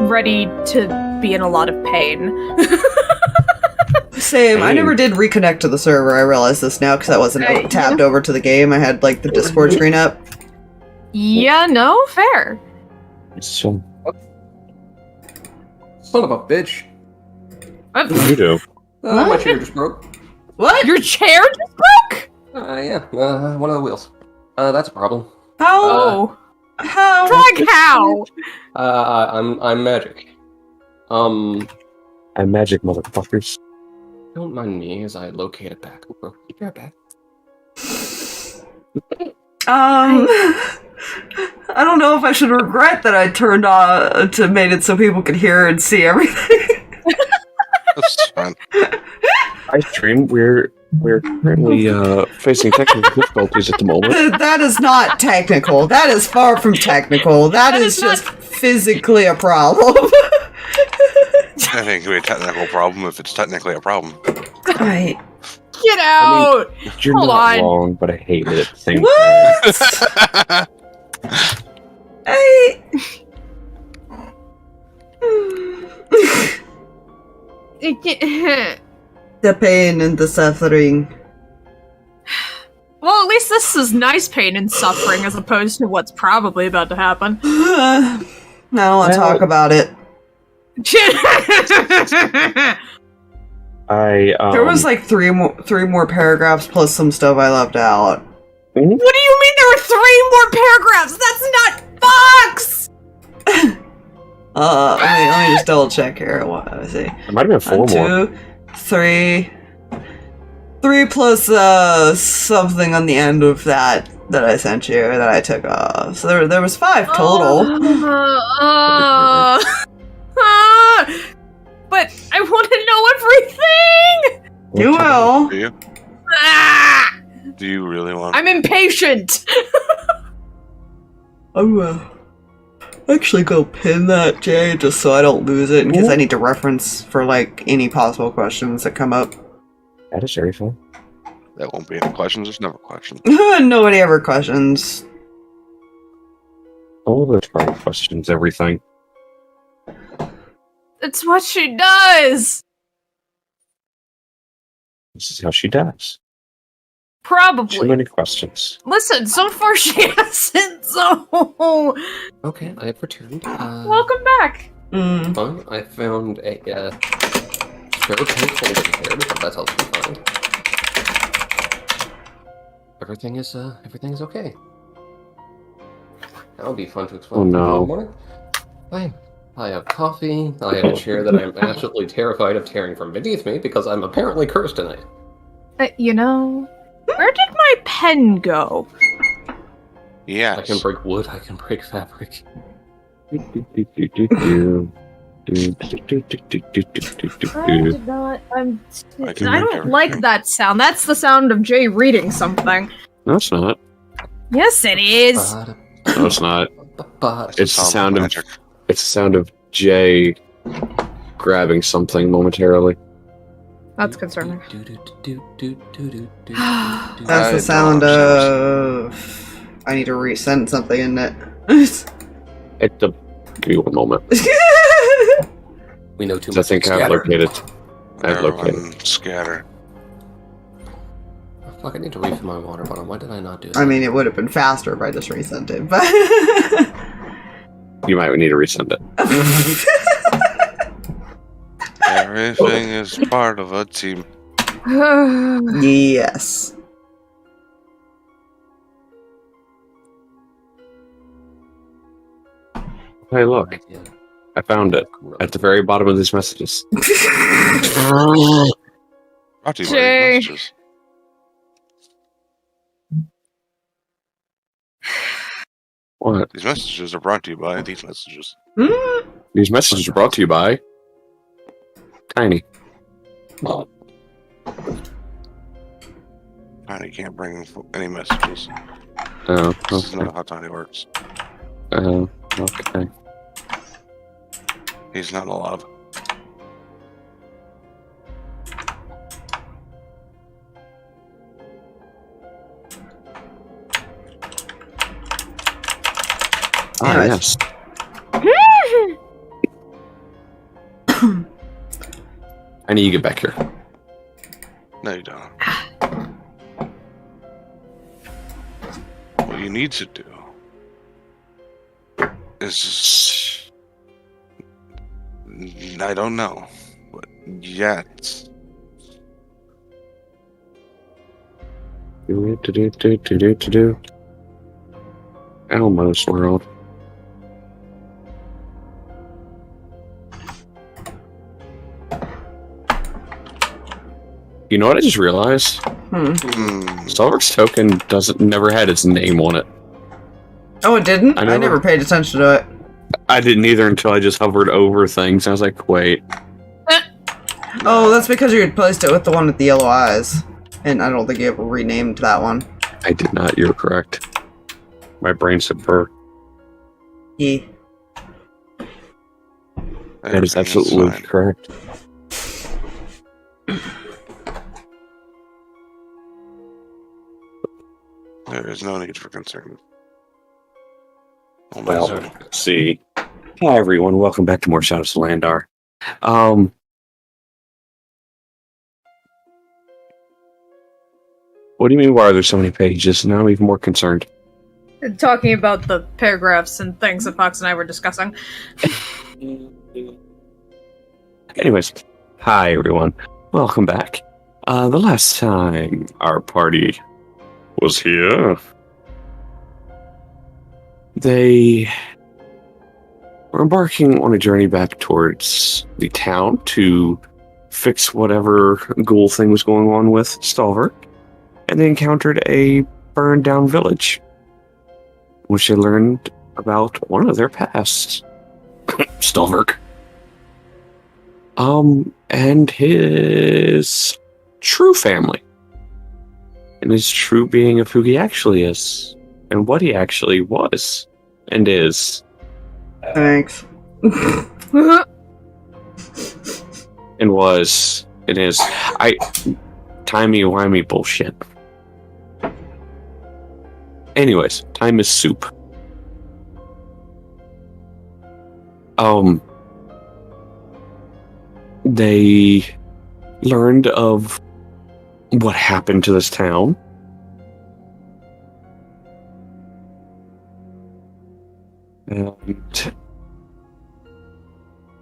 ready to be in a lot of pain. Same. I never did reconnect to the server. I realize this now because I wasn't tabbed over to the game. I had like the Discord screen up. Yeah, no, fair. So, Son of a bitch. what do you do? My chair just broke. What? Your chair just broke? Yeah, one of the wheels. That's a problem. How? How? Drag how? I'm magic. I'm magic, motherfuckers. Don't mind me as I locate it back. Be right back. I don't know if I should regret that I turned on to made it so people could hear and see everything. That's fine. I stream. We're currently facing technical difficulties at the moment. That is not technical. That is far from technical. That is just physically a problem. I think it would be a technical problem if it's technically a problem. Right. Get out! You're Hold not on. wrong, but I hate it at the same What? The pain and the suffering. Well, at least this is nice pain and suffering as opposed to what's probably about to happen. I don't want to talk about it. There was like three more paragraphs plus some stuff I left out. What do you mean there were 3 more paragraphs? That's not Fox! Let me just double check here. What I see. It might have been 4 more. 2, 3. 3 plus something on the end of that I sent you that I took off. So there was 5 total. But I want to know everything! You will. Do you? Ah! Do you really want? I'm impatient! I'm actually go pin that, Jay, just so I don't lose it, in case I need to reference for like any possible questions that come up. That is very fun. That won't be any questions. There's never questions. Nobody ever questions. All the hard questions, everything. It's what she does! This is how she does. Probably. Too many questions. Listen, so far she hasn't, so... Okay, I have returned. Welcome back! Fun. I found a spare pink folder here, if that helps me find. Everything is okay. That'll be fun to explain. Oh, no. In the morning. Fine. I have coffee. I have a chair that I'm absolutely terrified of tearing from beneath me because I'm apparently cursed tonight. You know, where did my pen go? Yes. I can break wood. I can break fabric. I did not. I don't like that sound. That's the sound of Jay reading something. No, it's not. Yes, it is. No, it's not. It's the sound of magic. It's the sound of Jay grabbing something momentarily. That's concerning. That's the sound of... I need to resend something in it. Give me one moment. We know too I much. think I've located. Everyone scatter. Oh, fuck, I need to refill my water bottle. Why did I not do that? I mean, it would have been faster if I just resent it, but... You might need to resend it. Everything is part of a team. Yes. Hey, look. I found it. At the very bottom of these messages. Brought to you by Jay. these messages. What? These messages are brought to you by these messages. These messages are brought to you by Tiny. Tiny can't bring any messages. Oh, This is okay. not how Tiny works. Oh, okay. He's not allowed. Ah, yes. Tiny, you get back here. No, you don't. What you need to do is... I don't know. But yet... Elmo's World. You know what I just realized? Stalverk's token never had its name on it. Oh, it didn't? I never paid attention to it. I didn't either until I just hovered over things. I was like, wait. Oh, that's because you had placed it with the one with the yellow eyes. And I don't think you ever renamed that one. I did not. You're correct. My brain said burr. Yeah. That is absolutely correct. There is no need for concern. Well, let's see. Hi everyone, welcome back to more Shadows of Landar. What do you mean, why are there so many pages? Now I'm even more concerned. Talking about the paragraphs and things that Fox and I were discussing. Anyways, hi everyone, welcome back. The last time our party was here, they were embarking on a journey back towards the town to fix whatever ghoul thing was going on with Stalverk, and they encountered a burned down village, which they learned about one of their pasts, Stalverk, and his true family, and his true being of who he actually is, and what he actually was, and is. Thanks. And was, and is. Timey-wimey bullshit. Anyways, time is soup. They learned of what happened to this town. And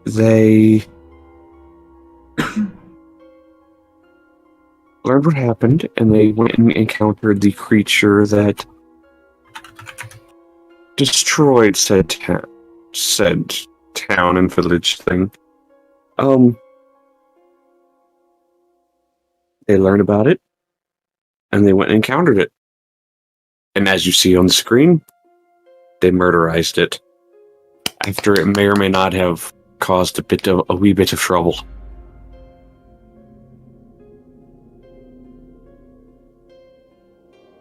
they learned what happened, and they went and encountered the creature that destroyed said town and village thing. They learned about it, and they went and encountered it. And as you see on the screen, they murderized it, after it may or may not have caused a wee bit of trouble.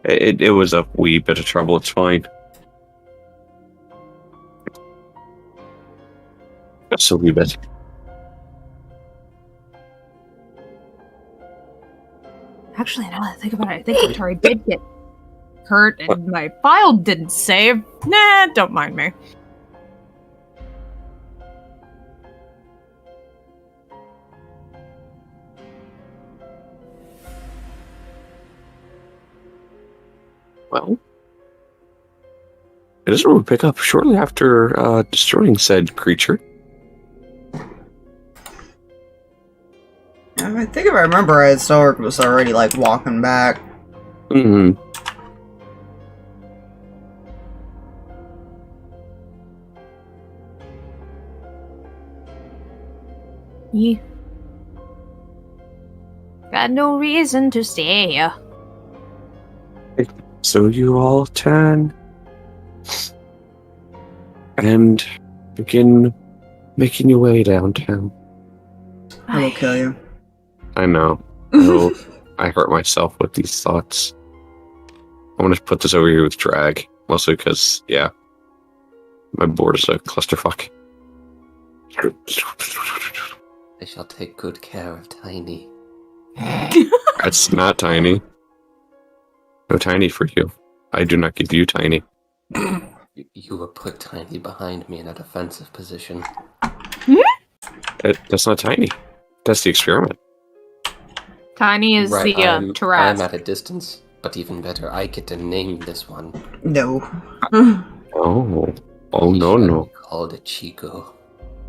It was a wee bit of trouble. It's fine. Just a wee bit. Actually, now that I think about it, I think Letari did get hurt and my file didn't save. Nah, don't mind me. Well, it is where we pick up shortly after destroying said creature. I think if I remember right, Stalverk was already, like, walking back. Mm-hmm. Yeah. Got no reason to stay here. So you all turn and begin making your way downtown. I will kill you. I know. I hurt myself with these thoughts. I want to put this over here with drag, mostly because, yeah, my board is a clusterfuck. I shall take good care of Tiny. That's not Tiny. No Tiny for you. I do not give you Tiny. You were put Tiny behind me in a defensive position. That's not Tiny. That's the experiment. Tiny is Right, the I'm Tarrasque. at a distance, but even better, I get to name this one. No. Oh. Oh, He no, shall no. be called a Chico.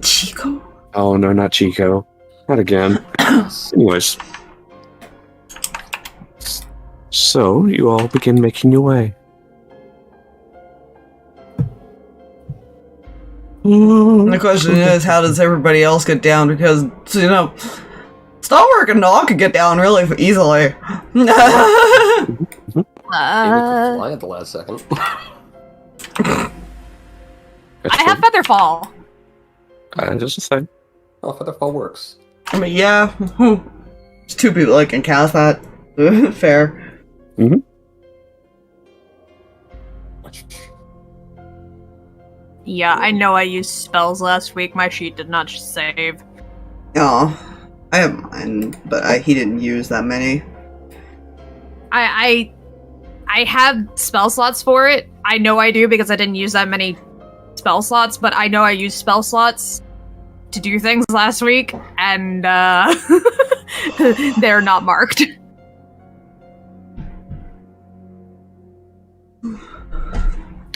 Chico? Oh, no, not Chico. Not again. Anyways. So, you all begin making your way. The question is, how does everybody else get down? Because, you know, Stalverk and Nog could get down really easily. Maybe we could fly at the last second. I have Featherfall. Just a thing. Oh, Featherfall works. I mean, yeah. It's 2 people that can cast that. Fair. Mm-hmm. Yeah, I know I used spells last week. My sheet did not save. Oh, I have mine, but he didn't use that many. I have spell slots for it. I know I do because I didn't use that many spell slots, but I know I used spell slots to do things last week, and they're not marked.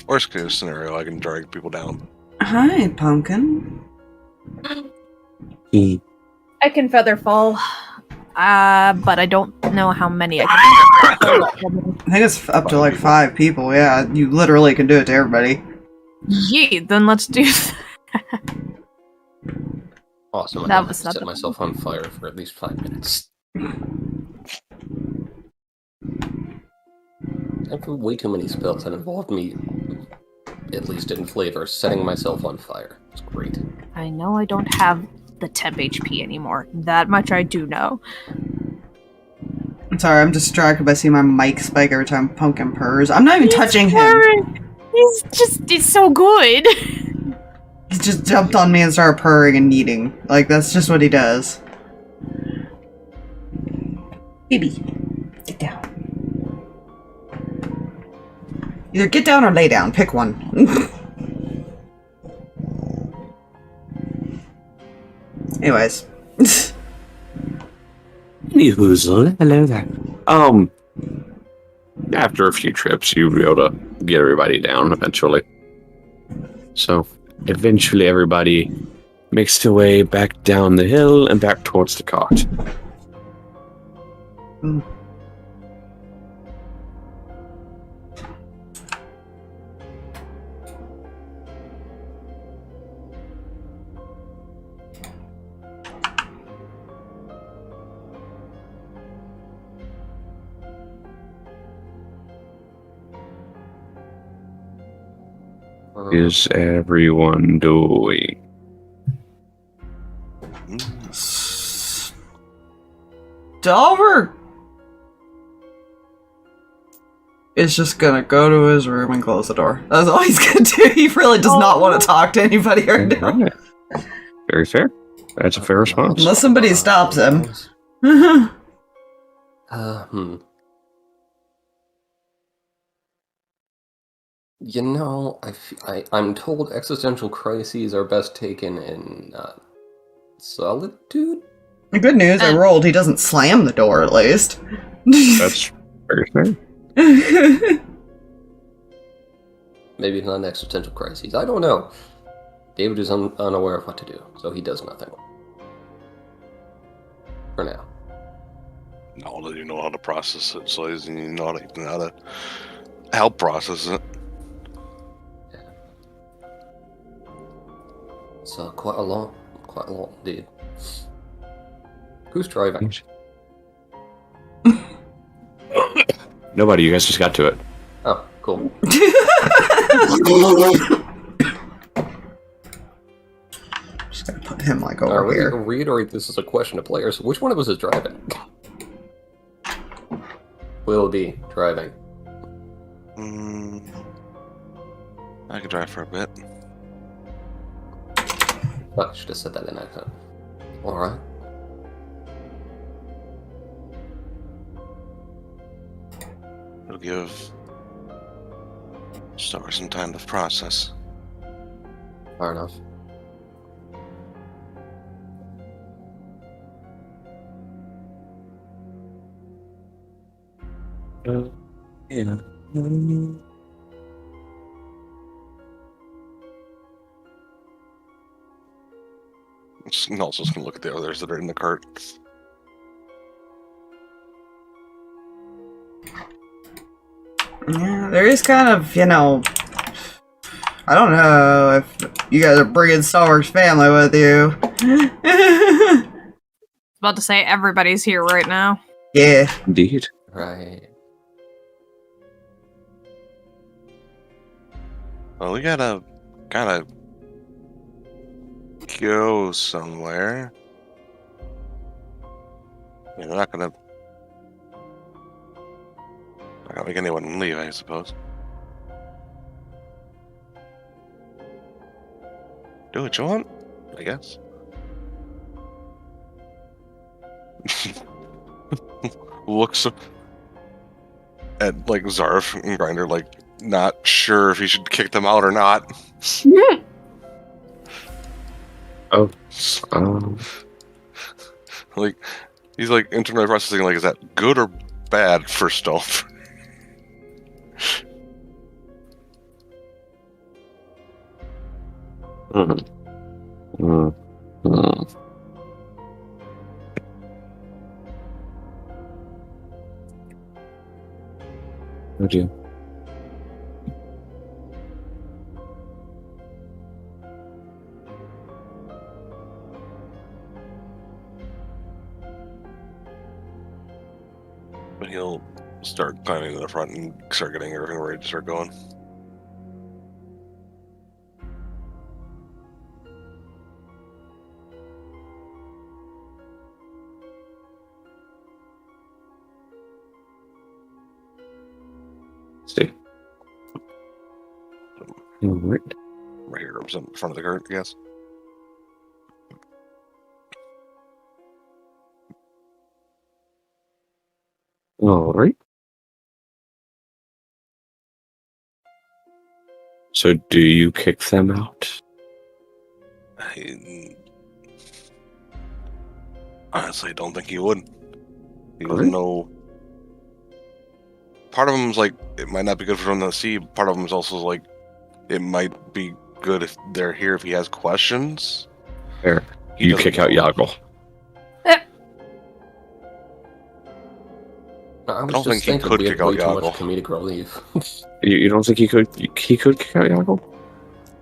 Worst case scenario, I can drag people down. Hi, Pumpkin. E. I can Featherfall, but I don't know how many I can Featherfall. I think it's up to like 5 people, yeah. You literally can do it to everybody. Yeah, then let's do that. Awesome. That I was have to not set the- myself on fire for at least 5 minutes. I have way too many spells that involved me, at least in flavor, setting myself on fire. It's great. I know I don't have the temp HP anymore. That much I do know. I'm sorry, I'm distracted by seeing my mic spike every time Pumpkin purrs. I'm not even touching him. He's so good. He just jumped on me and started purring and kneading. Like, that's just what he does. Baby, get down. Either get down or lay down. Pick one. Anyways. Anywhoozle, hello there. After a few trips, you'll be able to get everybody down eventually. So, eventually everybody makes their way back down the hill and back towards the cart. Mm. Is everyone doing? Stalverk is just gonna go to his room and close the door. That's all he's gonna do. He really does not want to talk to anybody right now. Alright. Very fair. That's a fair response. Unless somebody stops him. You know, I'm told existential crises are best taken in solitude. The good news, I rolled. He doesn't slam the door, at least. That's very fair. Maybe not an existential crisis. I don't know. David is unaware of what to do, so he does nothing. For now. No, that you know how to process it, so you know how to help process it. It's quite a lot indeed. Who's driving? Nobody, you guys just got to it. Oh, cool. Just gonna put him like over We here. can reiterate this as a question to players. Which one of us is driving? Will be driving. I could drive for a bit. Fuck, I should have said that in accent. Alright. It'll give Star some time to process. Fair enough. Yeah. I'm also just gonna look at the others that are in the cart. Yeah, there is kind of, I don't know if you guys are bringing Stalverk's family with you. About to say everybody's here right now. Yeah. Indeed. Right. Well, we gotta go somewhere. You're not gonna make anyone leave, I suppose. Do what you want, I guess. Looks at like Zarf and Grinder, like not sure if he should kick them out or not. Oh. Like he's like internally processing, like, is that good or bad for Stolf? Oh dear. But he'll start climbing to the front and start getting everything ready to start going. Stay. Alright. Right here, in front of the cart, I guess. Alright. So do you kick them out? I honestly don't think he would. He Alright. doesn't know. Part of him's like, it might not be good for him to see. Part of him's also like, it might be good if they're here if he has questions. Fair. He You doesn't kick out know. Yaggle. I was don't just think he thinking could we kick had way out too much Yaggle. comedic relief. You don't think he could kick out Yaggle?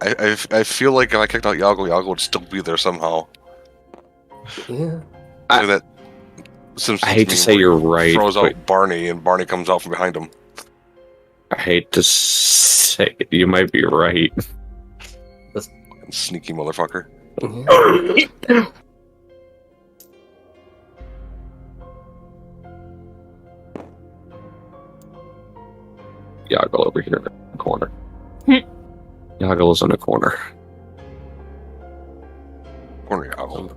I feel like if I kicked out Yaggle would still be there somehow. Yeah. Like that Simpsons I hate to meme say where he you're right, throws but out Barney and Barney comes out from behind him. I hate to say it, you might be right. Sneaky motherfucker. Yeah. Yaggle over here in the corner. Yaggle is in the corner. Corner Yaggle.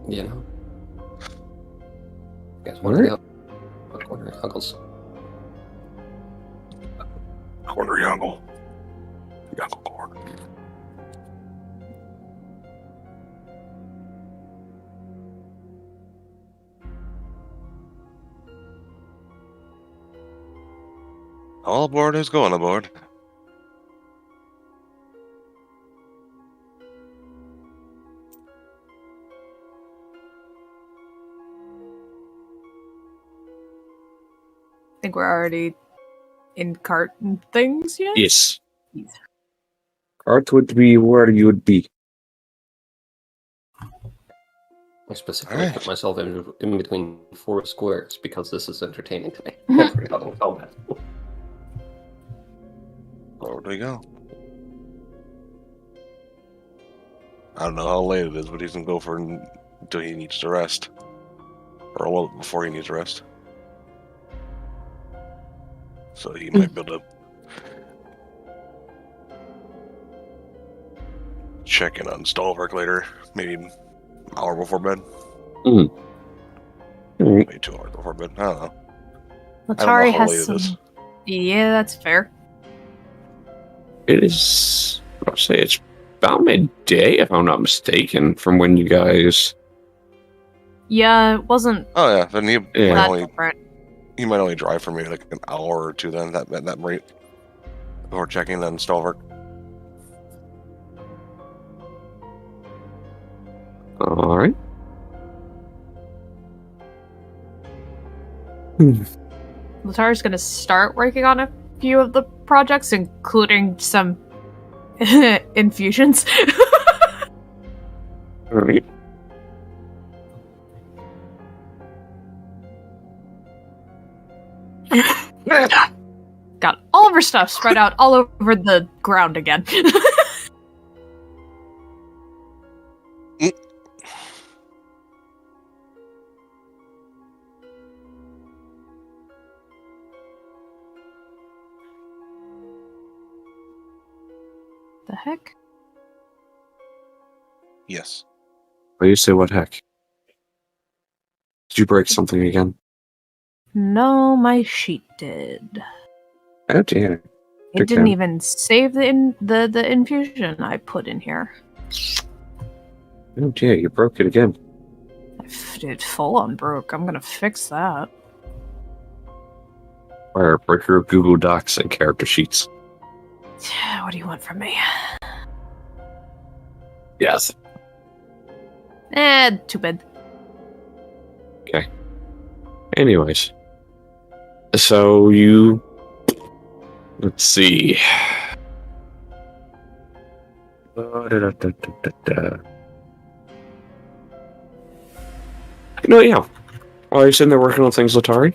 You know. Guys, Alright. what corner Huggles? Corner Yaggle. Yaggle corner. All aboard is going aboard. I think we're already in cart and things, yeah? Yes. Art would be where you would be. I specifically Alright. put myself in between 4 squares because this is entertaining to me. I forgot what combat. Where do we go? I don't know how late it is, but he's gonna go for until he needs to rest. Or well, before he needs to rest. So he might be able to check in on Stalverk later, maybe an hour before bed. Alright. Maybe 2 hours before bed. I don't know. Letari how has late it some. is. Yeah, that's fair. It is, I'll say it's about midday, if I'm not mistaken, from when you guys... Yeah, it wasn't Oh yeah, then he Yeah. that only different. he might only drive for maybe like an hour or two then, at that rate. Before checking then Stalverk. Alright. Letari's gonna start working on a few of the projects, including some infusions. Alright. Got all of her stuff spread out all over the ground again. The heck? Yes. Why do you say what heck? Did you break something again? No, my sheet did. Oh dear. It didn't even save the infusion I put in here. Oh dear, you broke it again. It full on broke. I'm gonna fix that. Fire breaker of Google Docs and character sheets. What do you want from me? Yes. Too bad. Anyways. So you... Let's see. No, yeah. While you're sitting there working on things, Letari,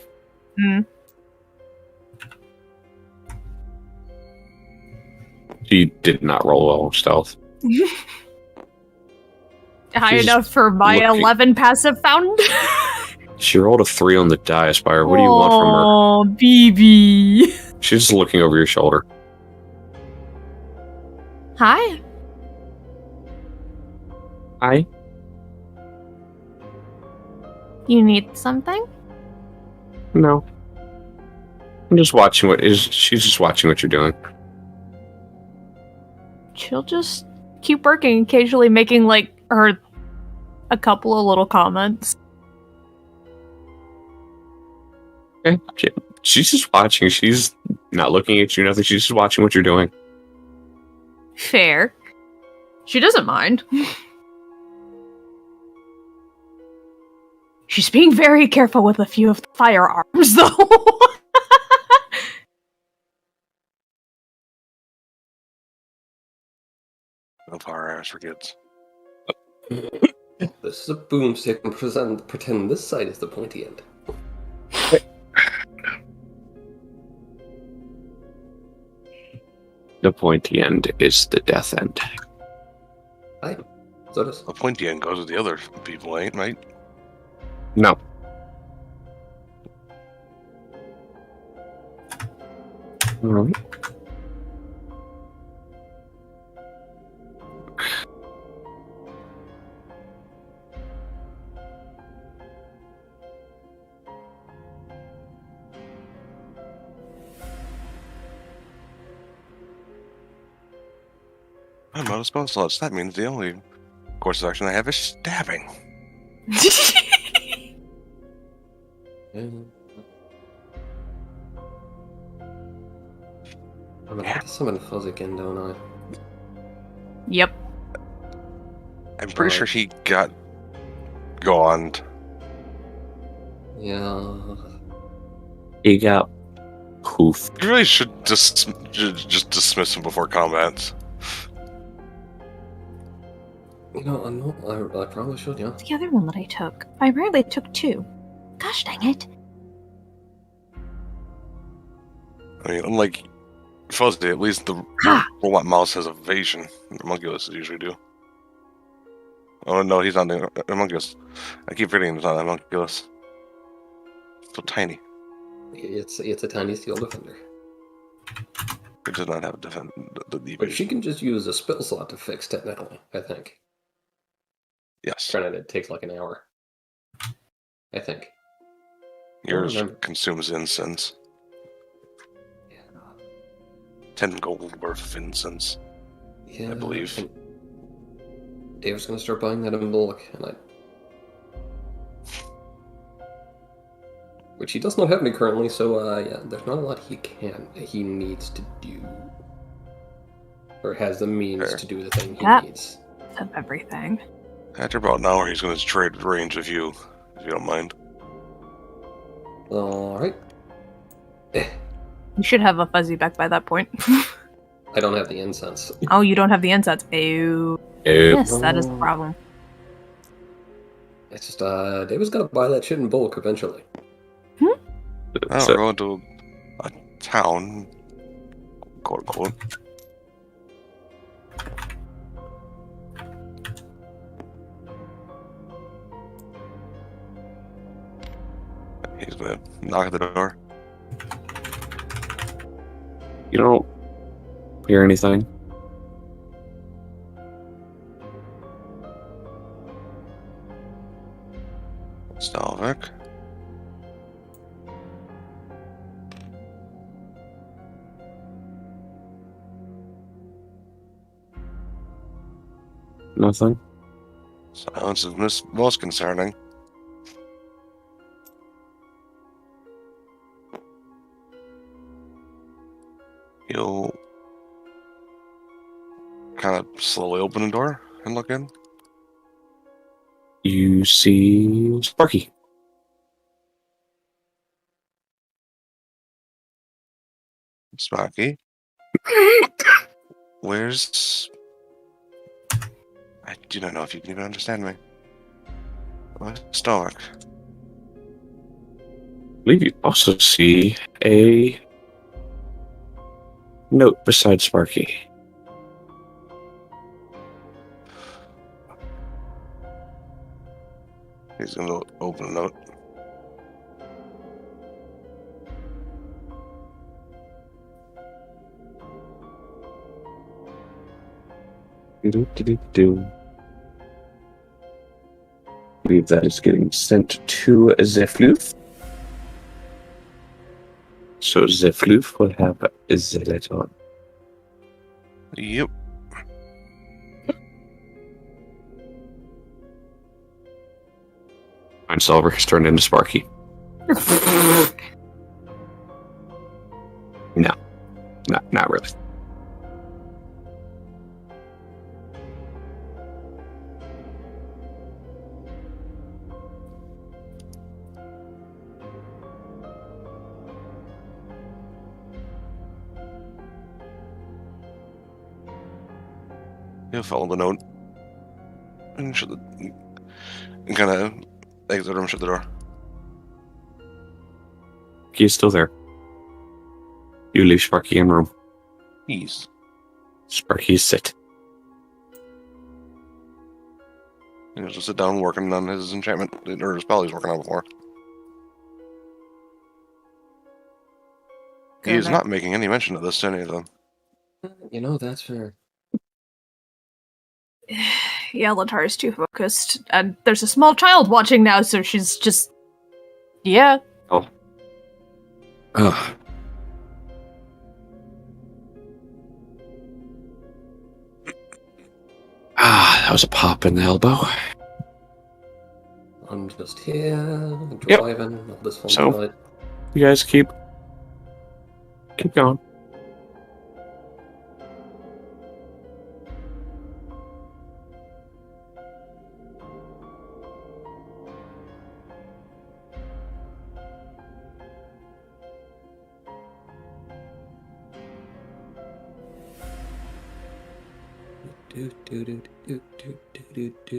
she did not roll well with stealth. High She's enough for my looking- 11 passive found? She rolled a 3 on the die, Aspire. What do you want from her? Oh, BB. She's just looking over your shoulder. Hi. Hi. You need something? No. I'm just watching she's just watching what you're doing. She'll just keep working, occasionally making, like, her a couple of little comments. Okay. She's just watching. She's not looking at you, nothing. She's just watching what you're doing. Fair. She doesn't mind. She's being very careful with a few of the firearms, though. No firearms for kids. This is a boomstick and pretend this side is the pointy end. The pointy end is the death end. Aye. So does. The pointy end goes with the other people, ain't right? No. Alright. I'm out of spell slots. That means the only course of action I have is stabbing. I'm gonna have to summon Fuzz again, don't I? Yep. I'm pretty sure he got gone. Yeah. He got poofed. You really should just dismiss him before combat. You know, I probably should, yeah. The other one that I took. I rarely took 2. Gosh dang it. I mean, unlike Fuzzy, at least the robot mouse has evasion. Homunculus usually do. Oh no, he's not the Homunculus. I keep forgetting he's not the Homunculus. So tiny. It's a tiny steel defender. It does not have the But evasion. she can just use a spell slot to fix technically, I think. Yes. Granted, it takes like an hour. I think. Yours remember. consumes incense. Yeah. 10 gold worth of incense. Yeah, I believe. Dave's gonna start buying that in bulk, and which he does not have any currently, so yeah, there's not a lot he needs to do. Or has the means Fair. to do the thing he Yep. needs. Of everything. After about an hour, he's going to trade range with you, if you don't mind. Alright. You should have a fuzzy back by that point. I don't have the incense. Oh, you don't have the incense. Ew. Yes, that is the problem. It's just, David's gotta buy that shit in bulk eventually. Oh, we're going to a town, quote unquote. He's gonna knock at the door. You don't hear anything? Stalverk. Nothing? Silence is most concerning. He'll kind of slowly open the door and look in. You see Sparky. Sparky. Where's... I do not know if you can even understand me. Where's Stalverk? I believe you also see a note beside Sparky. He's gonna open a note. Do. I believe that is getting sent to EvilFluffy. So EvilFluffy will have a zealot on. Yep. And Silver has turned into Sparky. No. Not really. He'll follow the note. And shut the... And kind of exit the room, shut the door. He is still there. You leave Sparky in room. Ease. Sparky sit. He'll just sit down working on his enchantment, or his spell he's working on before. He is not making any mention of this to any of them. You know, that's fair. Yeah, Letari's too focused. And there's a small child watching now, so she's just... Yeah. Oh. Ugh. That was a pop in the elbow. I'm just here, driving all this fun So- ride. You guys keep going.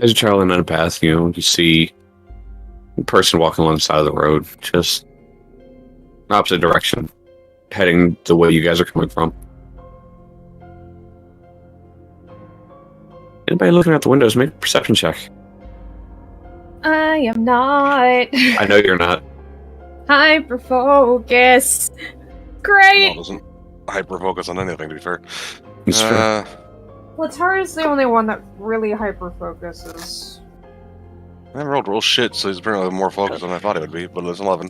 As you're traveling on a path, you see a person walking along the side of the road, just opposite direction, heading the way you guys are coming from. Anybody looking out the windows, make a perception check. I am not I know you're not. hyper focus. Great. Well, doesn't hyper focus on anything, to be fair. It's true. Letari's the only one that really hyper focuses. I rolled real shit, so he's apparently more focused than I thought he would be, but it's 11.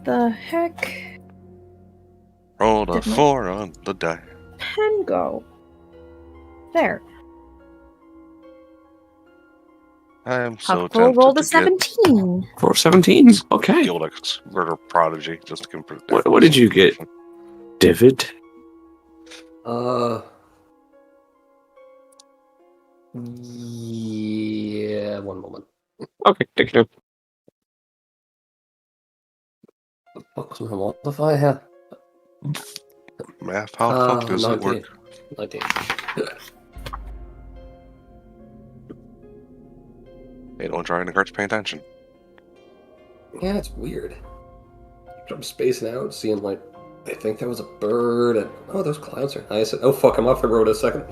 The heck? Rolled a Did my- 4 on the die. Pen go. There. I am so Huffle tempted rolled a to get 17. For 17. Okay. Field Expert or Prodigy just to compare. What did you get? David? Yeah, one moment. Okay, take it. What was my modify here? Math, how the fuck does it 19. work? 19. Hey, don't try any cards paying attention. Yeah, it's weird. I'm spacing out, seeing like, I think that was a bird, and oh, those clouds are nice. Oh fuck, I'm off the road a second.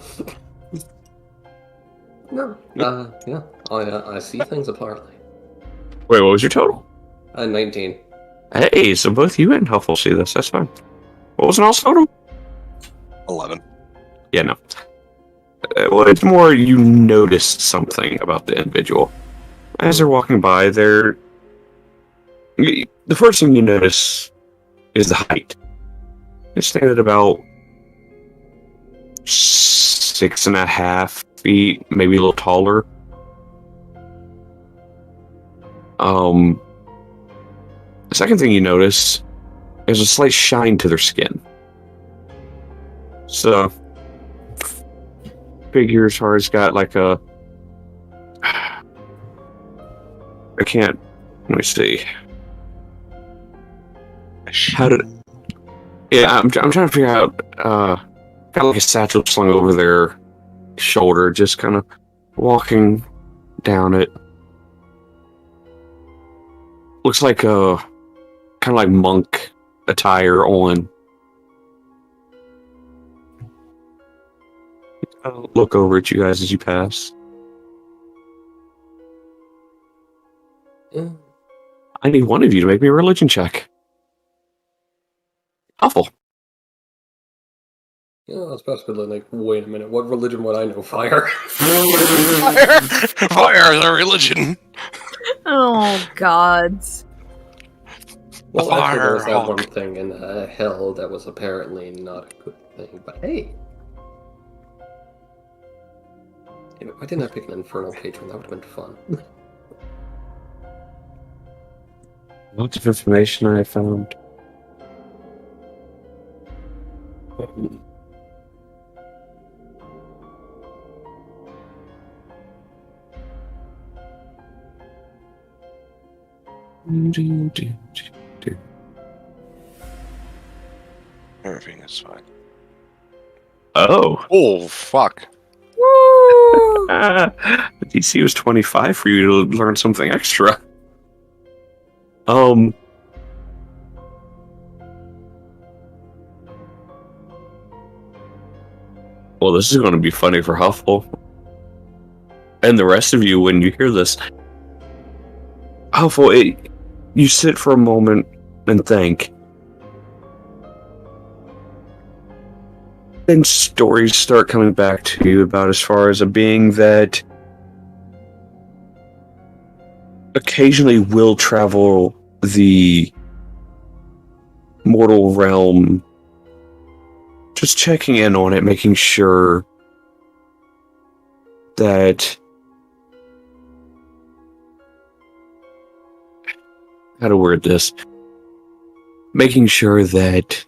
No, yeah, I see things apparently. Wait, what was your total? 19. Hey, so both you and Huffle see this. That's fine. What was an all total? 11. Yeah, no. Well, it's more you noticed something about the individual. As they're walking by, the first thing you notice is the height. They stand at about 6.5 feet, maybe a little taller. The second thing you notice is a slight shine to their skin. So, figure as far as got like a. I can't. Let me see. How did? Yeah, I'm trying to figure out. Got like a satchel slung over their shoulder, just kind of walking down it. Looks like a kind of like monk attire on. I'll look over at you guys as you pass. Yeah. I need one of you to make me a religion check. Huffle. Yeah, I was about to be like, wait a minute, what religion would I know? Fire? Fire! Fire is a religion! Oh, gods. Well, actually, there was that Firehawk. one thing in hell that was apparently not a good thing, but hey. Why didn't I pick an infernal patron? That would have been fun. Lots of information I found. Everything is fine. Oh. Oh, fuck. Woo! The DC was 25 for you to learn something extra. Well, this is going to be funny for Huffle. And the rest of you when you hear this. Huffle, you sit for a moment and think. Then stories start coming back to you about as far as a being that occasionally will travel the mortal realm, just checking in on it, making sure that how to word this, making sure that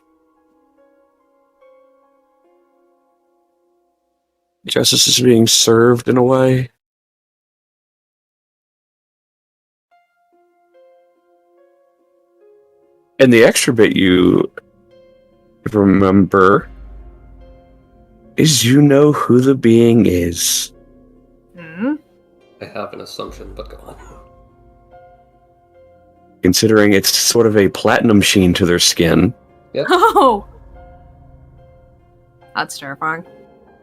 justice is being served in a way. And the extra bit you remember is you know who the being is. Hmm? I have an assumption, but go on. Considering it's sort of a platinum sheen to their skin. Oh! That's terrifying.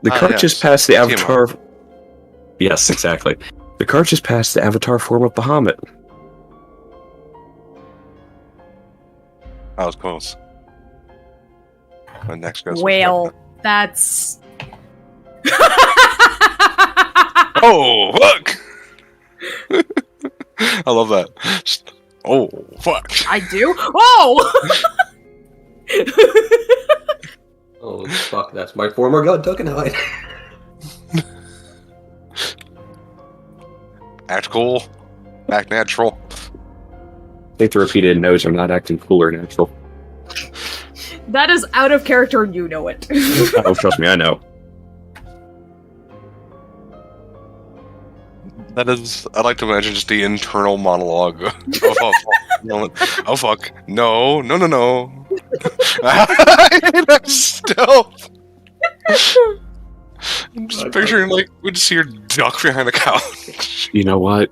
The cart yes. just passed the Timo. avatar. Yes, exactly. The cart just passed the avatar form of Bahamut. I was close. My next guess was Well, Vecna. that's... Oh, fuck! I love that. Oh, fuck. I do? Oh! Oh, fuck, that's my former god, Tuckenhide. Act cool. Act natural. I think the repeated no's are not acting cool or natural. That is out of character and you know it. Oh, trust me, I know. That is, I like to imagine just the internal monologue of Huffle. Oh fuck. No. I'm stealth. I'm just picturing, like, we just see her duck behind the couch. You know what?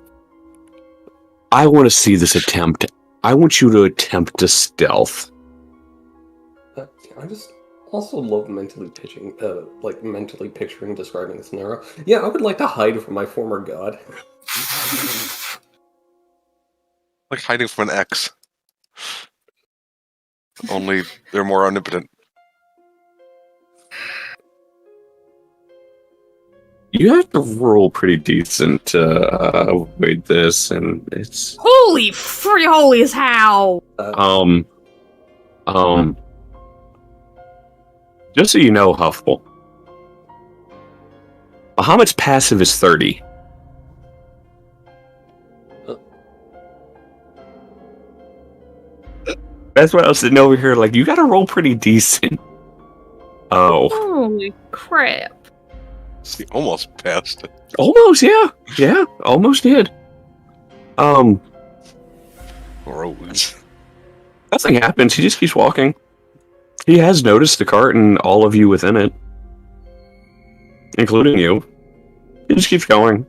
I want to see this attempt. I want you to attempt to stealth. I just also love mentally picturing and describing the scenario. Yeah, I would like to hide from my former god. Like hiding from an ex. Only they're more omnipotent. You have to roll pretty decent to avoid this, and it's Holy free holy as how! Just so you know, Huffle, Bahamut's passive is 30. That's what I was sitting over here like, you gotta roll pretty decent. Oh. Holy crap. He almost passed it. Almost, yeah. Yeah, almost did. Roads. Nothing happens, he just keeps walking. He has noticed the cart and all of you within it. Including you. He just keeps going.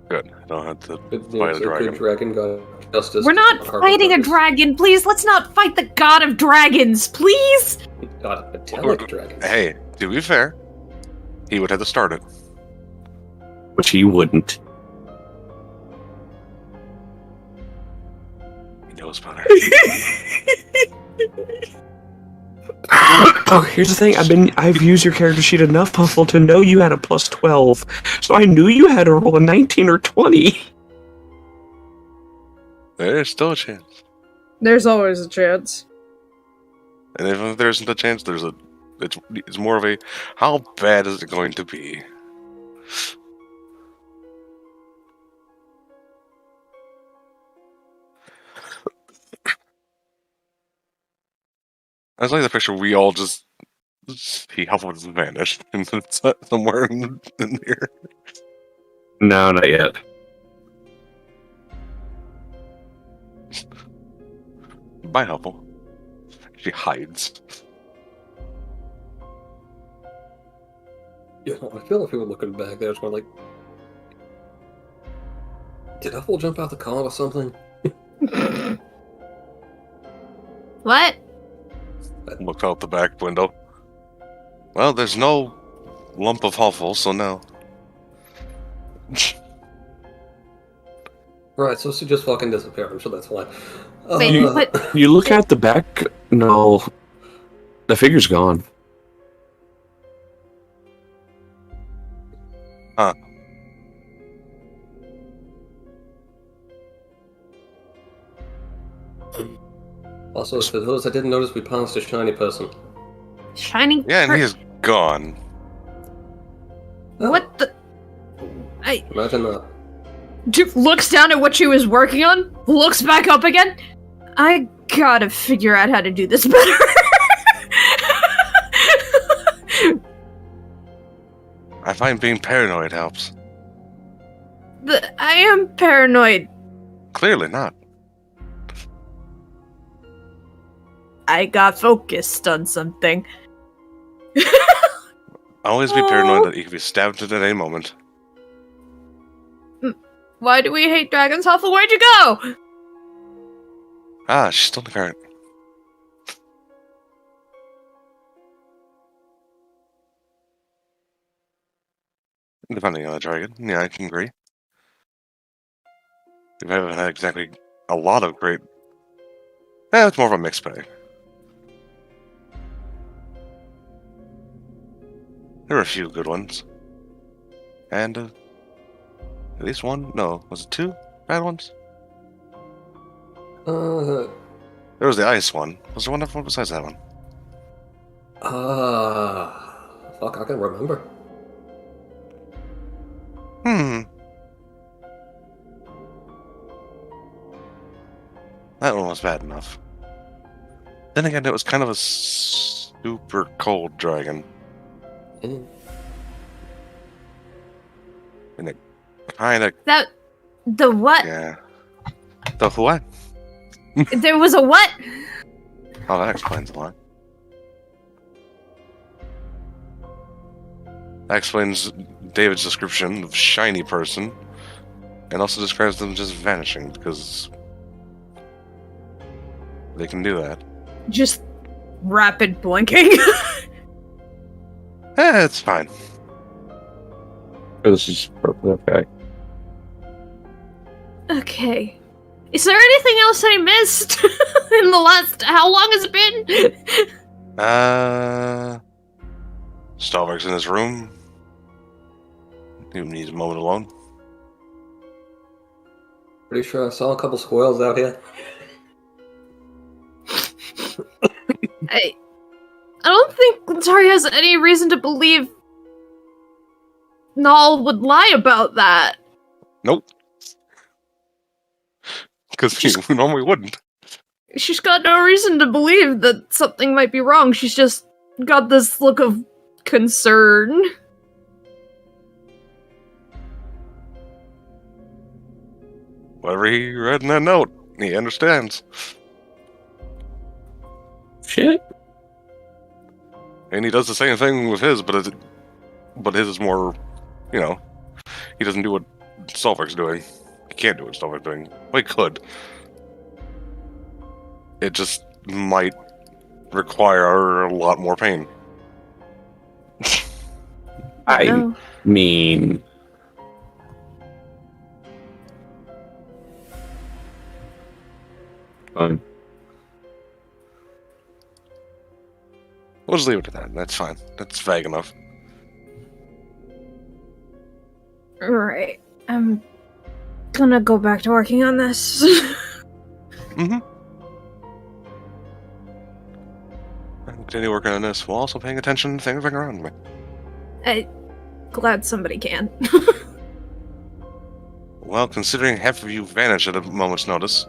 Good. I don't have to Good fight a dragon. Good dragon god justice. We're not fighting a dragon, please! Let's not fight the god of dragons, please! God, a metallic dragon. Hey, to be fair, he would have to start it. Which he wouldn't. He knows better. Oh, here's the thing. I've used your character sheet enough, Huffle, to know you had a plus 12. So I knew you had to roll a 19 or 20. There's still a chance. There's always a chance. And if there isn't a chance, it's more of a, how bad is it going to be? I was like the picture we all just see Huffle just vanished and it's somewhere in here. No, not yet. Bye, Huffle. She hides. Yeah, I feel like people looking back there, it's more like, did Huffle jump out the car or something? What? Look out the back window. Well, there's no lump of Huffle, so no. Right, so she just fucking disappeared, I'm sure that's fine. Wait, what? You look at the back. No. The figure's gone. Huh. Also, for those that didn't notice, we pounced a shiny person. Shiny? Yeah, and he is gone. What the? Imagine that. Looks down at what she was working on, looks back up again. I gotta figure out how to do this better. I find being paranoid helps. I am paranoid. Clearly not. I got focused on something. Always be paranoid that you could be stabbed at any moment. Why do we hate dragons? Huffle, where'd you go? Ah, she's still in the cart. Depending on the dragon. Yeah, I can agree. We haven't had exactly a lot of great... it's more of a mixed bag. There were a few good ones. And, at least one? No, was it two bad ones? There was the ice one. Was there one besides that one? Fuck, I can remember. Hmm. That one was bad enough. Then again, it was kind of a super cold dragon. Mm. And it kind of, That the what? yeah. The what? There was a what? Oh, that explains a lot. That explains David's description of shiny person, and also describes them just vanishing, because they can do that. Just rapid blinking. It's fine. This is perfectly okay. Okay. Is there anything else I missed in the last? How long has it been? Stalverk's in his room. He needs a moment alone. Pretty sure I saw a couple squirrels out here. I don't think Letari has any reason to believe Null would lie about that. Nope. Because he normally wouldn't. She's got no reason to believe that something might be wrong. She's just got this look of concern. Whatever he read in that note, he understands. Shit. And he does the same thing with his, but his is more, he doesn't do what Stalverk's doing. He can't do what Stalverk's doing. Well, he could. It just might require a lot more pain. I mean... Fine. We'll just leave it at that. That's fine. That's vague enough. Right. I'm gonna go back to working on this. Mm-hmm. I continue working on this while also paying attention to things around me. I'm glad somebody can. Well, considering half of you vanished at a moment's notice.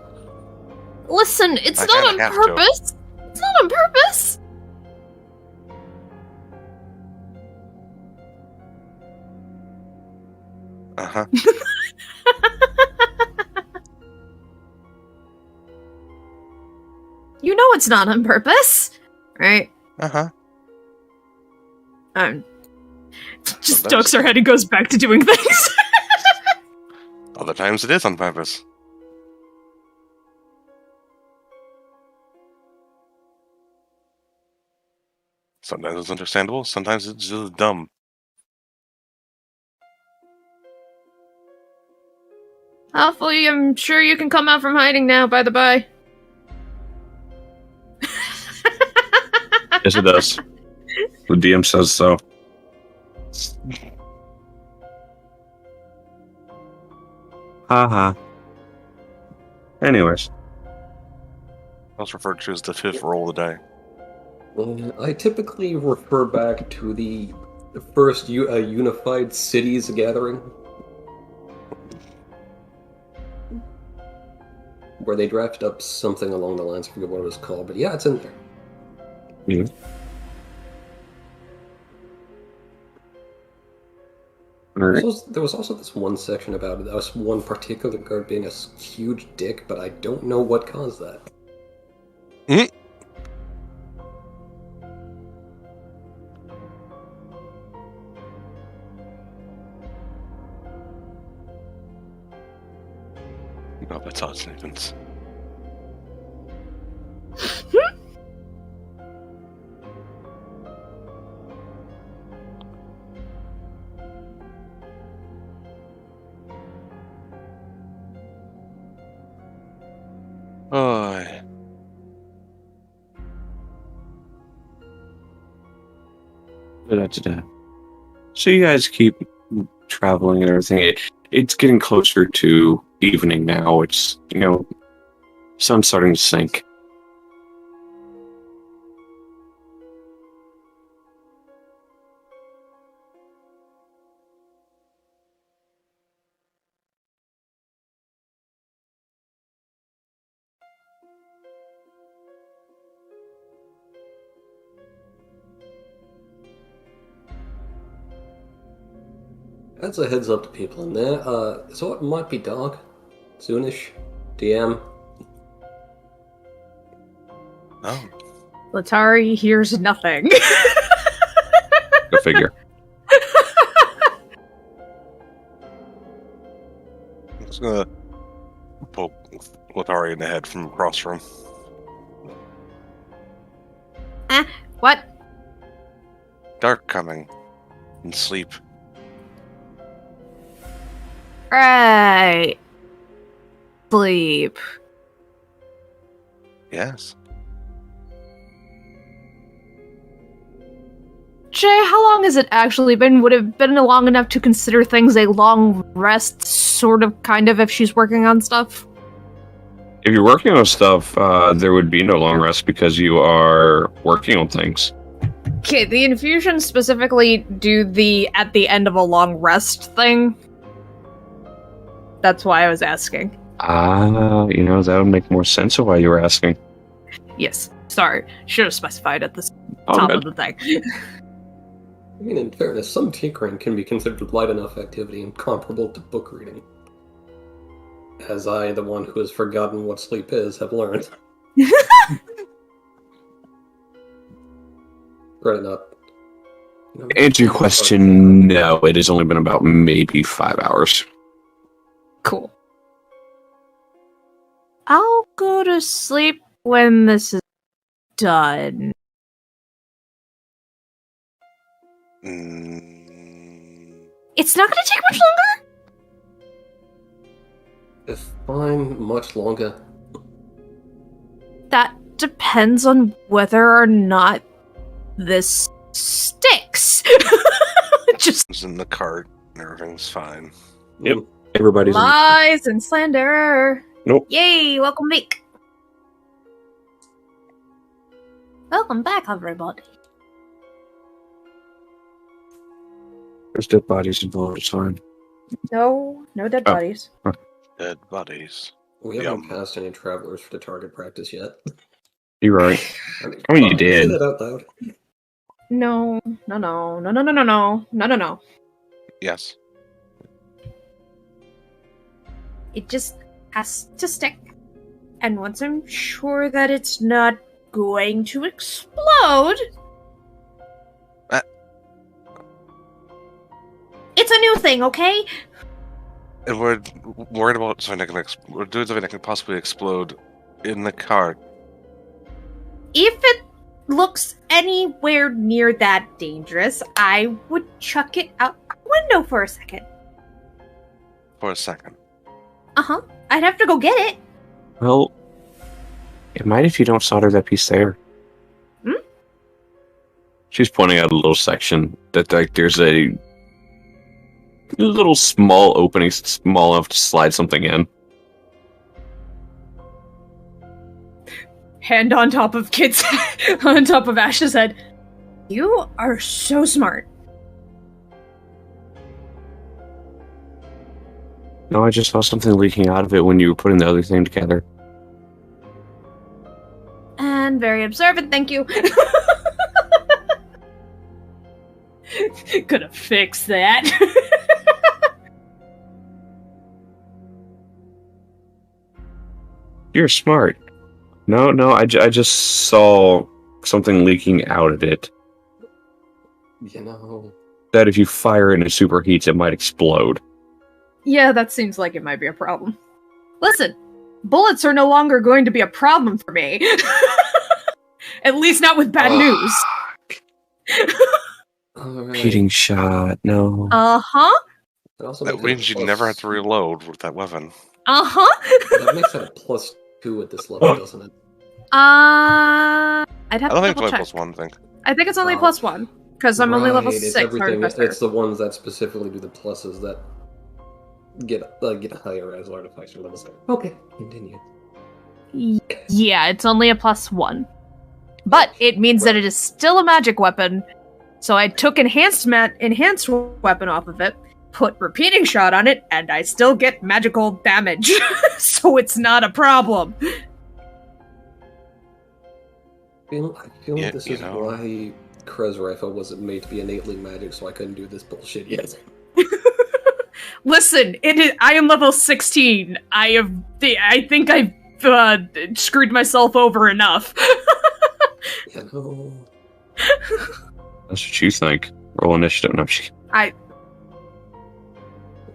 Listen, it's I not kinda on have to. purpose. It's not on purpose. Uh-huh. You know it's not on purpose, right? Uh-huh. Just ducks her head and goes back to doing things. Other times it is on purpose. Sometimes it's understandable, sometimes it's just dumb. Hopefully, I'm sure you can come out from hiding now, by the by. Yes, it does. The DM says so. Haha. Anyways. That's referred to as the fifth roll of the day. I typically refer back to the first unified cities gathering, where they drafted up something along the lines. I forget what it was called, but yeah, it's in there. Mm. Alright. There was also this one section about us one particular guard being a huge dick, but I don't know what caused that. No, that's odd snippets. Oh, Da-da-da-da. So you guys keep traveling and everything. It's getting closer to evening now. It's, sun's starting to sink. That's a heads up to people in there. So it might be dark. Soonish. DM. Oh, Letari hears nothing. Go figure. I'm just gonna poke Letari in the head from across from him. What? Dark coming. And sleep. Right. Sleep. Yes. Jay, how long has it actually been? Would it have been long enough to consider things a long rest, sort of, kind of, if she's working on stuff? If you're working on stuff, there would be no long rest because you are working on things. Okay, the infusions specifically do the at the end of a long rest thing. That's why I was asking. That would make more sense of why you were asking. Yes, sorry. Should have specified at the Oh, top good. of the thing. I mean, in fairness, some tinkering can be considered light enough activity and comparable to book reading. As I, the one who has forgotten what sleep is, have learned. Right, not. Answer your question, no, it has only been about maybe 5 hours. Cool. I'll go to sleep when this is done. It's not gonna take much longer? If I'm much longer. That depends on whether or not this sticks. Just It's in the cart and everything's fine. Yep. Everybody's in. lies and slander. Nope. Yay, welcome back. Welcome back, everybody. There's dead bodies involved, it's fine. No dead Oh. bodies. Dead bodies. We haven't Yum. passed any travelers for the target practice yet. You're right. I mean, I mean, you say did. that out loud. No. Yes. It just has to stick. And once I'm sure that it's not going to explode... It's a new thing, okay? And we're worried about something that can we're doing something that can possibly explode in the cart. If it looks anywhere near that dangerous, I would chuck it out the window for a second. For a second. Uh-huh. I'd have to go get it. Well, it might if you don't solder that piece there. Hmm? She's pointing out a little section that like there's a little small opening, small enough to slide something in. Hand on top of Kid's on top of Ash's head. You are so smart. No, I just saw something leaking out of it when you were putting the other thing together. And very observant, thank you. Gonna fix that. You're smart. No, I just saw something leaking out of it. You know, That if you fire it and it superheats, it might explode. Yeah, that seems like it might be a problem. Listen, bullets are no longer going to be a problem for me. At least not with bad news. alright. Repeating shot, no. Uh-huh. It also That makes it a means you plus- never have to reload with that weapon. Uh-huh. That makes it a +2 at this level, doesn't it? I'd have I to don't think it's double only check. +1 thing. I think it's only Oh. +1. Because I'm only level Right, 6 everything. artificer. It's the ones that specifically do the pluses that get higher as artificer levels. Okay, continue. Yeah, it's only a +1. But it means that it is still a magic weapon. So I took enhanced weapon off of it, put repeating shot on it, and I still get magical damage. So it's not a problem. I feel Yeah, like this you is know. why Krez Rifle wasn't made to be innately magic, so I couldn't do this bullshit yet. Listen, I am level 16. I think I've screwed myself over enough. You know, That's what you think. Roll initiative. No,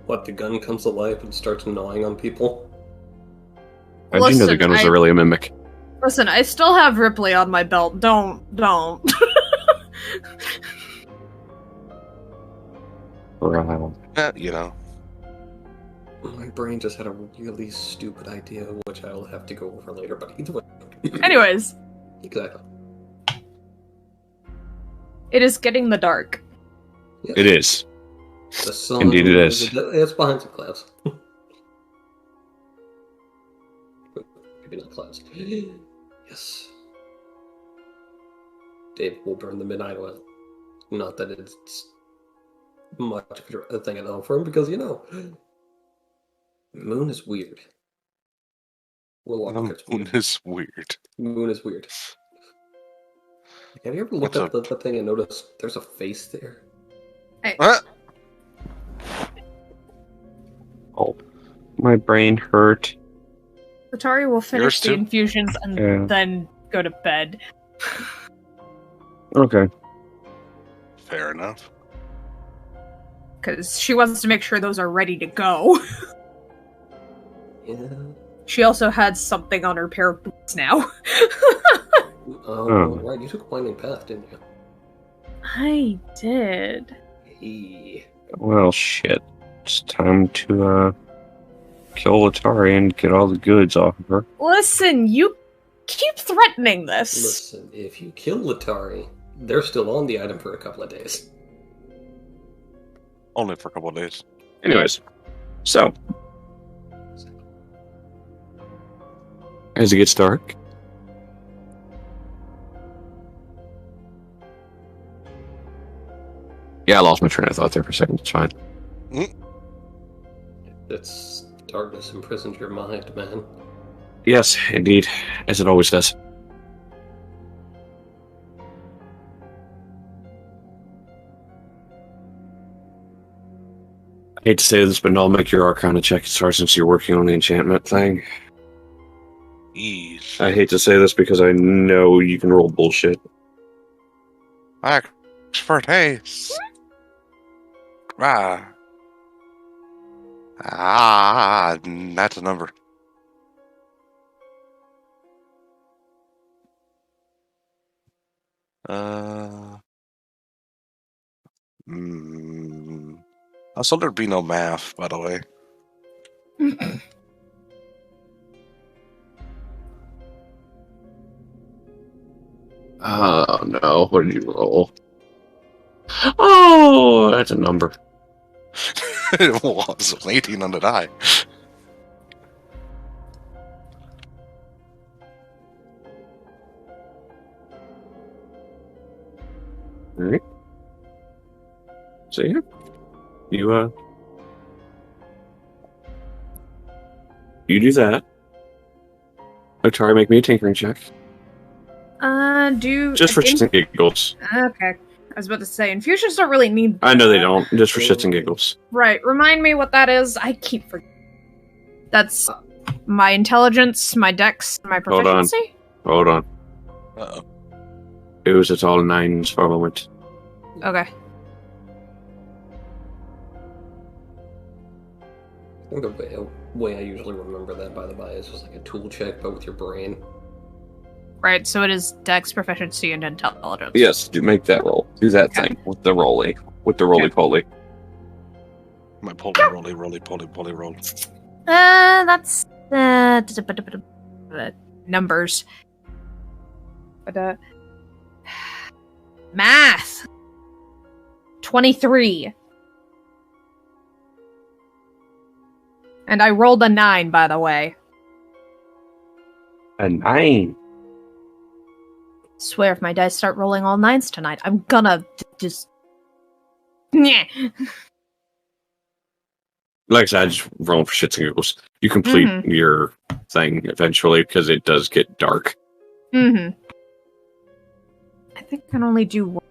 what, the gun comes alive and starts gnawing on people? I do know the gun was really a mimic. Listen, I still have Ripley on my belt. Don't. Right. You know. My brain just had a really stupid idea, which I will have to go over later, but either way. Anyways, Exactly. it is getting the dark. Yes. It is. The sun, Indeed it is. It's behind some clouds. Maybe not clouds. Yes. Dave will burn the midnight oil. Not that it's much of a thing at all for him, because, you know, moon is weird. Moon is weird. Moon is weird. Have you ever looked What's at the thing and noticed there's a face there? Oh, my brain hurt. Letari will finish Yours the too? infusions and then go to bed. Okay. Fair enough. Because she wants to make sure those are ready to go. Yeah. She also had something on her pair of boots now. Oh, right. You took a winding path, didn't you? I did. Hey. Well, shit. It's time to kill Letari and get all the goods off of her. Listen, you keep threatening this. Listen, if you kill Letari, they're still on the item for a couple of days. Only for a couple of days. Anyways, so as it gets dark, yeah, I lost my train of thought there for a second. It's fine. It's darkness imprisoned your mind, man. Yes, indeed, as it always does. I hate to say this, but I'll make your Arcana check start since you're working on the enchantment thing. Ease. I hate to say this because I know you can roll bullshit. Expertise. That's a number. I thought there'd be no math, by the way. Oh no, what did you roll? Oh, that's a number. It was 18 on the die. Alright. So yeah. You do that. Letari, make me a tinkering check. Just for shits and giggles. Okay. I was about to say, infusions don't really need... I know they don't, just for shits and giggles. Right, remind me what that is. I keep forgetting. That's my intelligence, my dex, my proficiency? Hold on. Uh-oh. It's all 9s for a moment. Okay. I think the way I usually remember that, by the by, is just like a tool check, but with your brain. Right, so it is dex, proficiency, and intelligence. Yes, make that roll. Do that thing with the roly. With the roly-poly. My roly. That's numbers. But math. 23. And I rolled a 9, by the way. A 9. Swear if my dice start rolling all 9s tonight, I'm gonna just... Nyeh. Like I said, I just roll for shits and giggles. You complete your thing eventually because it does get dark. I think I can only do one.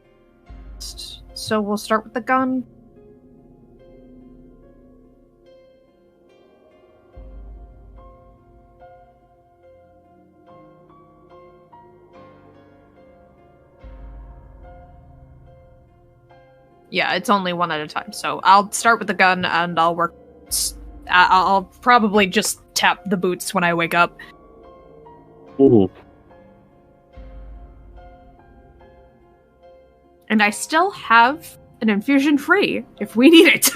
So we'll start with the gun. Yeah, it's only one at a time. So I'll start with the gun, and I'll work. I'll probably just tap the boots when I wake up. Ooh. And I still have an infusion free if we need it.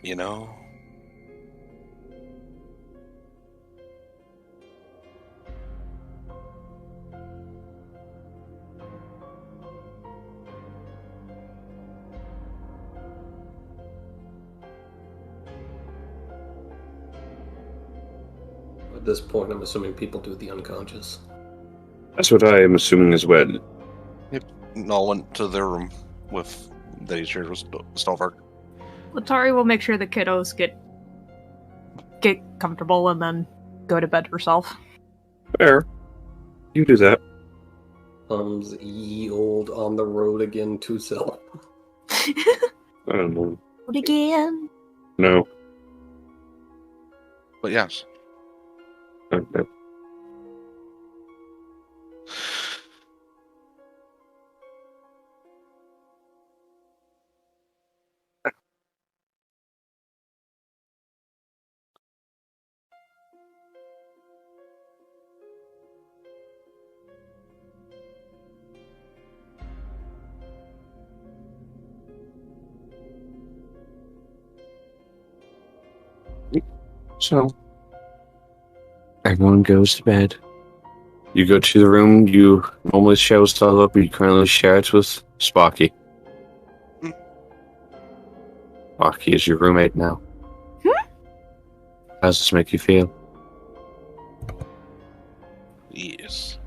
You know. At this point, I'm assuming people do the unconscious. That's what I am assuming as well. Null went to their room with that he shared with Stalverk. Letari will make sure the kiddos get comfortable and then go to bed herself. Fair. You do that. Comes ye old on the road again to sell. I don't know. Again. No. But yes. Okay. So, everyone goes to bed. You go to the room you normally share with Starla, but you currently share it with Sparky. Sparky is your roommate now. How does this make you feel? Yes.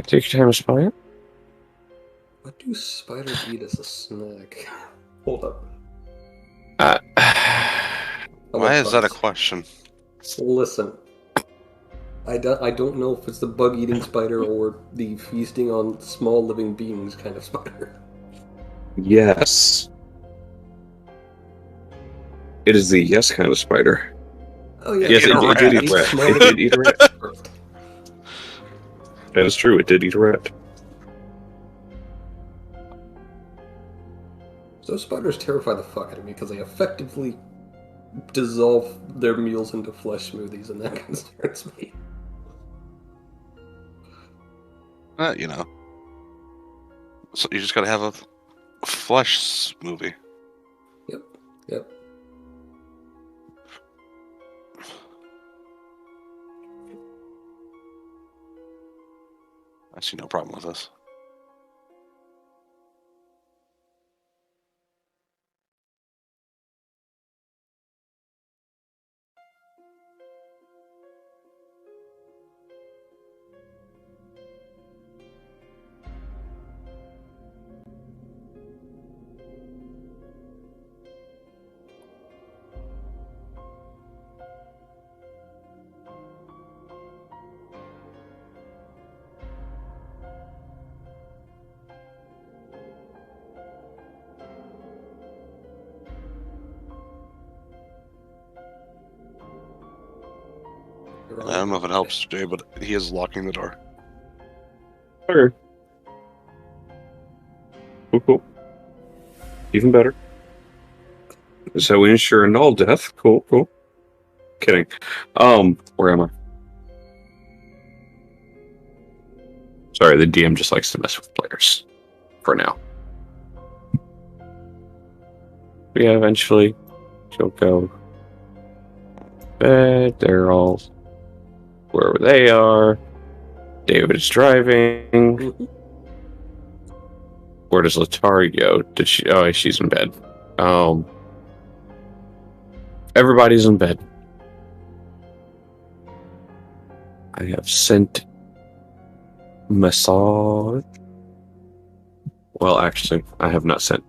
Take your time, Aspire. What do spiders eat as a snack? Hold up. Why is that a question? Listen. I don't know if it's the bug-eating spider or the feasting on small living beings kind of spider. Yes. It is the yes kind of spider. Oh yeah, Yes, it did eat rat. It did eat a rat. That is true, it did eat a rat. Those spiders terrify the fuck out of me because they effectively dissolve their meals into flesh smoothies, and that concerns me. You know. So you just gotta have a flesh smoothie. Yep. I see no problem with this. I don't know if it helps, Jay, but he is locking the door. Okay. Cool. Even better. That's how we ensure null death. Cool. Kidding. Where am I? Sorry, the DM just likes to mess with players. For now. But yeah, eventually she'll go to bed. They're all wherever they are. David is driving. Where does Letari go? Did she? Oh, she's in bed. Everybody's in bed. I have sent massage. Well, actually, I have not sent.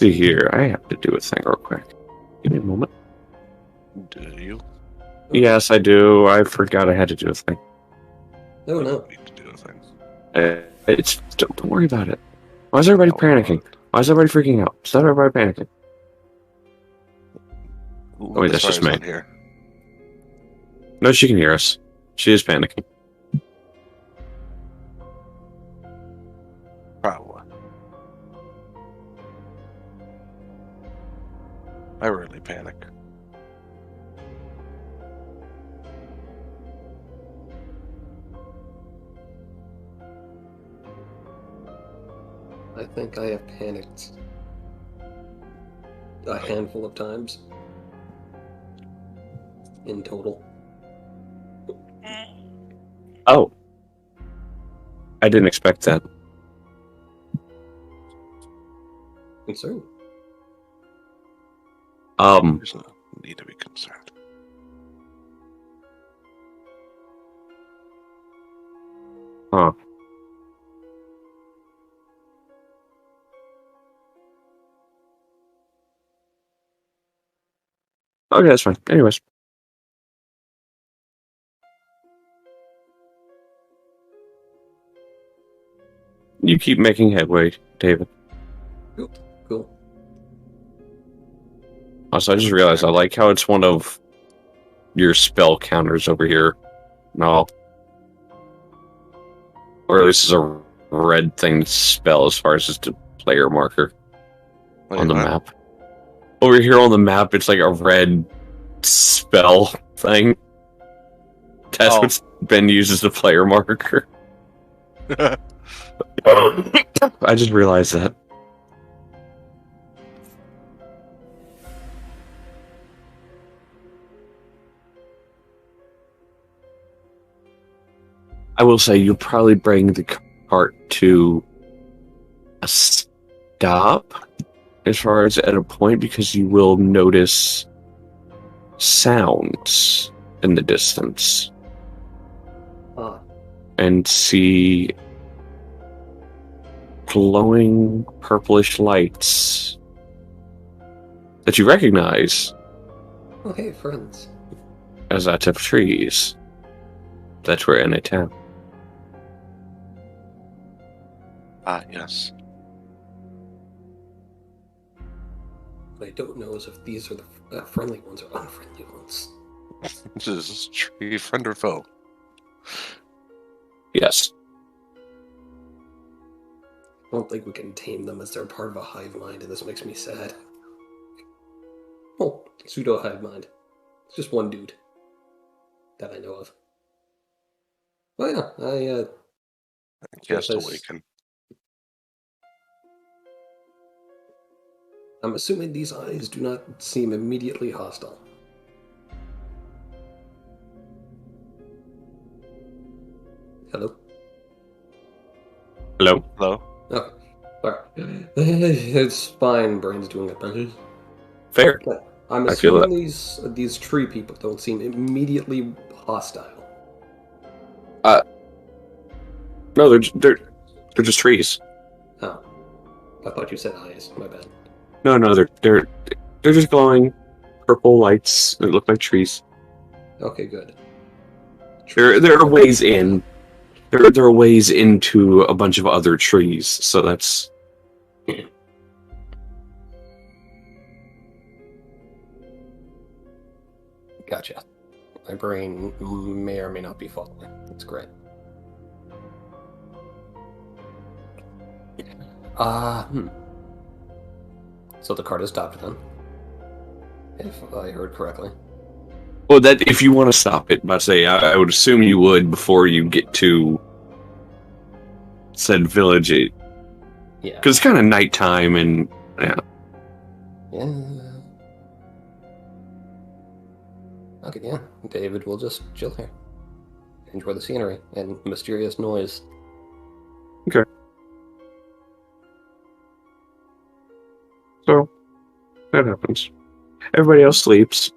See here, I have to do a thing real quick. Give me a moment. Do you? Yes, I do. I forgot I had to do a thing. Oh no. Need to do a thing. Don't worry about it. Why is everybody panicking? Why is everybody freaking out? Stop everybody panicking. Ooh, Wait, that's just me. not here. No, she can hear us. She is panicking. Probably. I rarely panic. I think I have panicked a handful of times in total. Oh. I didn't expect that. Concerned. There's no need to be concerned. Huh. Okay, that's fine. Anyways. You keep making headway, David. Cool. Also, I just realized I like how it's one of your spell counters over here. No. Or at least it's a red thing to spell as far as just a player marker on the map. Over here on the map, it's like a red spell thing. That's what's been used as the player marker. I just realized that. I will say you'll probably bring the cart to a stop as far as at a point because you will notice sounds in the distance and see glowing purplish lights that you recognize Oh, hey, friends. as that of trees that were in a town. Ah, yes. What I don't know is if these are the friendly ones or unfriendly ones. This is tree friend or foe? Yes. I don't think we can tame them as they're part of a hive mind, and this makes me sad. Oh, pseudo hive mind. It's just one dude that I know of. Well, yeah, I cast Awaken. I'm assuming these eyes do not seem immediately hostile. Hello? Hello? Hello? Okay. Alright. It's fine, brain's doing it better. Fair. I'm I feel assuming these tree people don't seem immediately hostile. No, they're just trees. Oh. I thought you said eyes. My bad. No, they're just glowing purple lights that look like trees. Okay, good. There are ways in. There are ways into a bunch of other trees, so that's. Gotcha. My brain may or may not be following. That's great. So the cart is stopped then, if I heard correctly. Well, that if you want to stop it, but say I would assume you would before you get to said village. Yeah. Because it's kind of nighttime and yeah. Yeah. Okay, yeah. David will just chill here. Enjoy the scenery and mysterious noise. Okay. So that happens. Everybody else sleeps.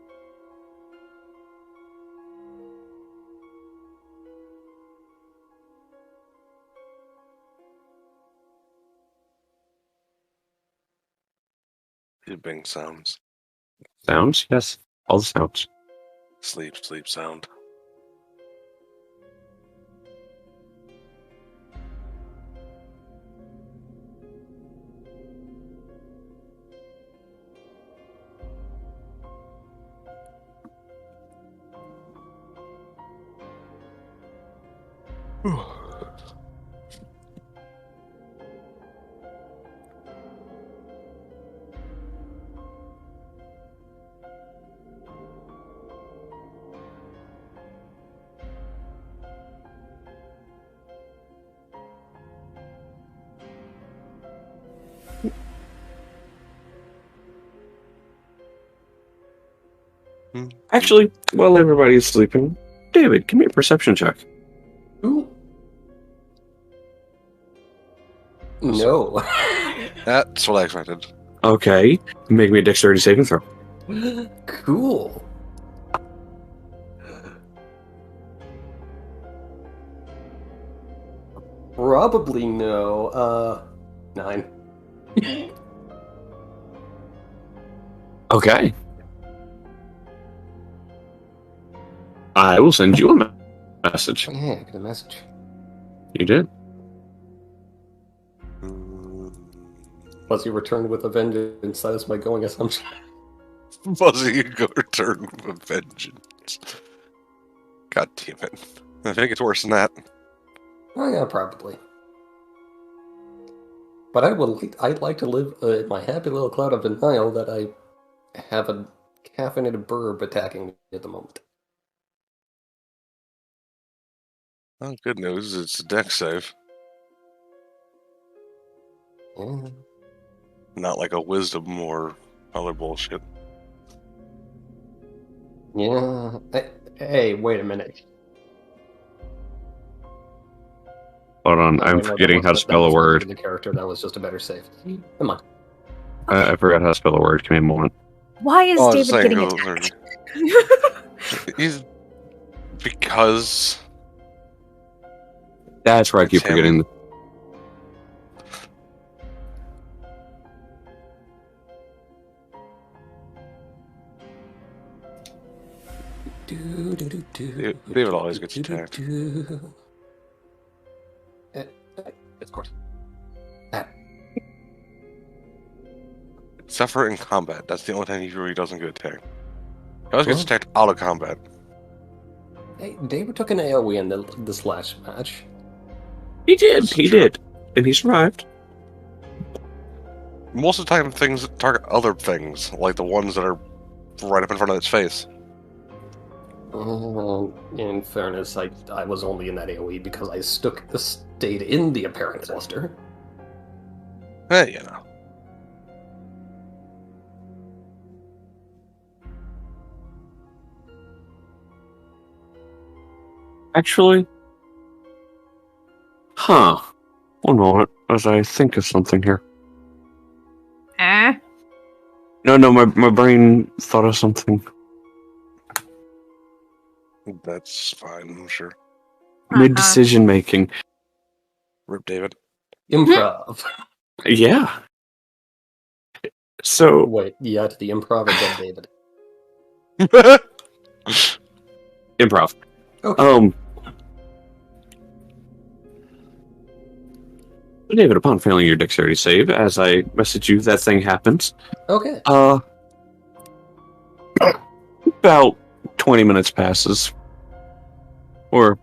Sleeping sounds. Sounds? Yes. All the sounds. Sleep sound. Actually, while everybody's sleeping, David, give me a perception check. Ooh. No. That's what I expected. Okay. Make me a dexterity saving throw. Cool. Probably no. 9. Okay. I will send you a message. Yeah, get a message. You did. Plus, you returned with a vengeance. That is my going assumption. Fuzzy, you go return with vengeance. God damn it. I think it's worse than that. Oh, yeah, probably. But I'd like to live in my happy little cloud of denial that I have a caffeinated burb attacking me at the moment. Oh, good news. It's a dex save. Yeah. Not like a wisdom or other bullshit. Yeah. Hey, wait a minute. Hold on, Oh, I'm wait, no, forgetting how to that spell a wasn't word. The character, that was just a better save. Come on. I forgot how to spell a word. Give me a moment. Why is Oh, I was David saying, getting attacked? He's because That's where I keep It's him. forgetting. David always gets attacked. Of course. Suffer in combat. That's the only time he really doesn't get attacked. He always gets Well. attacked out of combat. Hey, David took an AoE in this last match. He did. That's He true. did. And he survived. Most of the time, things target other things, like the ones that are right up in front of its face. In fairness, I was only in that AoE because I stayed in the apparent cluster. Hey, you know. Actually. Huh. One moment as I think of something here. No, my brain thought of something. That's fine, I'm sure. Mid-decision making. Rip David. Improv. Yeah. So, Wait, yeah, to the improv and then David. improv. Okay. David, upon failing your dexterity save, as I message you, that thing happens. Okay. About 20 minutes passes. Or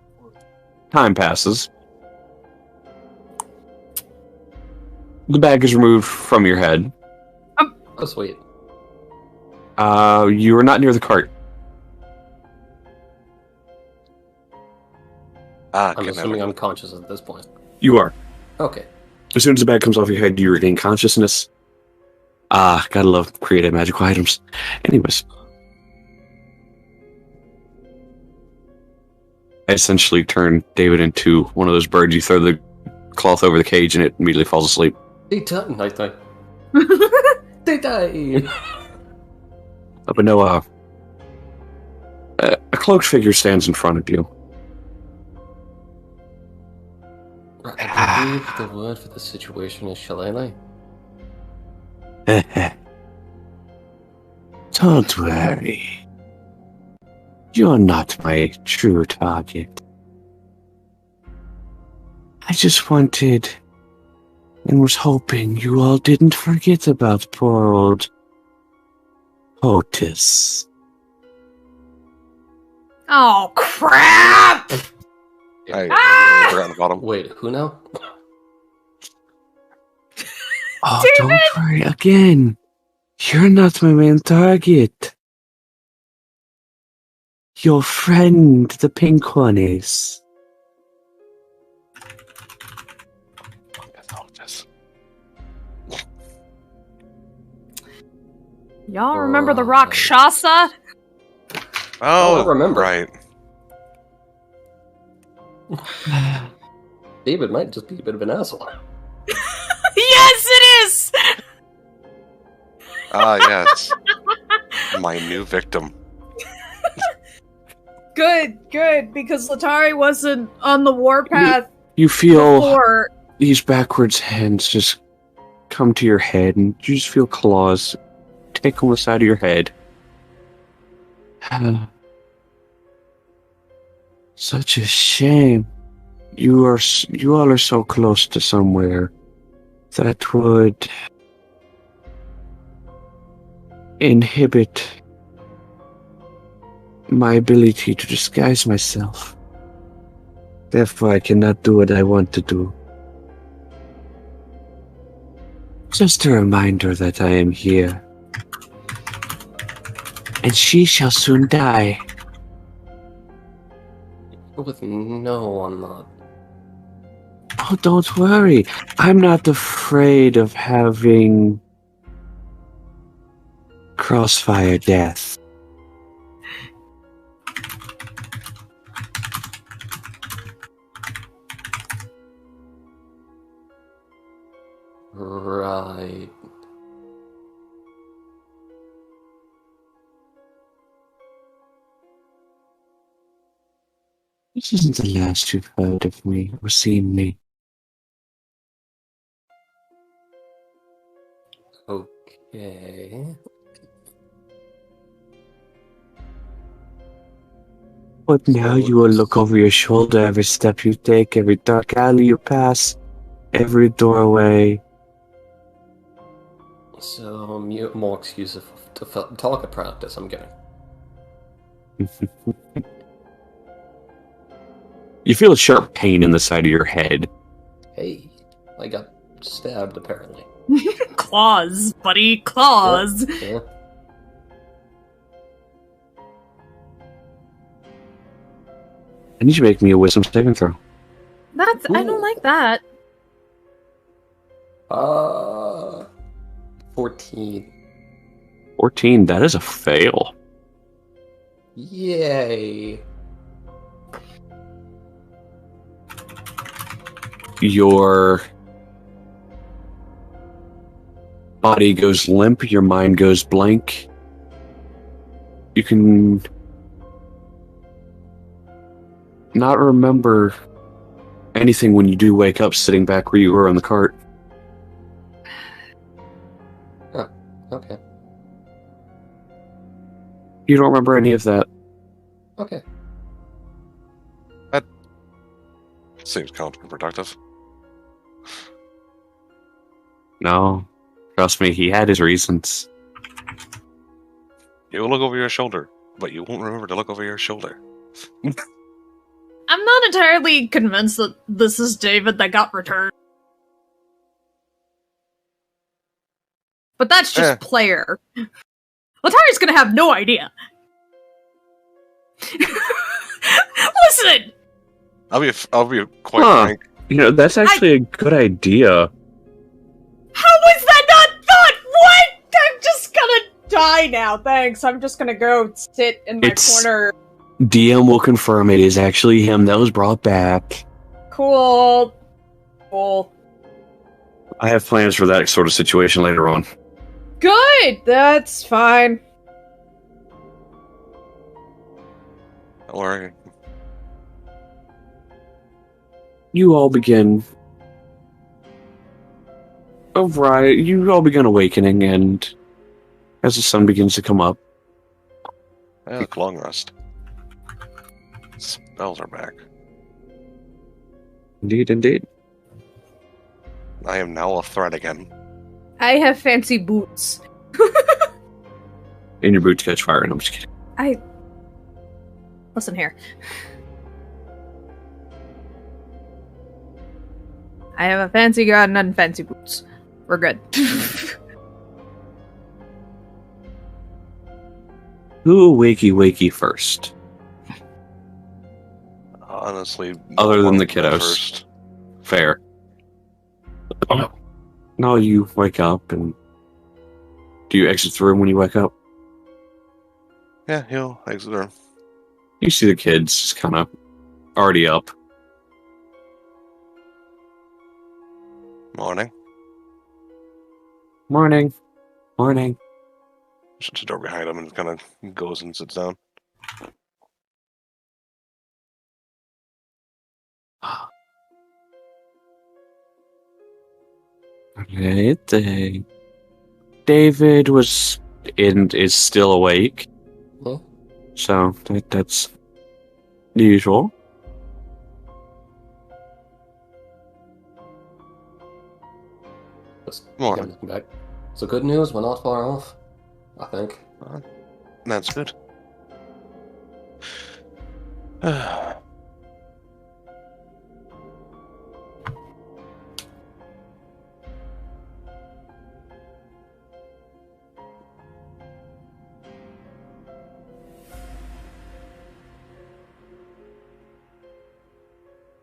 time passes. The bag is removed from your head. Oh, sweet. You are not near the cart. I'm assuming I'm conscious at this point. You are. Okay. As soon as the bag comes off your head, you regain consciousness. Gotta love creative magical items. Anyways. I essentially turn David into one of those birds. You throw the cloth over the cage and it immediately falls asleep. Daytime. Nighttime. Daytime. But no, a cloaked figure stands in front of you. I believe the word for the situation is shillelagh. Don't worry. You're not my true target. I just wanted and was hoping you all didn't forget about poor old Otis. Oh, crap! I forgot about him. Wait, who now? Oh, don't worry. Again, you're not my main target. Your friend, the pink one, is. Y'all remember the Rakshasa? Oh, I remember. Right. David might just be a bit of an asshole. Yes, it is! Ah, yes. My new victim. Good, because Letari wasn't on the warpath You feel before. these backwards hands just come to your head, and you just feel claws take on the side of your head. Such a shame. You all are so close to somewhere that would inhibit my ability to disguise myself. Therefore, I cannot do what I want to do. Just a reminder that I am here. And she shall soon die. With no, I'm not. Oh, don't worry. I'm not afraid of having crossfire death. Right. This isn't the last you've heard of me or seen me. Okay. But now you will look over your shoulder every step you take, every dark alley you pass, every doorway. So, more excuse to talk at practice, I'm getting. You feel a sharp pain in the side of your head. Hey, I got stabbed, apparently. Claws, buddy, claws. Yeah. I need you to make me a wisdom saving throw. That's I don't like that. 14. 14, that is a fail. Yay. Your body goes limp, your mind goes blank. You can not remember anything when you do wake up sitting back where you were on the cart. Oh, okay. You don't remember any of that. Okay. Seems counterproductive. No. Trust me, he had his reasons. You'll look over your shoulder, but you won't remember to look over your shoulder. I'm not entirely convinced that this is David that got returned. But that's just player. Letari's gonna have no idea. Listen! I'll be quite frank. You know, that's actually a good idea. How was that not thought? What? I'm just gonna die now, thanks. I'm just gonna go sit in my corner. DM will confirm it is actually him that was brought back. Cool. I have plans for that sort of situation later on. Good! That's fine. Don't worry. You all begin awakening, and as the sun begins to come up, I look long rest. Spells are back. Indeed. I am now a threat again. I have fancy boots. And your boots catch fire, and I'm just kidding. Listen here. I have a fancy gun and fancy boots. We're good. Who wakey first? Honestly, Other than the that kiddos. First. Fair. No, you wake up, and do you exit the room when you wake up? Yeah, he'll exit her. You see the kids just kind of already up. Morning. Morning. Shuts the door behind him and kind of goes and sits down. Great day. David is still awake. Huh? So that's the usual. Just Morning. looking back. So good news, we're not far off. I think. That's good.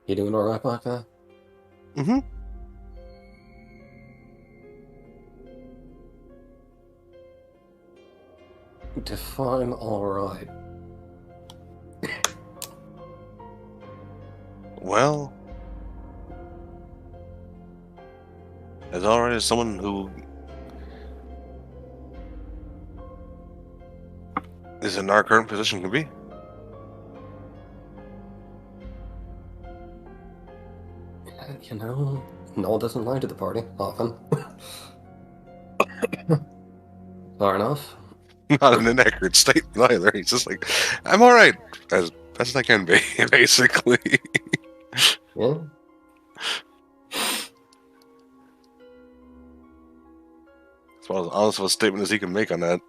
You doing alright back there? Mm-hmm. Define alright. Well, as alright as someone who is in our current position can be. You know, Noel doesn't lie to the party, often. Fair enough. Not an inaccurate statement either. He's just like, I'm alright, as best as I can be, basically. Yeah? It's about as honest of a statement as he can make on that.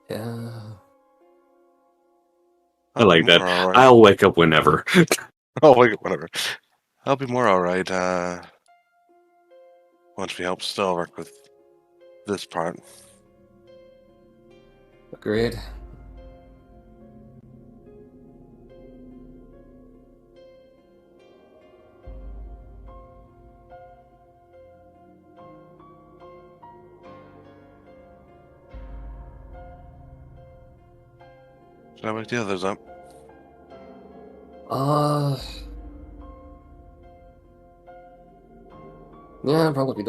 Yeah. I like that. Alright. I'll wake up whenever. I'll wake up whenever. I'll be more alright, once we help Stalverk with this part. Agreed. Should I wake the others up? Yeah, probably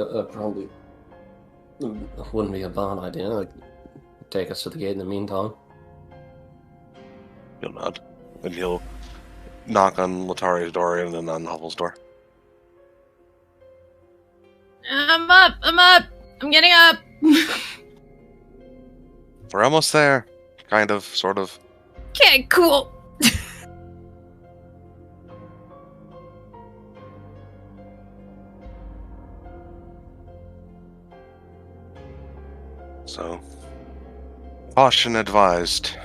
wouldn't be a bad idea. Like, take us to the gate in the meantime. He'll nod. And he'll knock on Letari's door and then on Huffle's door. I'm up. I'm getting up. We're almost there. Kind of, sort of. Okay, cool. So, caution advised.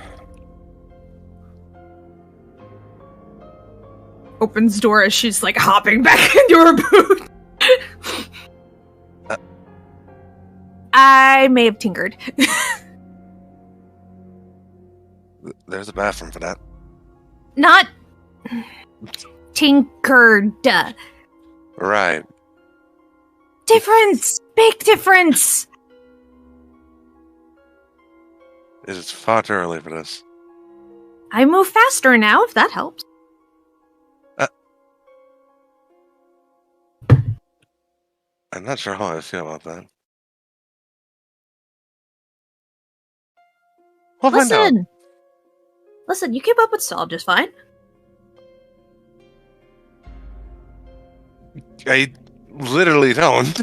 Opens door as she's like hopping back into her boot. I may have tinkered. There's a bathroom for that. Not tinkered. Right. Difference! Big difference! It is far too early for this. I move faster now, if that helps. I'm not sure how I feel about that. We'll find out. Listen, you keep up with Saul just fine. I literally don't.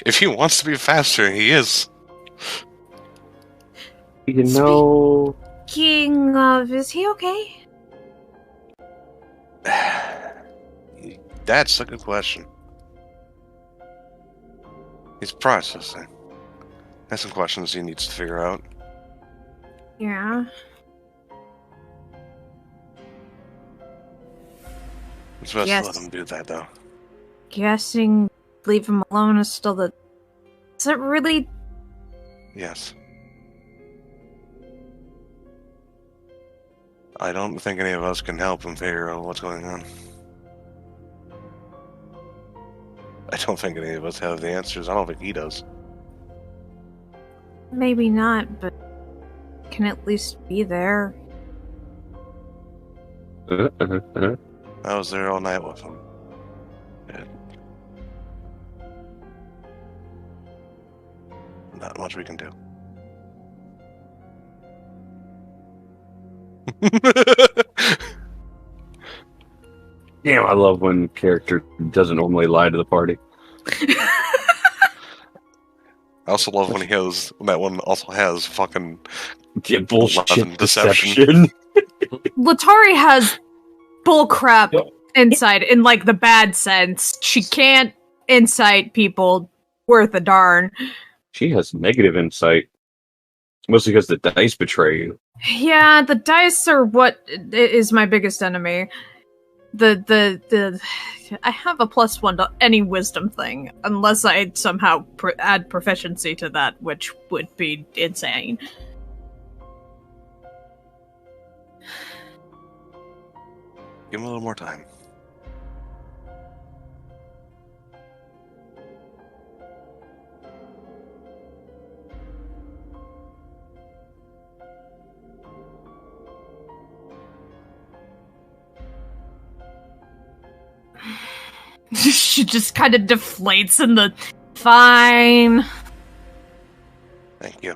If he wants to be faster, he is. You know, Speaking of, is he okay? That's a good question. He's processing. Has some questions he needs to figure out. Yeah. It's best Yes. to let him do that, though. Guessing leave him alone is still the... Is it really... Yes. I don't think any of us can help him figure out what's going on. I don't think any of us have the answers. I don't think he does. Maybe not, but... Can at least be there. I was there all night with him. And not much we can do. Damn, I love when character doesn't normally lie to the party. I also love when that one also has fucking Yeah, bullshit 11 deception. Letari has bullcrap insight in, like, the bad sense. She can't incite people worth a darn. She has negative insight. Mostly because the dice betray you. Yeah, the dice are what is my biggest enemy. I have a +1 to any wisdom thing, unless I somehow add proficiency to that, which would be insane. Give him a little more time. She just kind of deflates in the... Fine. Thank you.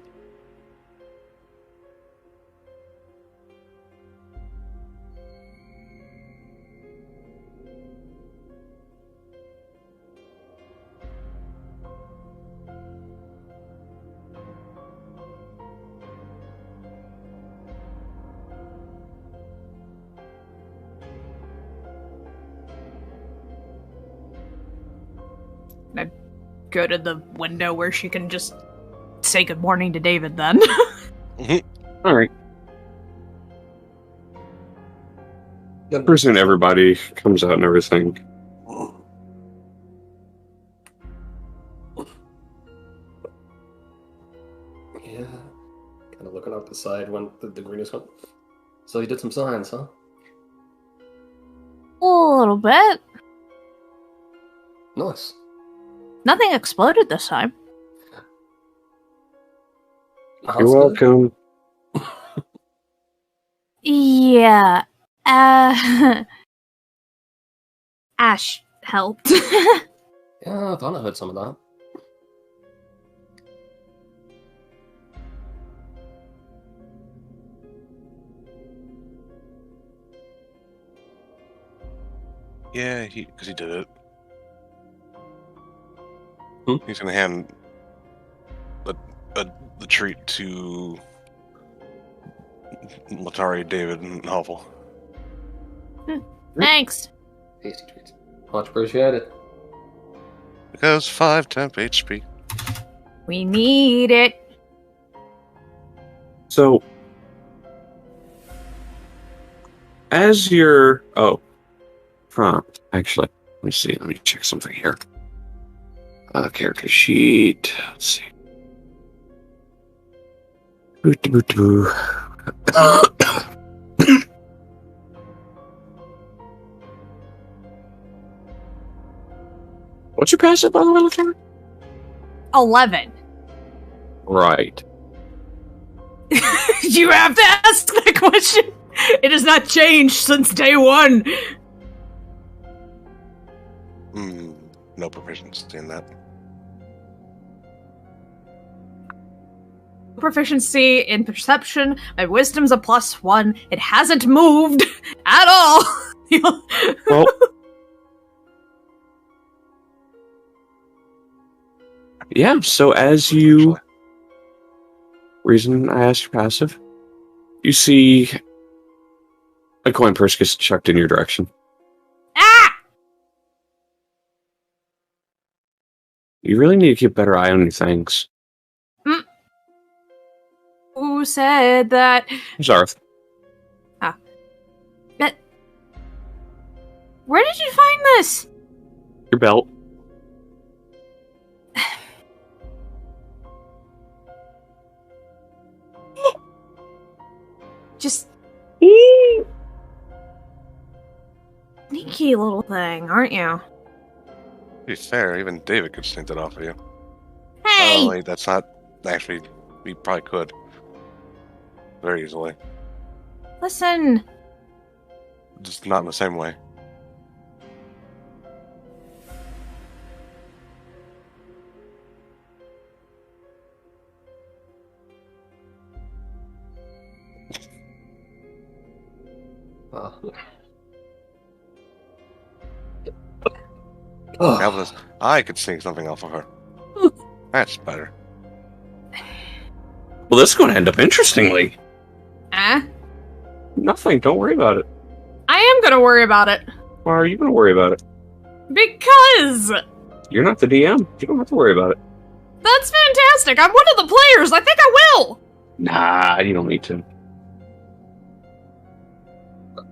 Go to the window where she can just say good morning to David then. Alright. Pretty soon everybody comes out and everything. Yeah. Kind of looking out the side when the greenest one. So you did some science, huh? A little bit. Nice. Nothing exploded this time. You're welcome. Yeah. Ash helped. Yeah, I thought I heard some of that. Yeah, because he did it. Hmm? He's gonna hand the treat to Letari, David, and Huffle. Thanks. Tasty treats. Much appreciated. Because 5 temp HP. We need it. So, as you're... actually, let me see. Let me check something here. Character sheet. Let's see. What's your passive, by the way, Lieutenant? 11. Right. You have to ask that question. It has not changed since day one. No proficiency in that. Proficiency in perception. My wisdom's a +1. It hasn't moved at all. Well, Yeah, so as you... Actually. Reason I asked your passive, you see a coin purse gets chucked in your direction. Ah! You really need to keep a better eye on your things. Who said that? Zarth. Where did you find this? Your belt. Just sneaky little thing, aren't you? To be fair, even David could sneak that off of you. Hey! Oh, wait, that's not... Actually, we probably could. Very easily. Listen. Just not in the same way. Evidence. I could sneak something off of her. That's better. Well, this is going to end up interestingly. Nothing. Don't worry about it. I am gonna worry about it. Why are you going to worry about it? Because You're not the DM. You don't have to worry about it. that's fantastic. I'm one of the players. I think I will. Nah, you don't need to.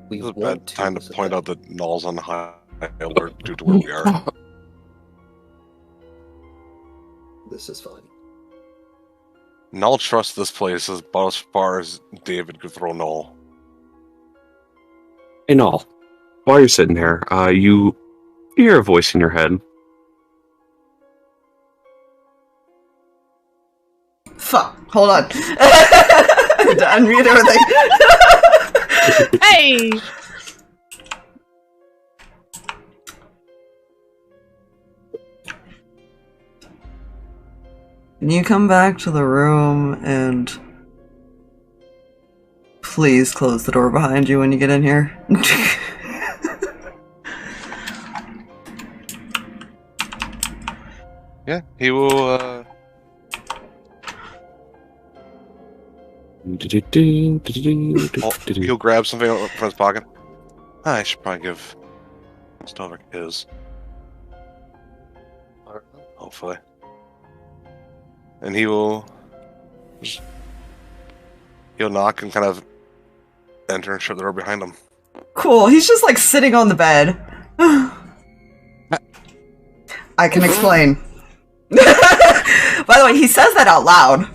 This is a bad time to point out that Null's on high alert due to where we are. This is fine. Null trusts this place about as far as David could throw Null. In all, while you're sitting there, you hear a voice in your head. Fuck. Hold on. To unmute everything. Hey! Can you come back to the room and please close the door behind you when you get in here? Yeah, he will, he'll grab something from his pocket. I should probably give Stalverk his. Hopefully. And he'll knock and kind of enter and shut the door behind him. Cool. He's just like sitting on the bed. I can explain. By the way, he says that out loud.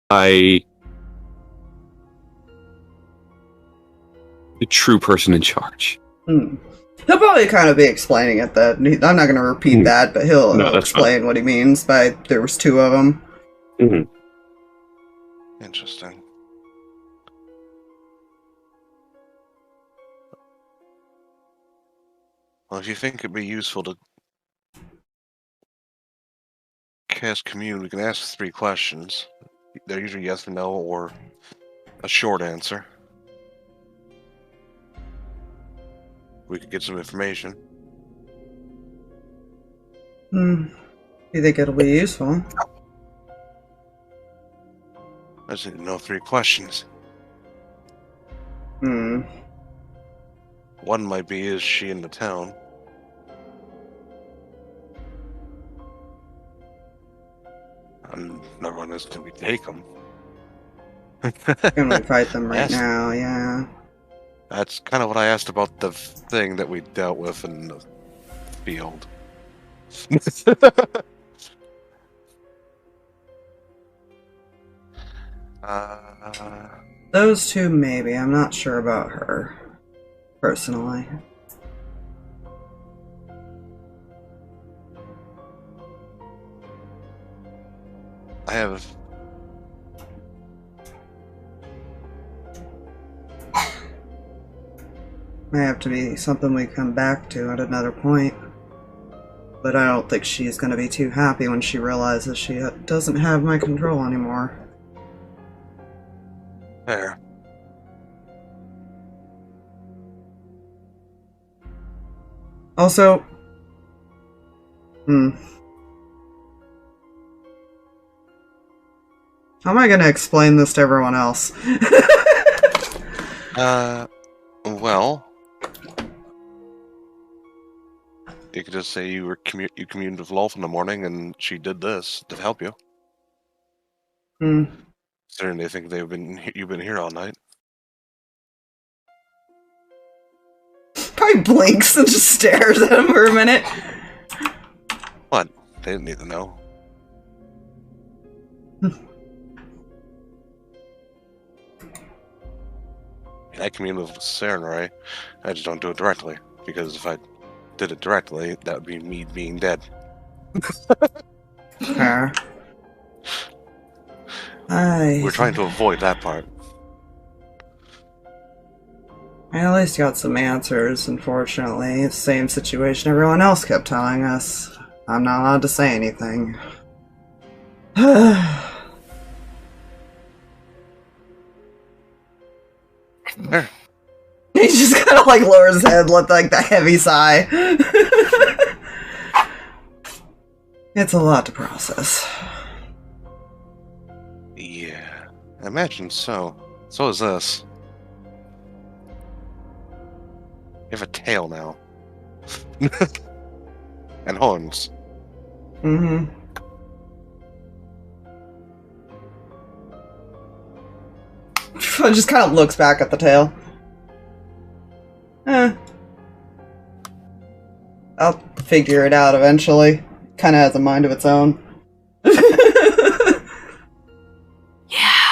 the true person in charge. Hmm. He'll probably kind of be explaining it. That I'm not going to repeat that, but he'll explain what he means by there was two of them. Mm-hmm. Interesting. Well, if you think it'd be useful to cast commune, we can ask 3 questions. They're usually yes or no, or a short answer. We could get some information. You think it'll be useful? I just need to know 3 questions. One might be, is she in the town? And another one is, can we take them? Can we fight them right now? Yeah. That's kind of what I asked about the thing that we dealt with in the field. Those two, maybe. I'm not sure about her, personally. I have... May have to be something we come back to at another point. But I don't think she's going to be too happy when she realizes she doesn't have my control anymore. There. Also... How am I going to explain this to everyone else? Well... You could just say you communed with Lolf in the morning and she did this to help you. Considering they think you've been here all night. Probably blinks and just stares at him for a minute. What? They didn't need to know. I commune with Serenray. I just don't do it directly. Because if I did it directly, that would be me being dead. We're trying to avoid that part. I at least got some answers, unfortunately. Same situation everyone else kept telling us. I'm not allowed to say anything. There. He just kind of like lowers his head, let like that heavy sigh. It's a lot to process. Yeah, I imagine so. So is this. You have a tail now. And horns. Just kind of looks back at the tail. I'll figure it out eventually. Kind of has a mind of its own. Yeah.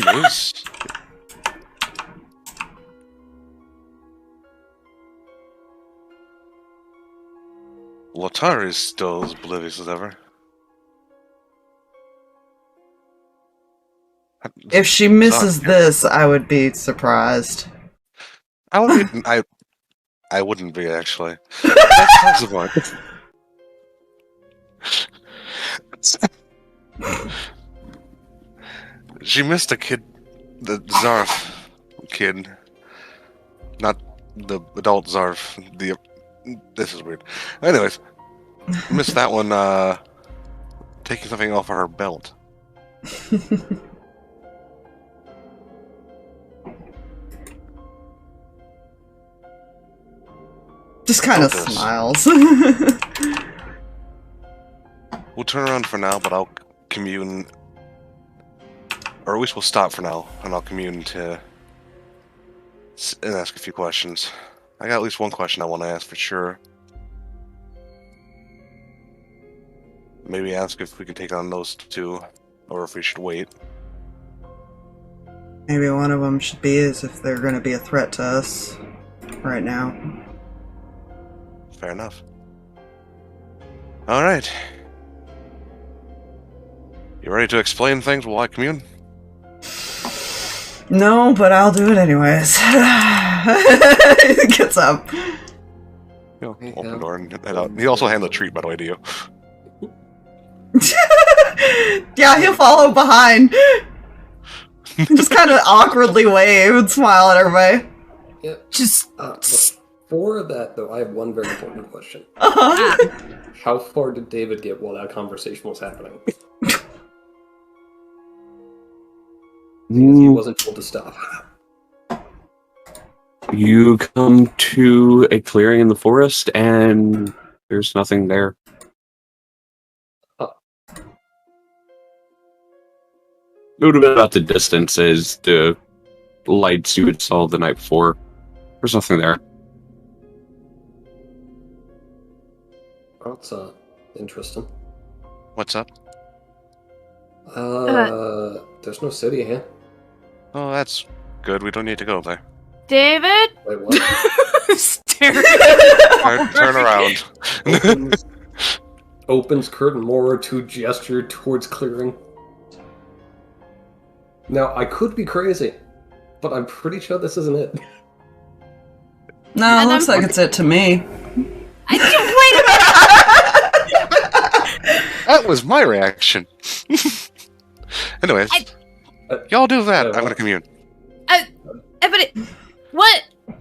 Nice. Letari is still as oblivious as ever. If she misses this, I would be surprised. I wouldn't be actually. That's possible. She missed a kid, the Zarf kid, not the adult Zarf. This is weird. Anyways, missed that one. Taking something off of her belt. Just kind of smiles. We'll turn around for now, but I'll commune, or at least we'll stop for now, and I'll commune and ask a few questions. I got at least one question I want to ask for sure. maybe ask if we can take on those two, or if we should wait. Maybe one of them should be, as if they're going to be a threat to us right now. Fair enough. Alright. You ready to explain things while I commune? No, but I'll do it anyways. He gets up. He'll open the door and head out. He also handed the treat, by the way, to you. Yeah, he'll follow behind. Just kind of awkwardly wave and smile at everybody. Yeah. Just Before that, though, I have one very important question. How far did David get while that conversation was happening? Because he wasn't told to stop. You come to a clearing in the forest, and there's nothing there. Oh. It would have been about the distance as the lights you had saw the night before. There's nothing there. Oh, it's interesting. What's up? There's no city here. Oh, that's good. We don't need to go there. David? Wait, what? Staring. Turn around. Opens curtain more to gesture towards clearing. Now, I could be crazy, but I'm pretty sure this isn't it. No, And looks like it's it to me. Wait a That was my reaction. Anyways, y'all do that. I'm gonna commune. minute. What? I'm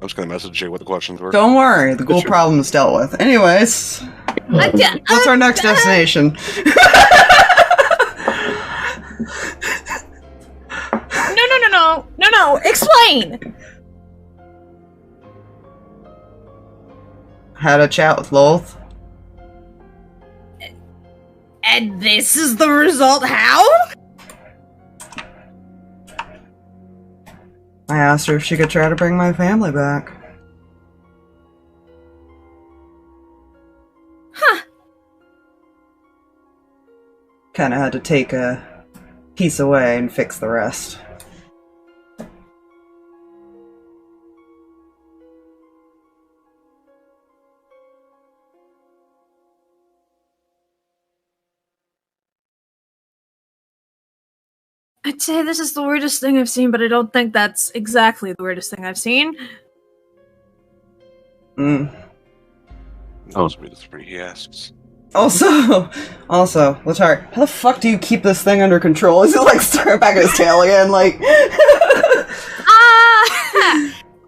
just gonna message Jay what the questions were. Don't worry, the ghoul problem is dealt with. Anyways, what's our next destination? No, explain! Had a chat with Loth. And this is the result? How? I asked her if she could try to bring my family back. Huh. Kinda had to take a piece away and fix the rest. I'd say this is the weirdest thing I've seen, but I don't think that's exactly the weirdest thing I've seen. Mm. That was the three he asks. Also, Letari, how the fuck do you keep this thing under control? Is it like staring back at his tail again? Like,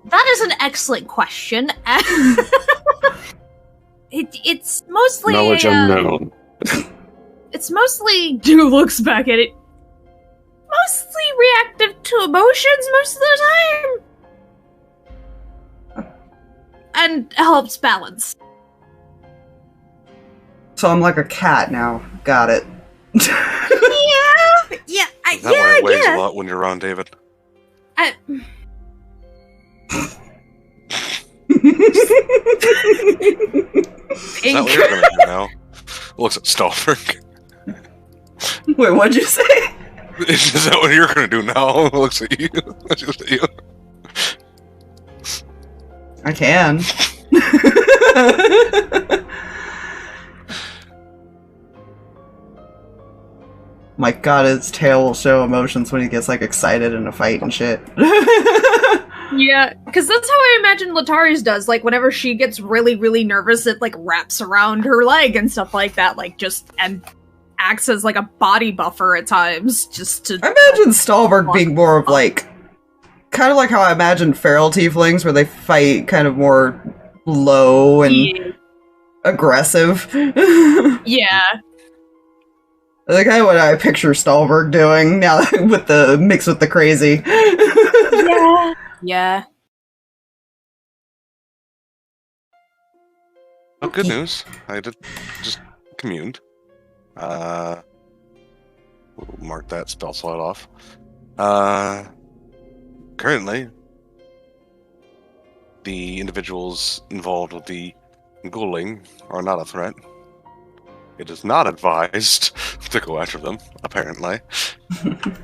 that is an excellent question. It's mostly Knowledge unknown. It's mostly who looks back at it. Mostly reactive to emotions most of the time. And helps balance. so I'm like a cat now. Got it. Yeah, That way it weighs a lot when you're around David. I- Is that what you're gonna do now? Looks at Stalverk. Wait, what'd you say? Is that what you're gonna do now? Looks at you. Looks at you. I can. My god, his tail will show emotions when he gets like excited in a fight and shit. Yeah, because that's how I imagine Letari's does. Like, whenever she gets really, really nervous, it, like, wraps around her leg and stuff like that. Like, and acts as, like, a body buffer at times, just to... I imagine Stalverk being more of, like... kind of like how I imagine feral tieflings, where they fight kind of more low and aggressive. Yeah. Like, kind of what I picture Stalverk doing, now with the mix with the crazy. Yeah. Oh, good news. I just communed. We'll mark that spell slot off. Currently, the individuals involved with the ghouling are not a threat. It is not advised to go after them, apparently.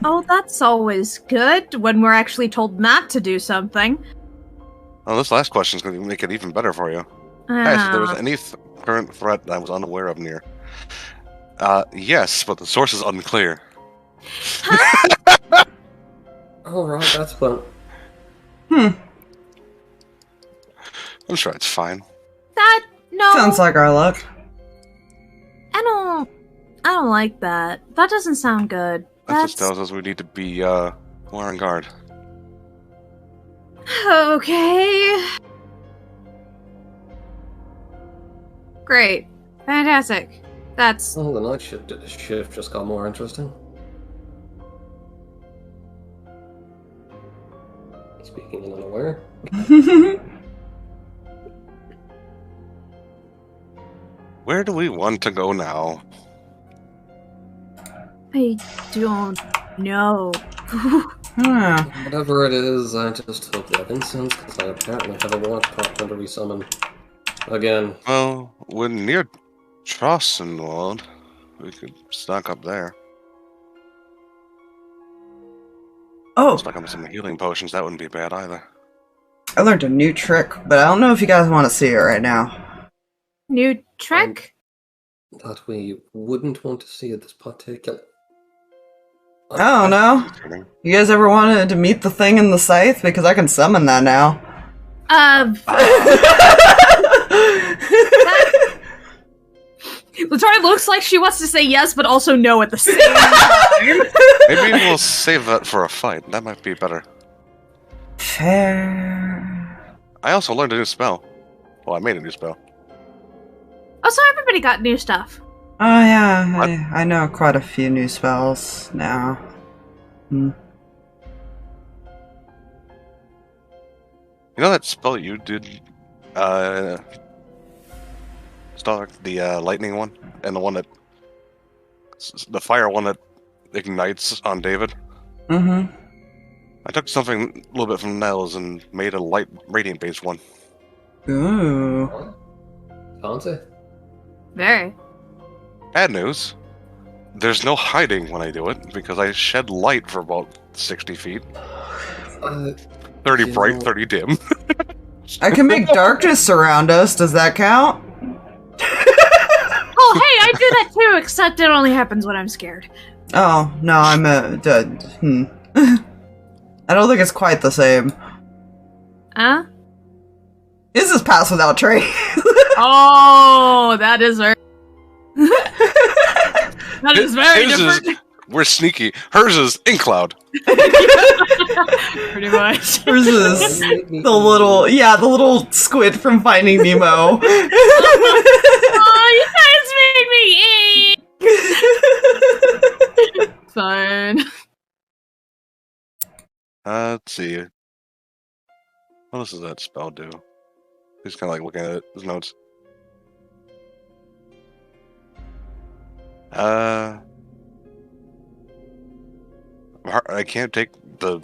Oh, that's always good when we're actually told not to do something. Oh, this last question is going to make it even better for you. Yes, if there was any current threat that I was unaware of near. Yes, but the source is unclear. Alright, that's fun. I'm sure it's fine. No. Sounds like our luck. I don't like that. That doesn't sound good. That just tells us we need to be more on guard. Okay. Great. Fantastic. That's... Oh, the night shift just got more interesting. Speaking in unaware. Where do we want to go now? I don't know. Whatever it is, I just hope they have incense, because I apparently have a watch pot to resummon. Again. Well, we're near Trossenwald. We could stock up there. Oh, Stock up some healing potions, that wouldn't be bad either. I learned a new trick, but I don't know if you guys want to see it right now. New trick? That we wouldn't want to see at this particular... I don't know. You guys ever wanted to meet the thing in the scythe? Because I can summon that now. Letari looks like she wants to say yes, but also no at the same time. Maybe we'll save that for a fight. That might be better. Fair. I also learned a new spell. Well, I made a new spell. Oh, so everybody got new stuff. Oh yeah, I know quite a few new spells now. You know that spell you did, Stalverk, the lightning one, and the one that, the fire one that ignites on David? Mm-hmm. I took something a little bit from Nell's and made a light radiant based one. Ooh. Fancy. Very. Bad news. There's no hiding when I do it, because I shed light for about 60 feet. 30 bright, know... 30 dim. I can make darkness surround us. Does that count? Oh, hey, I do that too, except it only happens when I'm scared. Oh, no, I'm I don't think it's quite the same. Huh? This is Pass Without Trace. Oh, that is very... That is very different. We're sneaky. Hers is Inkcloud. Pretty much. Hers is the little squid from Finding Nemo. Oh, you guys make me eat! Fine. Let's see. What else does that spell do? He's kind of like looking at his notes. I can't take the.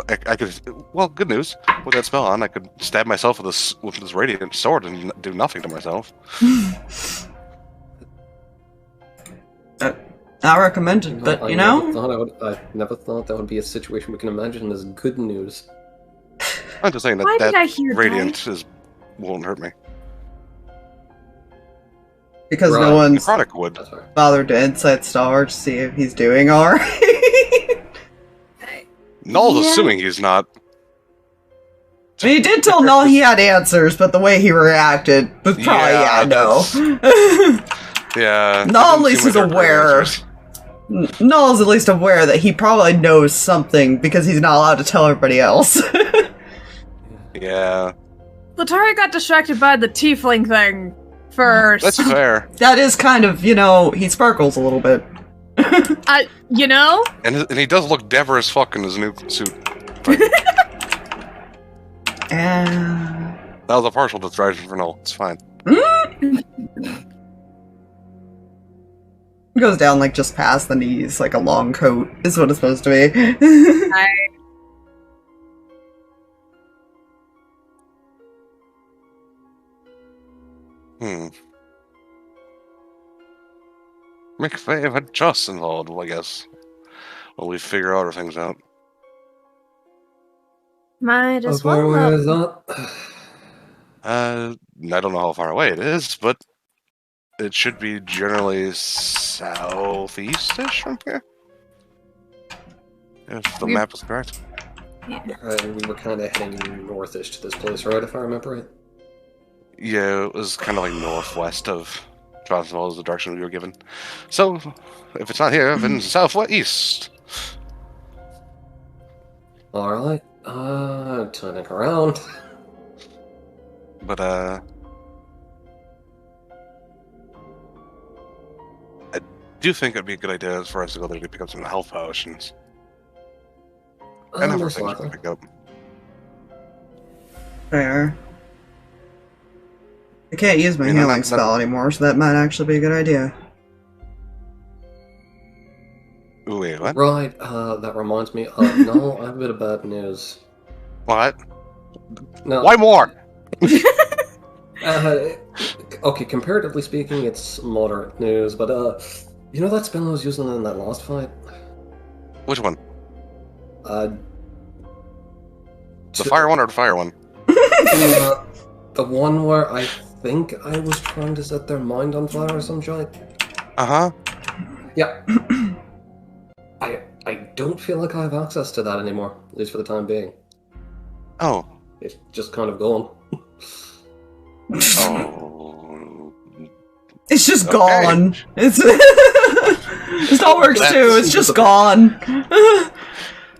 I could. Well, good news. With that spell on, I could stab myself with this radiant sword and do nothing to myself. Not recommended, but you know. I never thought that would be a situation we can imagine as good news. I'm just saying Why did I that hear radiant won't hurt me. Because Right. no one's Necrotic would. That's right. bothered to insight Stalverk to see if he's doing alright. Null's Yeah. assuming he's not. I mean, he did tell Null he had answers, but the way he reacted was probably, Yeah, no. Yeah. Null at didn't least seem is like they're great aware. answers. Null's at least aware that he probably knows something because he's not allowed to tell everybody else. Yeah. Letari got distracted by the tiefling thing first. That's fair. That is kind of, he sparkles a little bit. You know? And he does look dapper as fuck in his new suit. And... That was a partial distraction for Null. It's fine. It goes down, just past the knees, like a long coat, is what it's supposed to be. Make a trust involved, I guess. Well, we figure other things out. Might as How far well. away is that? I don't know how far away it is, but it should be generally southeast-ish from here. If the map is correct. We were kind of heading northish to this place, right? If I remember right. Yeah, it was kind of like northwest of Transvaal is the direction we were given. So, if it's not here, then southwest. Alright. Turning around. But, I do think it'd be a good idea for us to go there to pick up some health potions. And other Most things to likely. pick up. Fair. I can't use my I mean, healing that- spell anymore, so that might actually be a good idea. Ooh, wait, what? Right, that reminds me. No, I have a bit of bad news. What? No. Why more? Okay, comparatively speaking, it's moderate news, but, you know that spell I was using in that last fight? Which one? The The fire one or the fire one? The one where I think I was trying to set their mind on fire or some shit. Uh-huh. Yeah. I don't feel like I have access to that anymore, at least for the time being. Oh. It's just kind of gone. Oh. It's just Okay. gone. It's Stalverk's That's- too. It's just gone.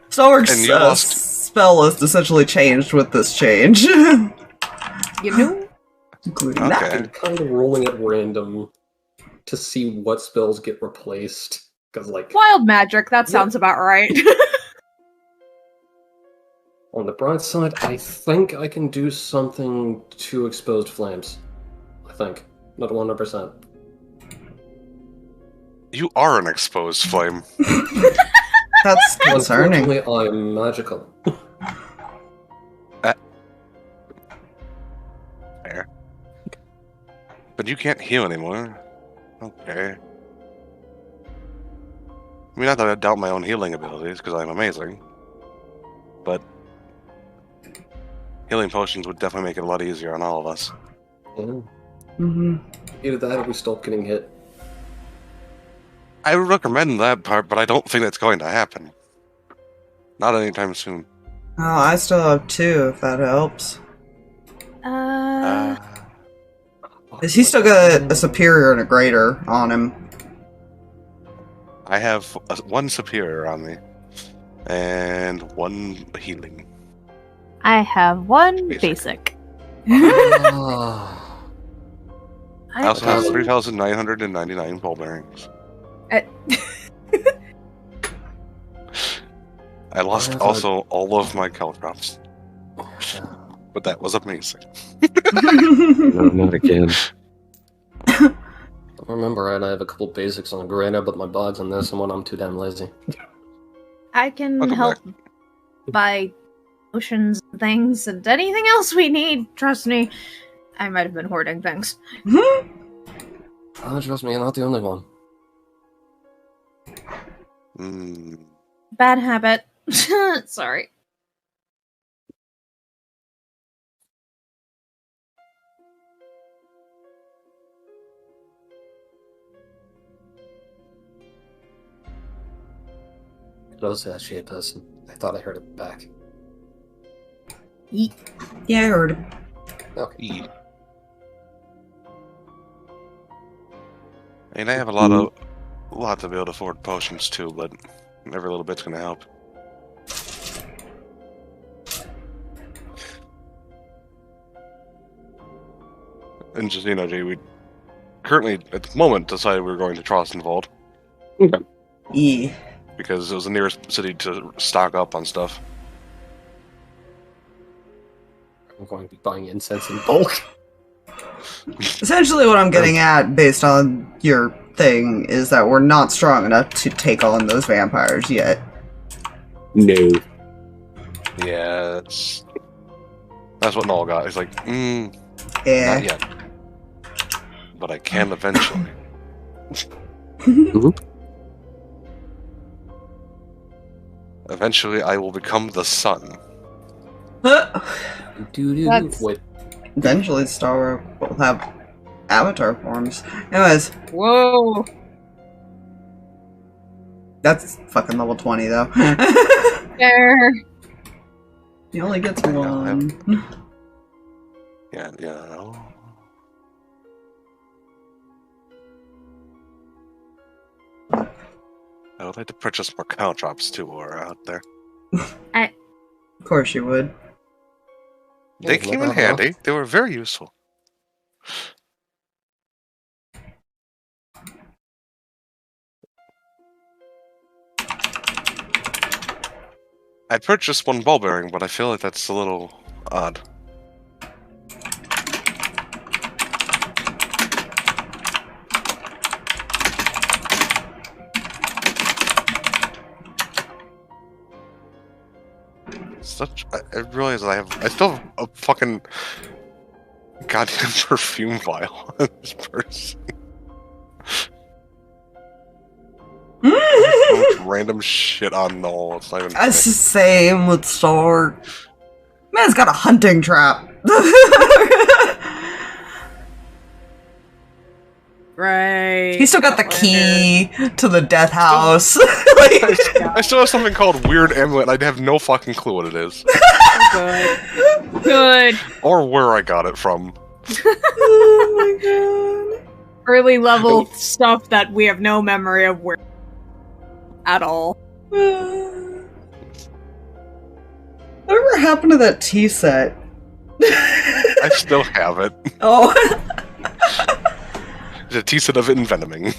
Stalverk's And you lost- spell list essentially changed with this change, You know? including Okay. that. I'm kind of rolling at random to see what spells get replaced. Because, like, Wild magic, that sounds about right. on the bright side, I think I can do something to exposed flames. I think. Not 100%. You are an exposed flame. That's concerning. Unfortunately, I'm magical. Fair. But you can't heal anymore. Okay. I mean, not that I doubt my own healing abilities, because I'm amazing. But healing potions would definitely make it a lot easier on all of us. Yeah. Mm-hmm. Either that or we stop getting hit. I would recommend that part, but I don't think that's going to happen. Not anytime soon. Oh, I still have 2, if that helps. Is he still got a superior and a greater on him? I have one superior on me. And one healing. I have one Basic. basic. Ah. I also have actually- 3,999 ball bearings. I lost also all of my caltrops. But that was amazing. No, not again. I remember right, I have a couple basics on Greater, but my bod's on this one, I'm too damn lazy. I can Welcome help buy potions and things and anything else we need. Trust me. I might have been hoarding things. Trust me, you're not the only one. Bad habit. Sorry. It was actually a person. I thought I heard it back. Yeet. Yeah, I heard him. E. I mean, I have a lot to be able to afford potions too, but every little bit's gonna help. And just, you know, Jay, we currently, at the moment, decided we were going to Trostenwald Okay. E. because it was the nearest city to stock up on stuff. I'm going to be buying incense in bulk. Essentially what I'm getting at, based on your thing, is that we're not strong enough to take on those vampires yet. No. Yeah, that's what Noel got. He's like, Yeah. not yet. but I can eventually. Mhm. Eventually, I will become the sun. That's- Wait, Eventually, Stalverk will have avatar forms. Anyways, Whoa. that's fucking level 20, though. There. He only gets I know, one. Yeah, no. I would like to purchase more count drops too while we're out there. Of course you would. They Yeah, came no in problem. handy. They were very useful. I purchased one ball bearing, but I feel like that's a little odd. I realize I still have a fucking goddamn perfume vial on this person. Random shit on Null. It's not even That's the funny. same with Stalverk. Man's got a hunting trap. Right. He's still got the key to the death house. I still have something called Weird Amulet, and I have no fucking clue what it is. Good. Good. Or where I got it from. Oh my Early level stuff that we have no memory of where at all. god. Whatever happened to that tea set? I still have it. Oh. It's a tea-set of envenoming.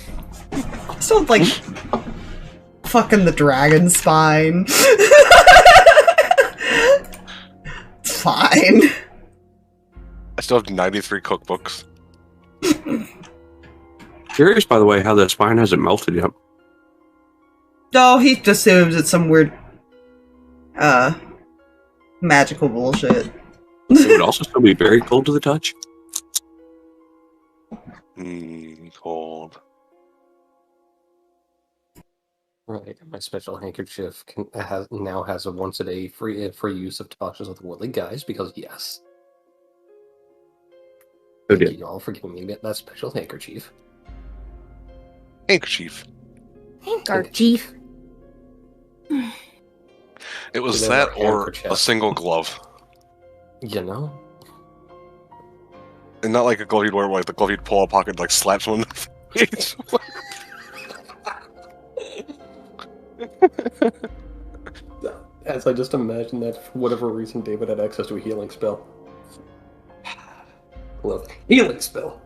Still like fucking the dragon spine. It's fine. I still have 93 cookbooks. Curious, by the way, how that spine hasn't melted yet. No, he just assumes it's some weird, magical bullshit. It would also still be very cold to the touch. Cold. Right, my special handkerchief now has a once a day free use of touches with Woodley guys because yes. Oh, Thank dear. you all for giving me that special handkerchief. Handkerchief. Handkerchief. It was They that were or handkerchief. a single glove. You know? And not like a glove you'd wear, like the glove you'd pull out of pocket and like slap someone in the face. As I just imagine that for whatever reason David had access to a healing spell. Love healing spell.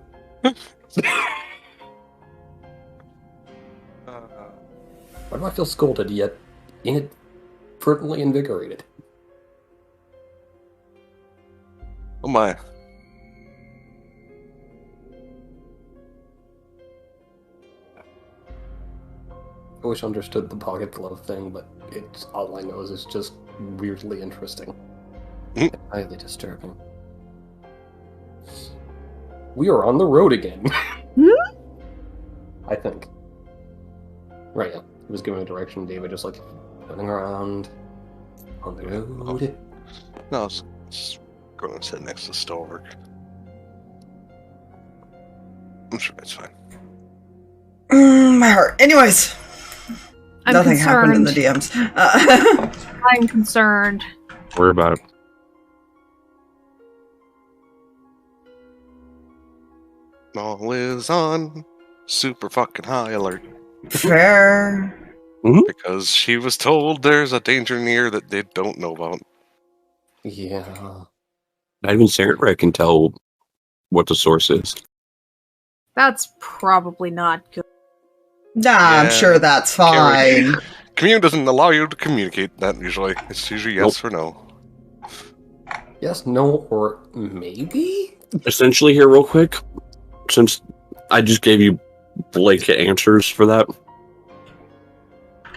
Why do I feel scolded yet inadvertently invigorated? Oh my. I wish I understood the pocket glove thing, but it's all I know is it's just weirdly interesting. Mm. And highly disturbing. We are on the road again. I think. Right, yeah. He was giving a direction, David just like running around on the road. No, I was just going to sit next to Stalverk. I'm sure it's fine. My heart. Anyways. I'm Nothing happened in the concerned. DMs. I'm concerned. Worry about it. All is on super fucking high alert Fair. because she was told there's a danger near that they don't know about. Yeah. Not even Stalverk can tell what the source is. That's probably not good. Nah, I'm Yeah. sure that's fine. Commune doesn't allow you to communicate that usually. It's usually yes or no. Yes, no, or maybe? Essentially, here, real quick, since I just gave you blanket answers for that,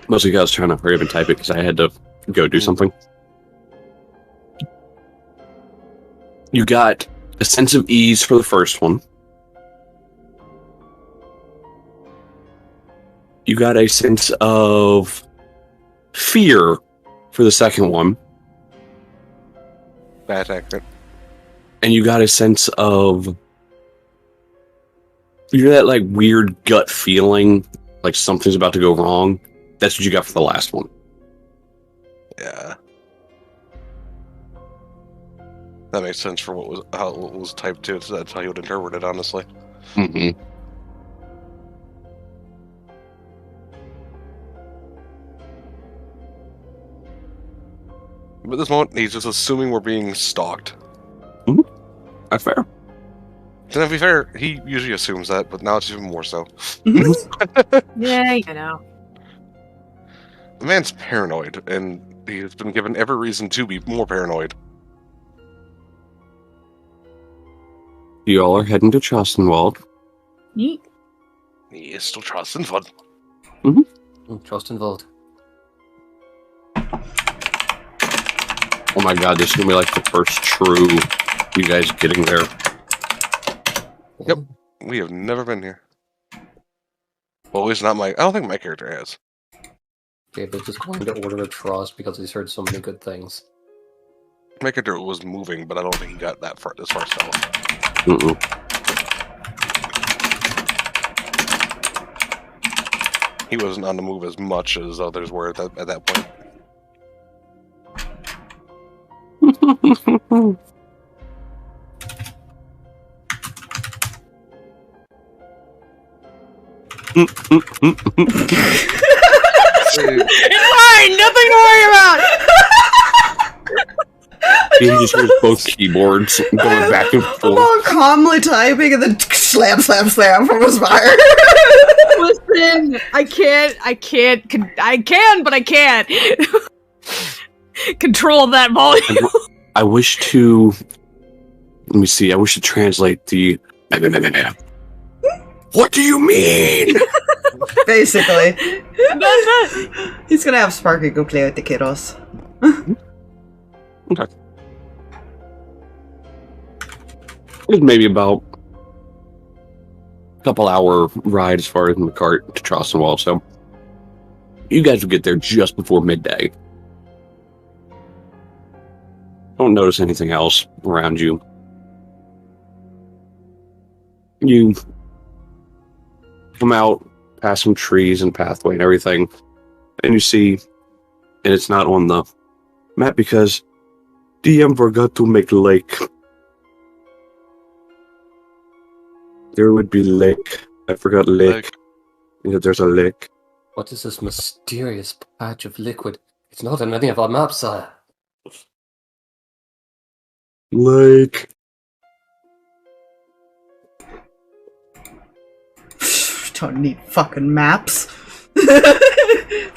mostly I was trying to hurry up and type it because I had to go do something. You got a sense of ease for the first one. You got a sense of fear for the second one. That's accurate. And you got a sense of... You know that, like, weird gut feeling, like something's about to go wrong? That's what you got for the last one. Yeah. That makes sense for how it was typed too, so that's how you would interpret it, honestly. Mm-hmm. But at this moment, he's just assuming we're being stalked. Mm-hmm. That's fair. And to be fair, he usually assumes that, but now it's even more so. Yeah, you know. The man's paranoid, and he's been given every reason to be more paranoid. You all are heading to Chostenwald. Neat. He is still trusting fun. Trust involved. Oh my god, this is gonna be like the first true you guys getting there. Yep. We have never been here. Well, at least not I don't think my character has. Okay, but just going to order a trust because he's heard so many good things. My character was moving, but I don't think he got that far as far south. Mm-mm. He wasn't on the move as much as others were at that point. It's fine! Nothing to worry about! You just hear both keyboards going back and I'm forth. all calmly typing and then slam, slam, slam from his fire. Listen, I can, but I can't. Control that volume. I wish to... Let me see, I wish to translate the... What do you mean? Basically. He's gonna have Sparky go play with the kiddos. Okay. It was maybe about a couple hour ride as far as in the cart to Chostenwald, so you guys will get there just before midday. Don't notice anything else around you. You come out past some trees and pathway and everything, and you see, and it's not on the map because DM forgot to make lake. There would be lake. I forgot lake. Yeah, there's a lake. What is this mysterious patch of liquid? It's not on any of our maps, sire. Lake. Don't need fucking maps. We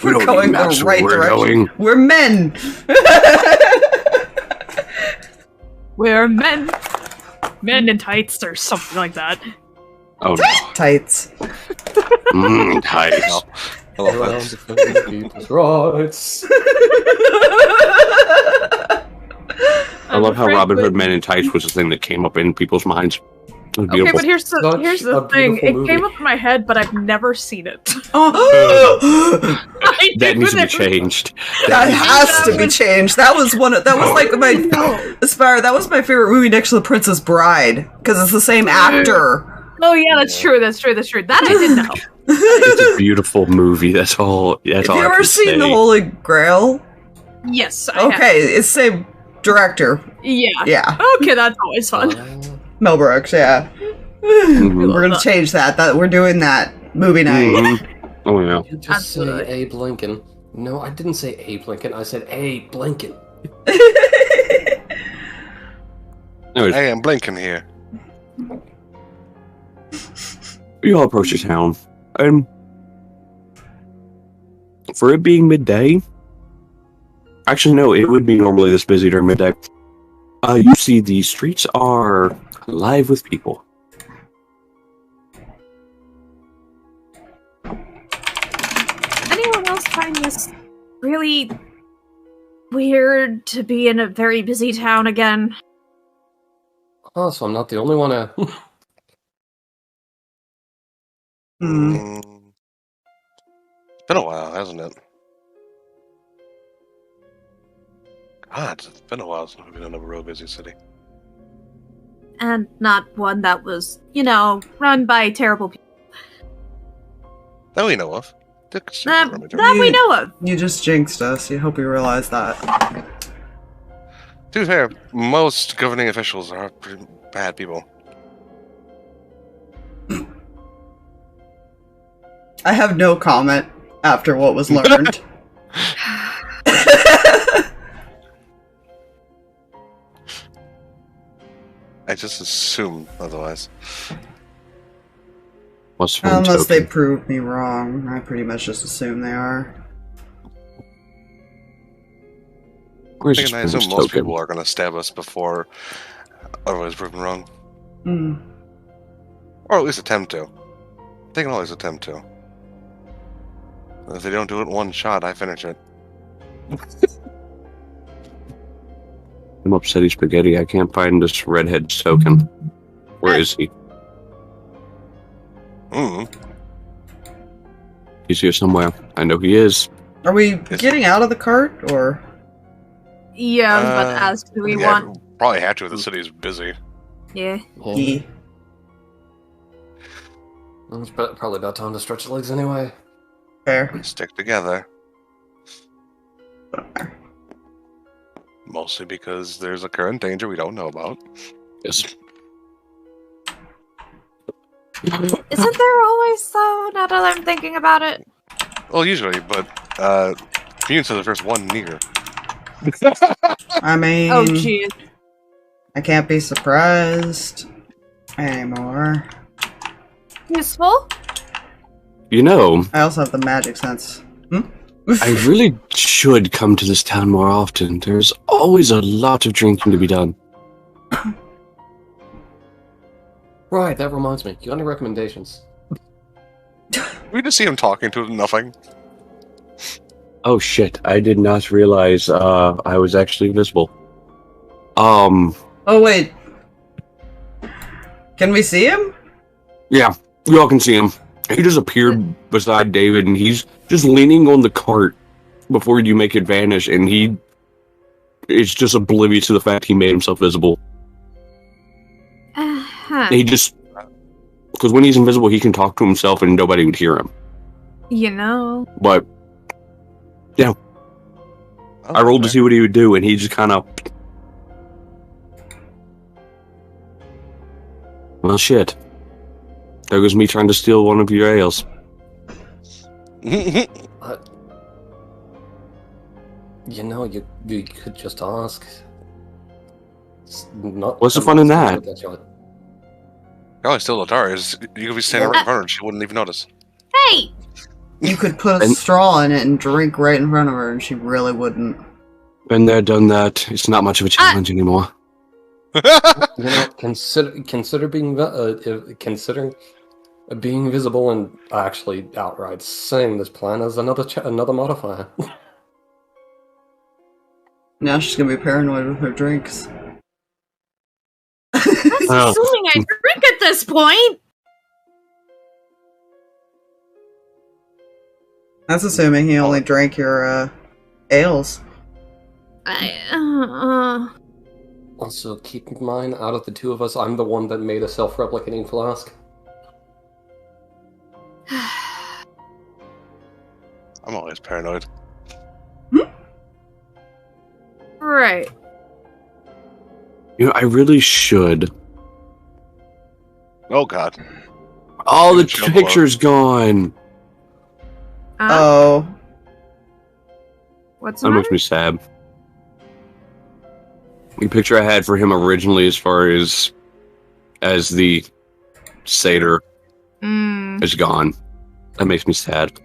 We're don't going need maps the where right we're direction. going. We're men. We're men. Men in tights or something like that. Oh no. Tights. Tights. I love Around that. defending people's rights. I love how Robin Hood Men in Tights was the thing that came up in people's minds. It was Okay, beautiful. but here's Such the a thing. beautiful It movie. came up in my head, but I've never seen it. Oh, That needs to be changed. that has to be changed. That was like my Aspire. That was my favorite movie next to The Princess Bride because it's the same actor. Oh yeah, that's true. That I did know. It's a beautiful movie. That's all. That's Have all you I ever can seen say. The Holy Grail? Yes. I have. Okay, it's same director. Yeah. Yeah, Okay, that's always fun. Mel Brooks. Yeah, Mhm. we're gonna change that. That we're doing that movie night. Mhm. Oh yeah. You just Absolutely. say Abe Lincoln. No, I didn't say Abe Lincoln. I said Abe Lincoln. Anyways, I am blinking here. you all approach the town, and for it being midday, actually no, it would be normally this busy during midday. You see the streets are alive with people. Anyone else find this really weird to be in a very busy town again? Oh, so I'm not the only one. Hmm. Mm, It's been a while, hasn't it? God, it's been a while since we've been in a real busy city. And not one that was, run by terrible people. That we know of. That we know of. You just jinxed us. You hope you realize that. To be fair, most governing officials are pretty bad people. I have no comment after what was learned. I just assume otherwise. What's one Unless they token? prove me wrong, I pretty much just assume they are. Where's I this assume bonus most token? people are going to stab us before otherwise proven wrong. Hmm. Or at least attempt to. They can always attempt to. If they don't do it in one shot, I finish it. I'm upsetty spaghetti. I can't find this redhead's token. Where is he? He's here somewhere. I know he is. Are we getting out of the cart, or? Yeah, I was about to ask, do we want... Probably have to if the city's busy. Yeah. Yeah. It's probably about time to stretch the legs anyway. Fair. Stick together. Mostly because there's a current danger we don't know about. Yes. Isn't there always, though, now that I'm thinking about it? Well, usually, but Commune's the first one near. I mean, Oh, jeez. I can't be surprised anymore. Useful? You know, I also have the magic sense. I really should come to this town more often. There's always a lot of drinking to be done. Right, that reminds me. You got any recommendations? We just see him talking to nothing. Oh shit, I did not realize I was actually visible. Oh wait. Can we see him? Yeah, you all can see him. He just appeared beside David, and he's just leaning on the cart before you make it vanish, and he is just oblivious to the fact he made himself visible. He just... Because when he's invisible, he can talk to himself and nobody would hear him. But, yeah. I rolled to see what he would do, and he just kind of... Well, shit. There goes me trying to steal one of your ales. You could just ask. What's the fun in that? Oh, it's still Letari. You could be standing right in front of her and she wouldn't even notice. Hey! You could put a straw in it and drink right in front of her, and she really wouldn't. Been there, done that. It's not much of a challenge anymore. Consider considering being visible and actually outright saying this plan as another modifier. Now she's gonna be paranoid with her drinks. That's assuming I drink at this point! That's assuming he only drank your ales. Also, keep in mind, out of the two of us, I'm the one that made a self-replicating flask. I'm always paranoid. Right. You know, I really should. Oh, God. All the picture's gone. Oh. What's the That matter? makes me sad. The picture I had for him originally, as far as the satyr, is gone. That makes me sad.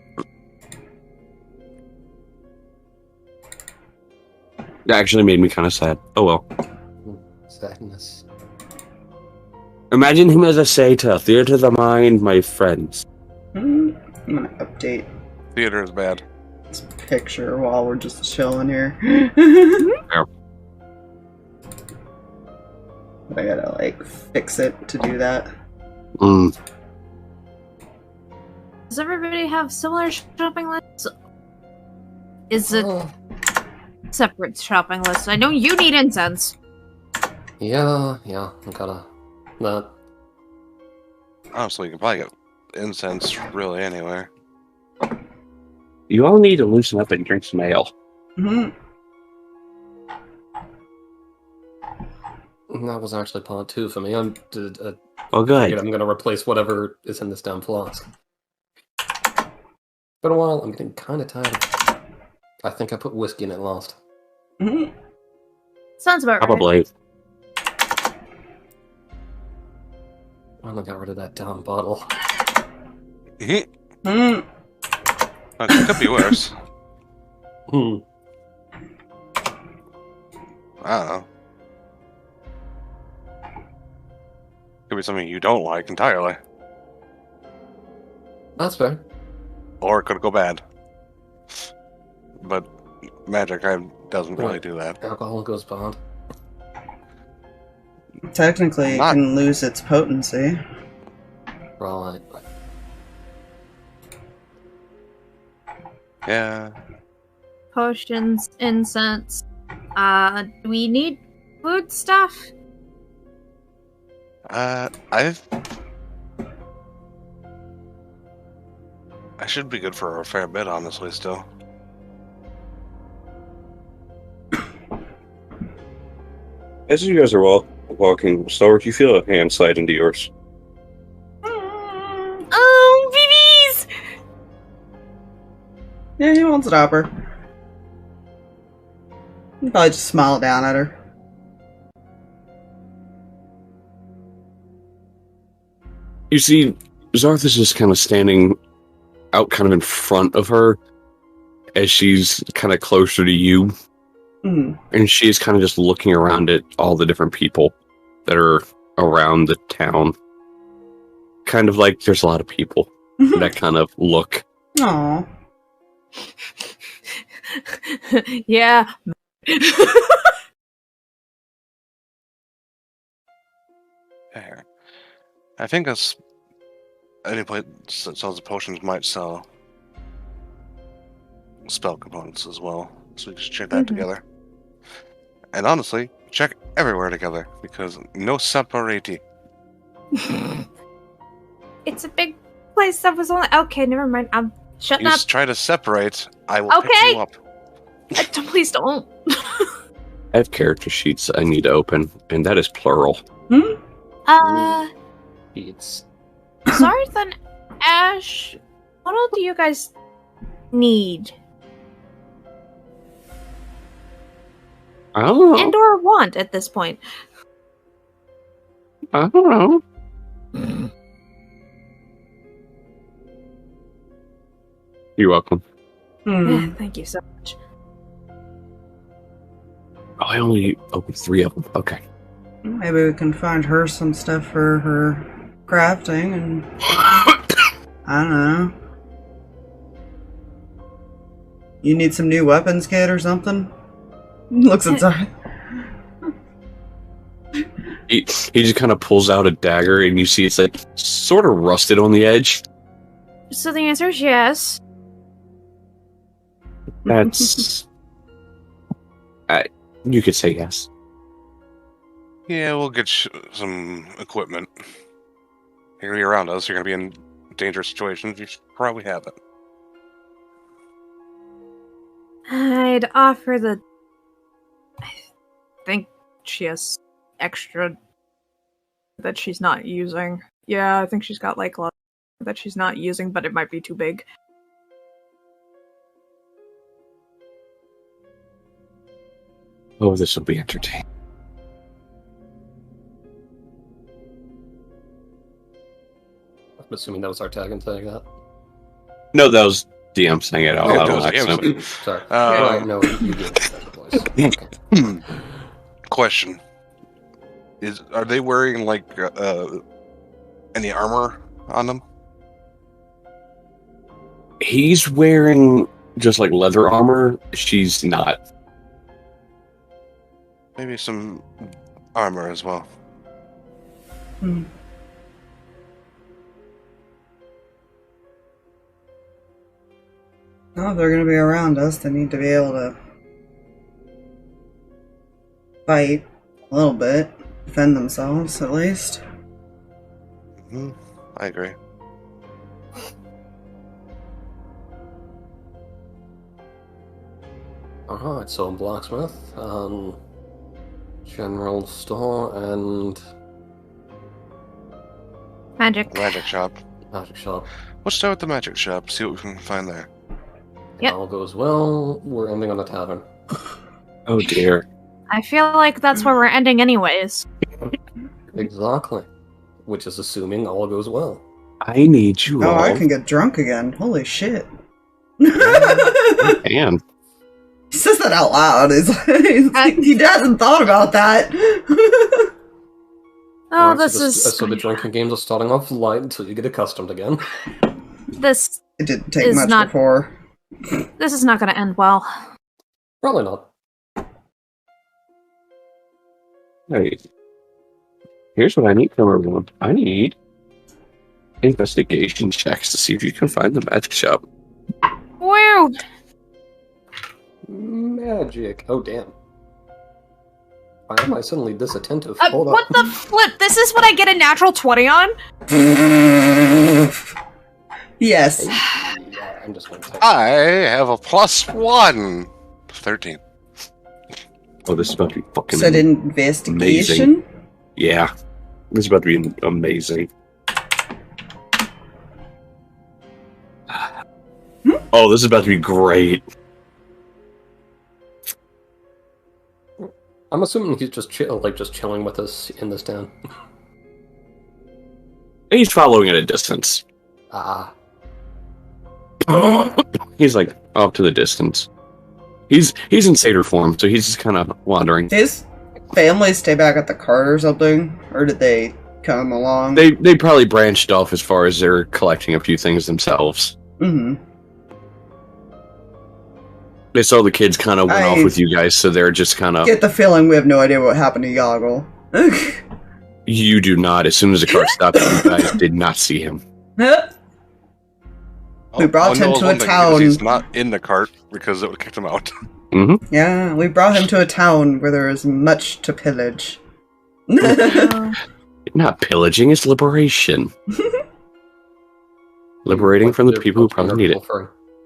It actually made me kind of sad. Oh well. Sadness. Imagine him as a satyr. Theater of the mind, my friends. I'm gonna update Theater is bad. this picture while we're just chilling here. But I gotta, fix it to do that. Does everybody have similar shopping lists? Is it separate shopping lists? I know you need incense. Yeah, I gotta... That... Honestly, you can probably get incense really anywhere. You all need to loosen up and drink some ale. Mm-hmm. That was actually part 2 for me. I'm Oh, good. I'm gonna replace whatever is in this damn flask. Been a while, I'm getting kinda tired of... I think I put whiskey in it last. Mm-hmm. Sounds about right. Probably. Finally got rid of that damn bottle. Mm-hmm. It could be worse. Hmm. I don't know. Could be something you don't like entirely. That's fair. Or it could go bad. But magic doesn't really do that. Alcohol goes bad. Technically, it can lose its potency. Right. Yeah. Potions, incense. Do we need food stuff? I should be good for a fair bit, honestly, still. As you guys are walking, Stalverk, you feel a hand slide into yours. Oh, BBs! Yeah, he won't stop her. He'll probably just smile down at her. You see, Zarth is just kind of standing out kind of in front of her as she's kind of closer to you. Mm. And she's kind of just looking around at all the different people that are around the town. Kind of like there's a lot of people that kind of look. Aw. Yeah. There. I think any place that sells the potions might sell spell components as well. So we can check that together. And honestly, check everywhere together, because no separati. It's a big place that was only... Okay, never mind. I'm shutting You up. just try to separate, I will pick Okay. you up. Please don't. I have character sheets I need to open, and that is plural. It's... Zarth and Ash, what all do you guys need? I don't know. And or want at this point? I don't know. You're welcome. Thank you so much. Oh, I only opened 3 of them. Okay. Maybe we can find her some stuff for her crafting and... I don't know. You need some new weapons, kid, or something? Looks at Zarth. He just kind of pulls out a dagger, and you see it's like sort of rusted on the edge. So the answer is yes. That's... you could say yes. Yeah, we'll get some equipment. You're gonna be around us, you're gonna be in dangerous situations, you should probably have it. I'd offer the... I think she has extra that she's not using. Yeah, I think she's got like a lot that she's not using, but it might be too big. Oh, this will be entertaining. I'm assuming that was our tag and saying that. No, that was DM saying it out Oh, loud. that was on DM accident. Sorry. Uh, Right, no, you did that voice. Okay. Question. Are they wearing, like, any armor on them? He's wearing just like leather armor. She's not. Maybe some armor as well. No, if they're gonna be around us, they need to be able to fight a little bit, defend themselves at least. I agree. Alright, so blacksmith, general store, and Magic. Magic shop. magic shop. Let's start with the magic shop, see what we can find there. Yep. All goes well, we're ending on a tavern. Oh dear. I feel like that's where we're ending anyways. Exactly. Which is assuming all goes well. I need you Oh, all. I can get drunk again. Holy shit. And He says that out loud. He hasn't thought about that. Oh, Alright, this so is... So the drinking games are starting off light until you get accustomed again. This It didn't take Is much not- before. this is not going to end well. Probably not. hey, here's what I need from everyone. I need investigation checks to see if you can find the magic shop. Woo! Magic. Oh, damn. Why am I suddenly this attentive? Hold What up. the flip? This is what I get a natural 20 on? Yes. Yeah, I'm just going to I have a +1. 13. Oh, this is about to be fucking Said investigation. amazing. Yeah. This is about to be amazing. Oh, this is about to be great. I'm assuming he's just chilling with us in this town. He's following at a distance. Ah. He's like off to the distance. He's in satyr form, so he's just kind of wandering. His family stay back at the cart or something? Or did they come along? They probably branched off as far as they're collecting a few things themselves. Mm-hmm. They saw the kids kind of went I off with you guys, so they're just kind of. Get the feeling we have no idea what happened to Yoggle. You do not. As soon as the car stopped, you guys did not see him. We brought him no, to one a thing, town. because he's not in the cart because it would kick him out. Yeah, we brought him to a town where there is much to pillage. Not pillaging, it's liberation. Liberating from the people who probably need it.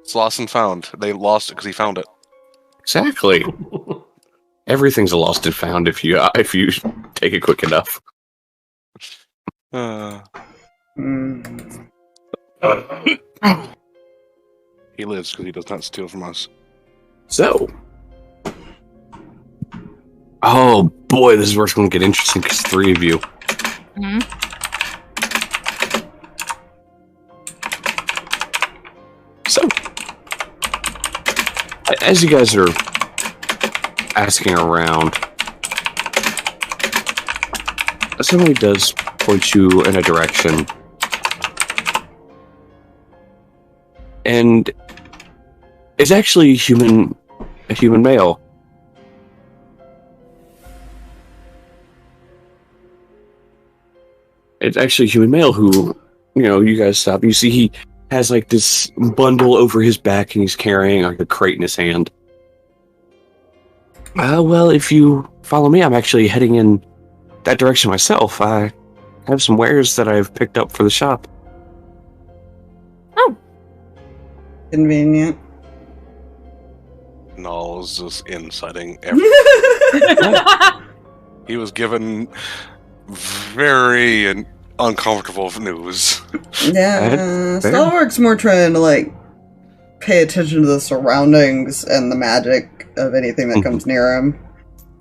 It's lost and found. They lost it because he found it. Exactly. Everything's a lost and found if you take it quick enough. Mm. He lives because he does not steal from us. So. Oh boy, this is where it's going to get interesting because 3 of you. Mm-hmm. So, as you guys are asking around, somebody does point you in a direction, and it's actually a human male. It's actually a human male who, you guys stop. You see he has like this bundle over his back and he's carrying like a crate in his hand. Well, if you follow me, I'm actually heading in that direction myself. I have some wares that I've picked up for the shop. Oh. Convenient. Null's just inciting everything. He was given very uncomfortable news. Yeah, Fair. Stalverk's more trying to pay attention to the surroundings and the magic of anything that comes near him.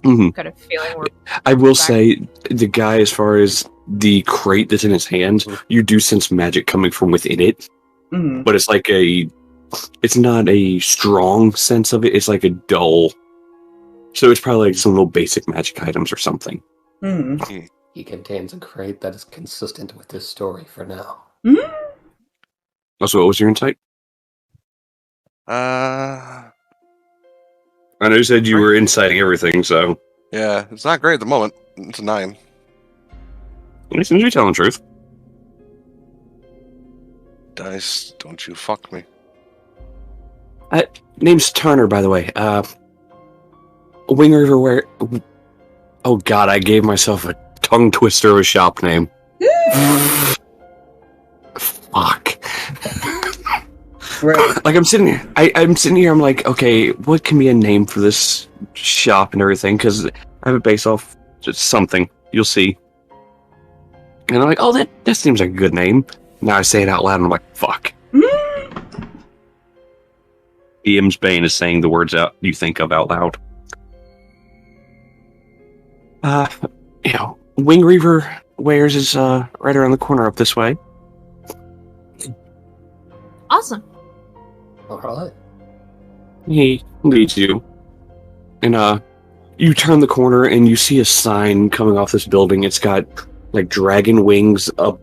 Mm-hmm. Got a feeling we're I will back. say, the guy, as far as the crate that's in his hand, you do sense magic coming from within it, Mm-hmm. but it's like it's not a strong sense of it, it's like a dull. So it's probably like some little basic magic items or something. Mm-hmm. He contains a crate that is consistent with this story for now. Also, what was your insight? Yeah, I know you said you were inciting everything, so it's not great at the moment. It's a 9. it seems to be telling the truth. Dice, don't you fuck me. Name's Turner, by the way. Wing River where... Oh god, I gave myself a tongue twister of a shop name. Fuck. Right. Like, I'm sitting here, I'm sitting here, I'm like, okay, what can be a name for this shop and everything? Because I have it based off just something. You'll see. And I'm like, oh, that seems like a good name. Now I say it out loud, and I'm like, fuck. DM's Bane is saying the words out you think of out loud. Wing Reaver Wares is right around the corner up this way. Awesome. Alright. He leads you. And you turn the corner and you see a sign coming off this building. It's got like dragon wings up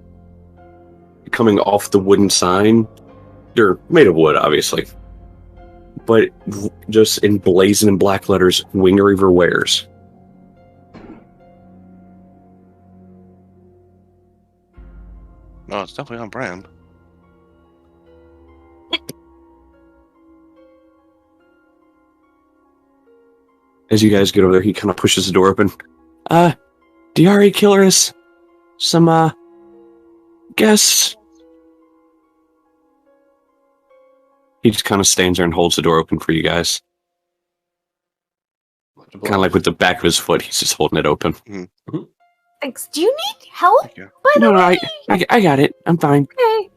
coming off the wooden sign. They're made of wood, obviously. But just emblazoned in black letters, Wing Reaver Wares. No, it's definitely on brand. As you guys get over there, he kind of pushes the door open. Diari Killers, some, guests. He just kind of stands there and holds the door open for you guys. Kind of like with the back of his foot, he's just holding it open. Mm-hmm. Thanks. Do you need help? Thank you. By the No, way? I got it. I'm fine. Okay.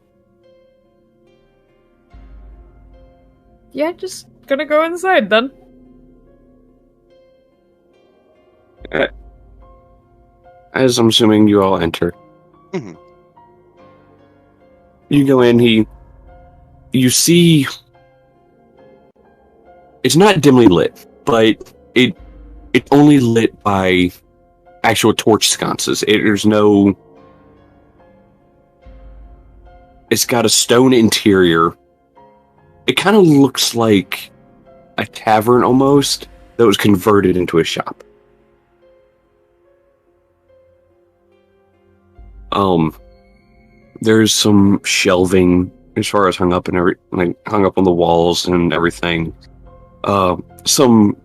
Yeah, just gonna go inside then. As I'm assuming you all enter. Mm-hmm. You go in, you see... It's not dimly lit, but it only lit by actual torch sconces. There's no... It's got a stone interior. It kind of looks like a tavern almost that was converted into a shop. There's some shelving as far as hung up on the walls and everything. Some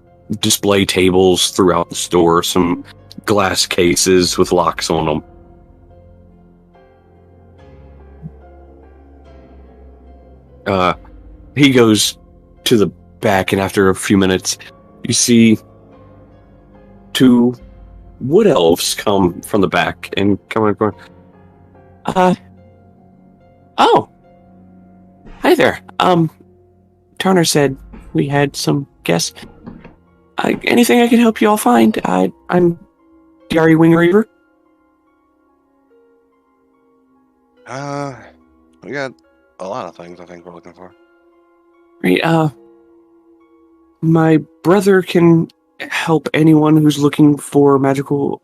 display tables throughout the store, some glass cases with locks on them. He goes to the back, and after a few minutes, you see two wood elves come from the back and come in going, oh, hi there. Turner said we had some guests. Anything I can help you all find? I'm Diari Wing Reaver. We got a lot of things I think we're looking for. Right, my brother can help anyone who's looking for magical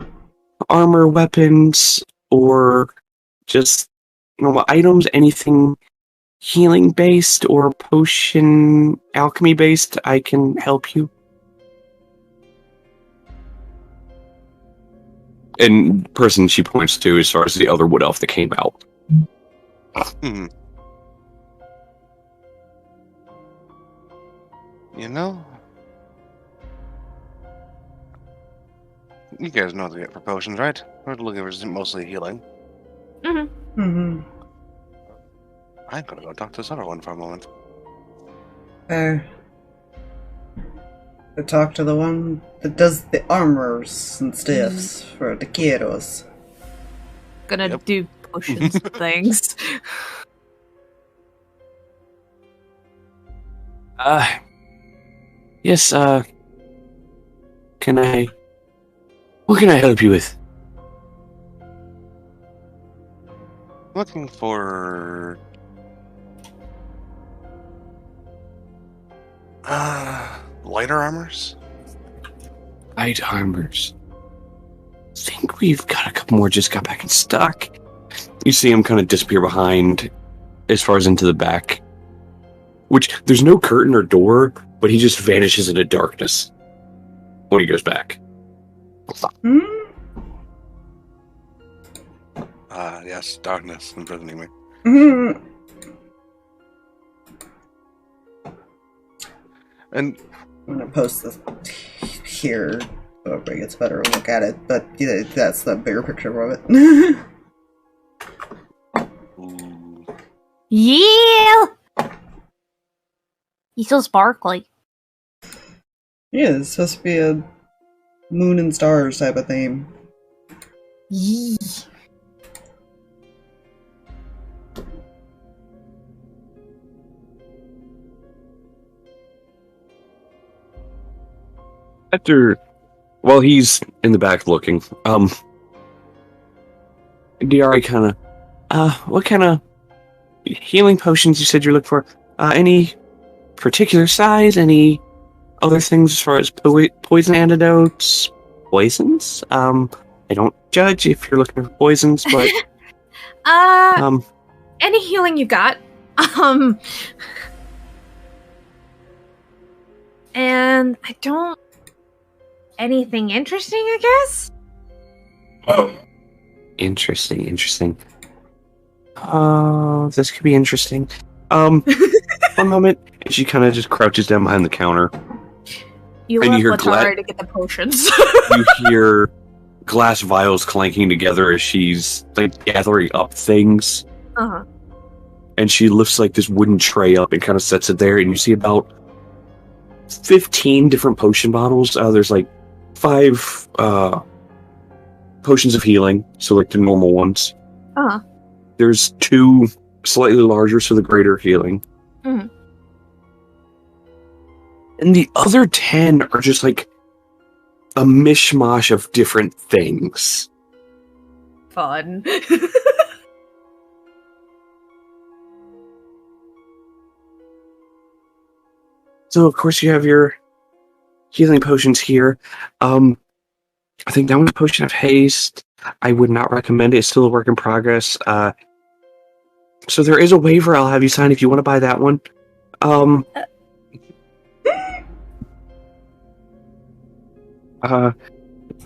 armor, weapons, or just normal items, anything healing based or potion alchemy based. I can help you. And person she points to as far as the other wood elf that came out. Hmm. You know, you guys know how to get for potions, right? We're looking for mostly healing. Mm-hmm. Mm-hmm. I'm gonna go talk to this other one for a moment. Go talk to the one that does the armors and stuffs for the kiddos. Gonna do potions things. Yes, what can I help you with? Looking for lighter armors? Light armors. Think we've got a couple more just got back in stock. You see him kind of disappear behind as far as into the back. Which, there's no curtain or door, but he just vanishes into darkness when he goes back. Yes, darkness imprisoning me. And I'm gonna post this here so everybody gets a better look at it, but yeah, that's the bigger picture of it. Yeah! He's so sparkly. Yeah, it's supposed to be a moon and stars type of theme. Yee. While he's in the back looking, Diari kind of, what kind of healing potions you said you're looking for? Any particular size? Any other things as far as poison antidotes? Poisons? I don't judge if you're looking for poisons, but any healing you got. And I don't... Anything interesting, I guess? Interesting. This could be interesting. One moment, and she kind of just crouches down behind the counter. You And left you hear Letari to get the potions. You hear glass vials clanking together as she's like gathering up things. Uh-huh. And she lifts like this wooden tray up and kind of sets it there, and you see about 15 different potion bottles. There's like 5 potions of healing, so like the normal ones. Uh-huh. There's 2 slightly larger, so the greater healing. Mhm. And the other 10 are just like a mishmash of different things. Fun. So, of course, you have your healing potions here. I think that one's a potion of haste. I would not recommend it. It's still a work in progress. So there is a waiver I'll have you sign if you want to buy that one.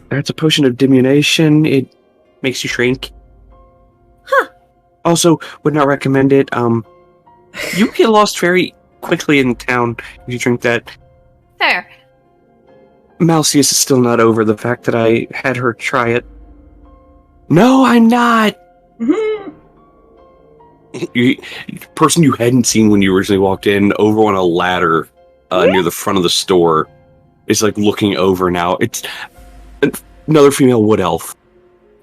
That's a potion of diminution. It makes you shrink. Huh. Also, would not recommend it. You get lost very quickly in town if you drink that. Fair. Malcius is still not over the fact that I had her try it. No, I'm not! Person you hadn't seen when you originally walked in, over on a ladder near the front of the store, is like looking over now. It's another female wood elf.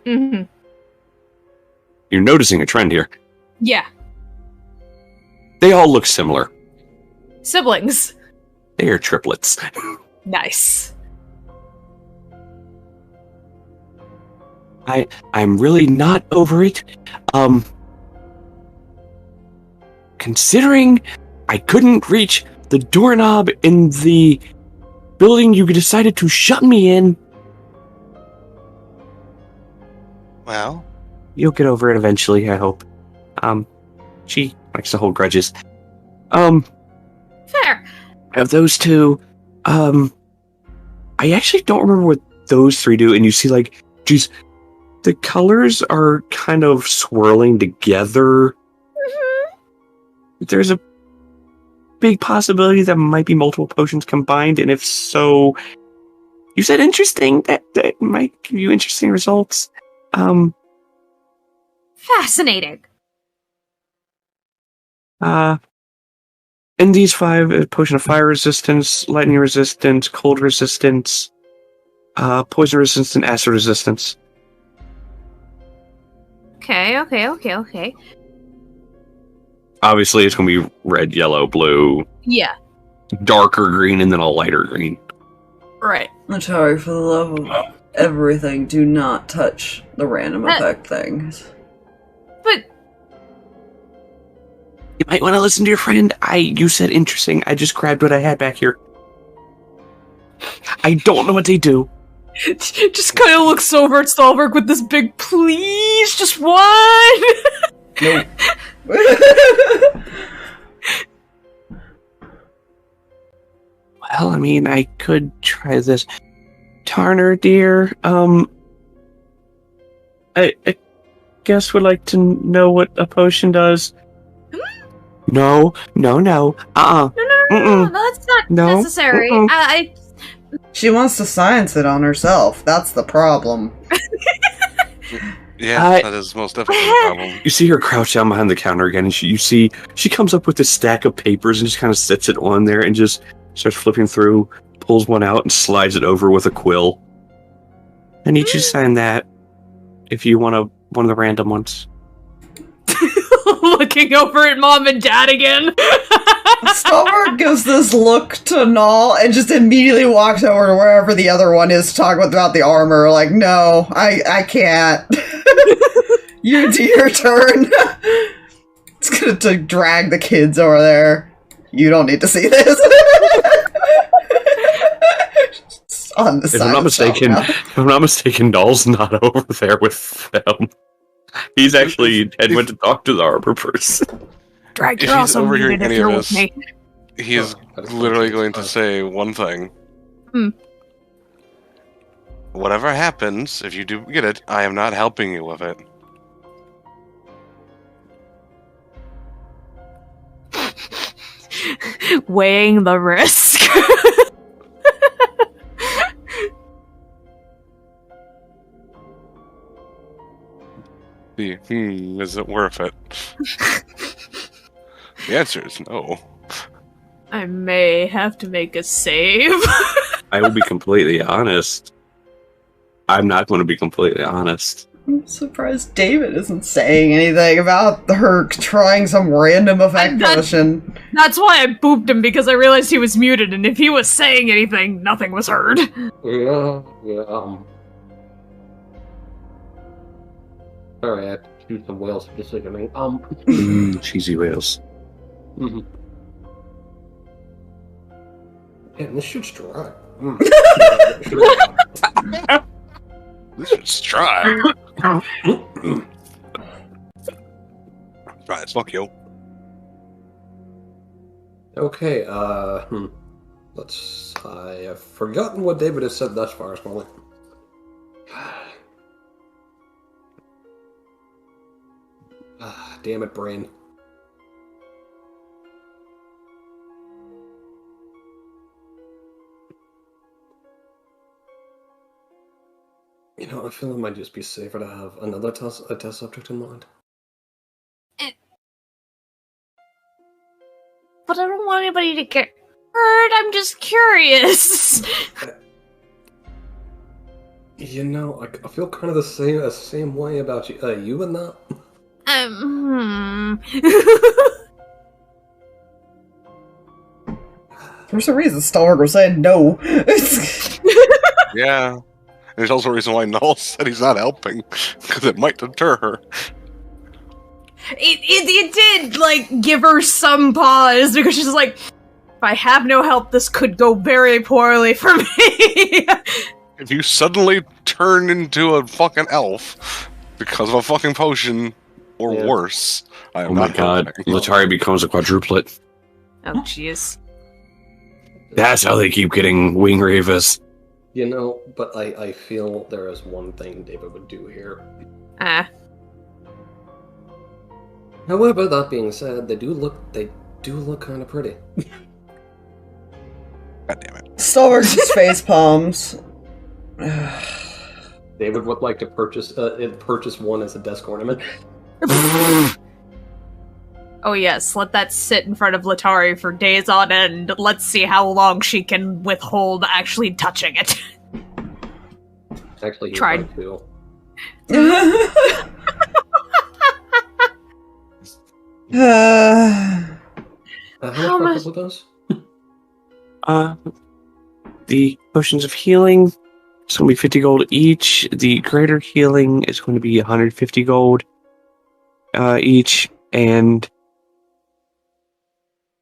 Mm-hmm. You're noticing a trend here. Yeah. They all look similar. Siblings. They are triplets. Nice. I'm really not over it. Considering I couldn't reach the doorknob in the building you decided to shut me in. Well, You'll get over it eventually, I hope. She likes to hold grudges. Fair. Of those 2, I actually don't remember what those 3 do, and you see, like, geez, the colors are kind of swirling together. Mm-hmm. There's a big possibility that might be multiple potions combined, and if so, you said interesting. That might give you interesting results. Fascinating. In these 5, a potion of fire resistance, lightning resistance, cold resistance, poison resistance, and acid resistance. Okay. Obviously, it's going to be red, yellow, blue, Yeah. darker green, and then a lighter green. Right. Letari, for the love of everything, do not touch the random effect things. But You might want to listen to your friend. You said interesting. I just grabbed what I had back here. I don't know what they do. just kind of looks over at Stalverk with this big, please, just one. Nope. Well, I mean, I could try this. Tarner, dear, I guess would like to know what a potion does. No. No. no, that's not No. necessary. Mm-mm. She wants to science it on herself. That's the problem. Yeah, that is most definitely a problem. You see her crouch down behind the counter again, and you see she comes up with this stack of papers and just kind of sets it on there and just starts flipping through, pulls one out and slides it over with a quill. I need you to sign that if you want one of the random ones. Looking over at Mom and Dad again. Stalverk gives this look to Null and just immediately walks over to wherever the other one is to talk about the armor. Like, no, I can't. You do your turn. It's gonna drag the kids over there. You don't need to see this. On the If side I'm not mistaken, Null's not over there with them. He's actually went to talk to the arbor person. Drag, If you're he's also overhearing muted if any you're of with this, me. he is literally going to say one thing. Whatever happens, if you do get it, I am not helping you with it. Weighing the risk. Is it worth it? The answer is no. I may have to make a save. I will be completely honest. I'm not going to be completely honest. I'm surprised David isn't saying anything about her trying some random effect potion. That's why I booped him, because I realized he was muted, and if he was saying anything, nothing was heard. Sorry, I have to shoot some whales for just a second. Cheesy whales. Man, this shit's dry. This is try. Right, fuck you. Okay, I have forgotten what David has said thus far, Smalley. Damn it, brain. You know, I feel it might just be safer to have another test subject in mind. But I don't want anybody to get hurt, I'm just curious. You know, I feel kind of the same way about you and that. There's a reason Stalverk was saying no. Yeah. There's also a reason why Null said he's not helping, because it might deter her. It did, like, give her some pause, because she's like, if I have no help, this could go very poorly for me. If you suddenly turn into a fucking elf because of a fucking potion, or worse, I am Oh my not god, helping. Letari becomes a quadruplet. Oh, jeez. That's how they keep getting wing ravers. You know, but I feel there is one thing David would do here. However, that being said, they do look kind of pretty. God damn it. Stalverk's face palms. David would like to purchase one as a desk ornament. Oh yes, let that sit in front of Letari for days on end. Let's see how long she can withhold actually touching it. Actually, he Tried. to. How much are those? The potions of healing, it's going to be 50 gold each. The greater healing is going to be 150 gold each. And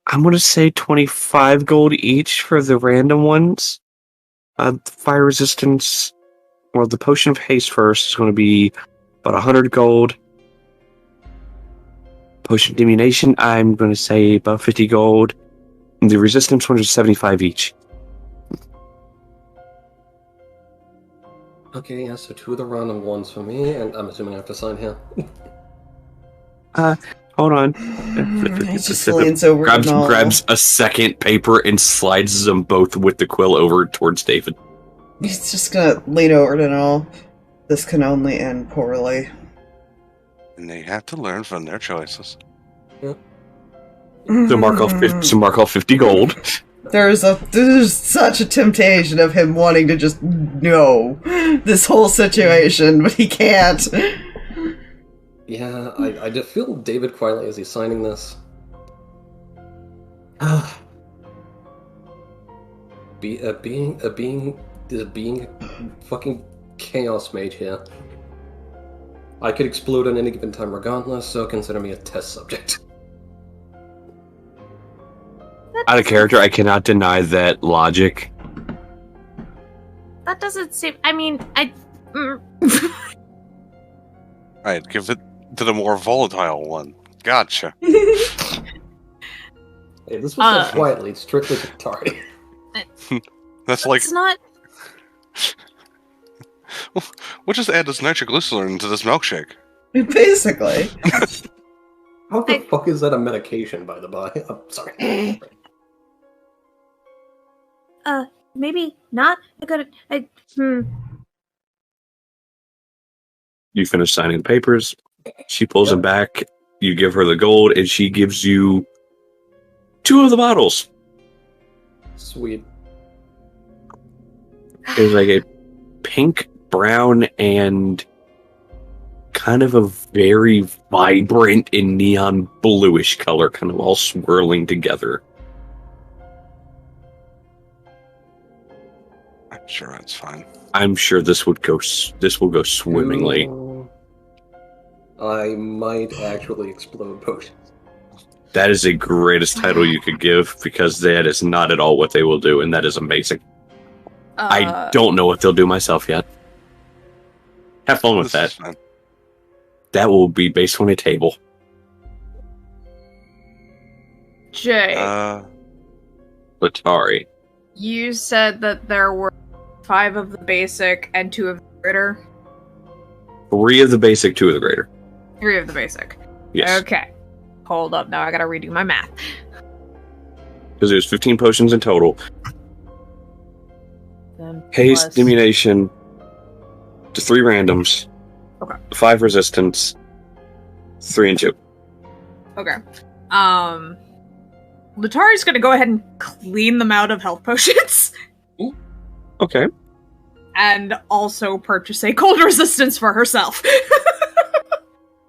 I'm going to say 25 gold each for the random ones. Fire resistance, well, the potion of haste first is going to be about 100 gold. Potion of diminution, I'm going to say about 50 gold. And the resistance ones are 75 each. Okay, yeah, so 2 of the random ones for me, and I'm assuming I have to sign here. I'll Hold on. He just leans over to Nala. Grabs a second paper and slides them both with the quill over towards David. He's just gonna lean over to Nala. This can only end poorly. And they have to learn from their choices. So mark off 50 gold. There's such a temptation of him wanting to just know this whole situation, but he can't. Yeah, I just feel David quietly as he's signing this. Being fucking chaos mage here. I could explode at any given time regardless, so consider me a test subject. Out of character, I cannot deny that logic. That doesn't seem. I mean, Alright, give it to the more volatile one. Gotcha. Hey, this was done quietly, it's strictly Letari. That's like... It's not... We'll just add this nitroglycerin to this milkshake. Basically. How the fuck is that a medication, by the by? I'm sorry. Maybe not. You finish signing the papers. She pulls them back. You give her the gold, and she gives you 2 of the bottles. Sweet. It's like a pink, brown, and kind of a very vibrant and neon bluish color, kind of all swirling together. I'm sure that's fine. I'm sure this will go swimmingly. I might actually explode potions. That is the greatest title you could give, because that is not at all what they will do, and that is amazing. I don't know what they'll do myself yet. Have fun with that. That will be based on a table. Jay, Letari. you said that there were 5 of the basic and 2 of the greater? 3 of the basic, 2 of the greater. 3 of the basic. Yes. Okay. Hold up, now I gotta redo my math. Because there's 15 potions in total. Then Haste, plus- Diminution, to 3 randoms. Okay. 5 resistance, 3 and 2. Okay. Latari's gonna go ahead and clean them out of health potions. Okay. And also purchase a cold resistance for herself.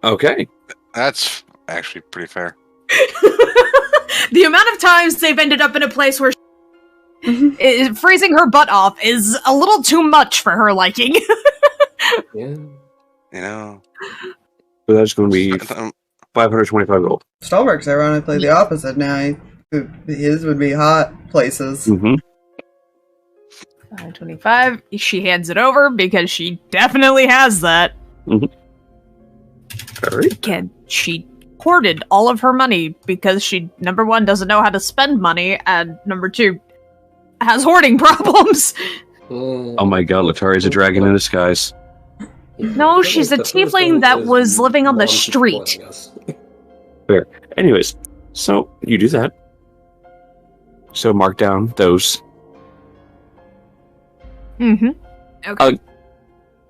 Okay. That's actually pretty fair. The amount of times they've ended up in a place where freezing her butt off is a little too much for her liking. Yeah. You know. So that's going to be 525 gold. Stalverk's ironically the opposite now. His would be hot places. Mm-hmm. 525. She hands it over because she definitely has that. Mm-hmm. All right. Again, she hoarded all of her money because she, number 1, doesn't know how to spend money, and number 2, has hoarding problems. Oh my god, Letari's a dragon in disguise. No, she's a tiefling that was living on the street. Fair. Anyways, so you do that. So mark down those. Mm-hmm. Okay.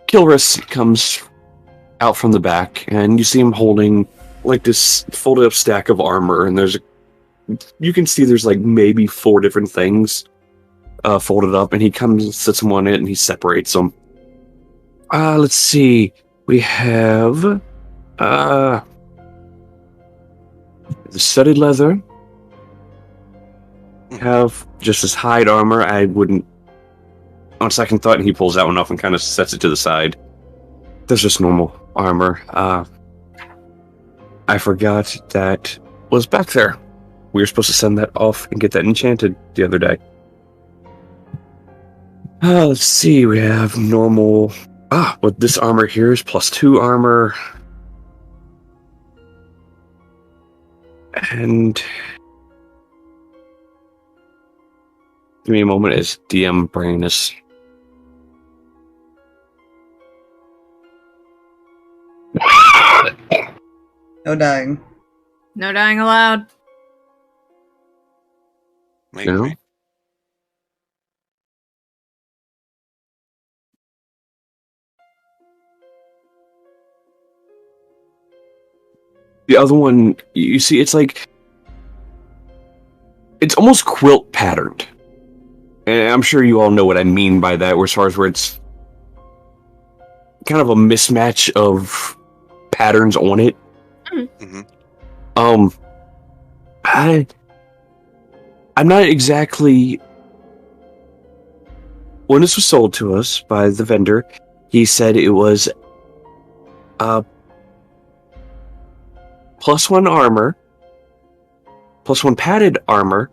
Kilris comes out from the back, and you see him holding like this folded up stack of armor, and you can see there's like maybe 4 different things folded up, and he comes and sits them on it, and he separates them. Let's see. We have the studded leather. Have just this hide armor. I wouldn't. On second thought, he pulls that one off and kind of sets it to the side. There's just normal armor. I forgot that was back there. We were supposed to send that off and get that enchanted the other day. Let's see. We have normal. What this armor here is +2 armor. And give me a moment as DM bringing this. No dying. No dying allowed. Maybe. No? The other one, you see, it's like... It's almost quilt patterned. And I'm sure you all know what I mean by that, as far as where it's kind of a mismatch of patterns on it. Mm-hmm. I'm not exactly... When this was sold to us by the vendor, he said it was +1 armor, +1 padded armor,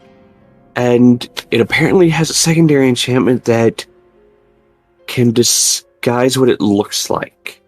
and it apparently has a secondary enchantment that can disguise what it looks like.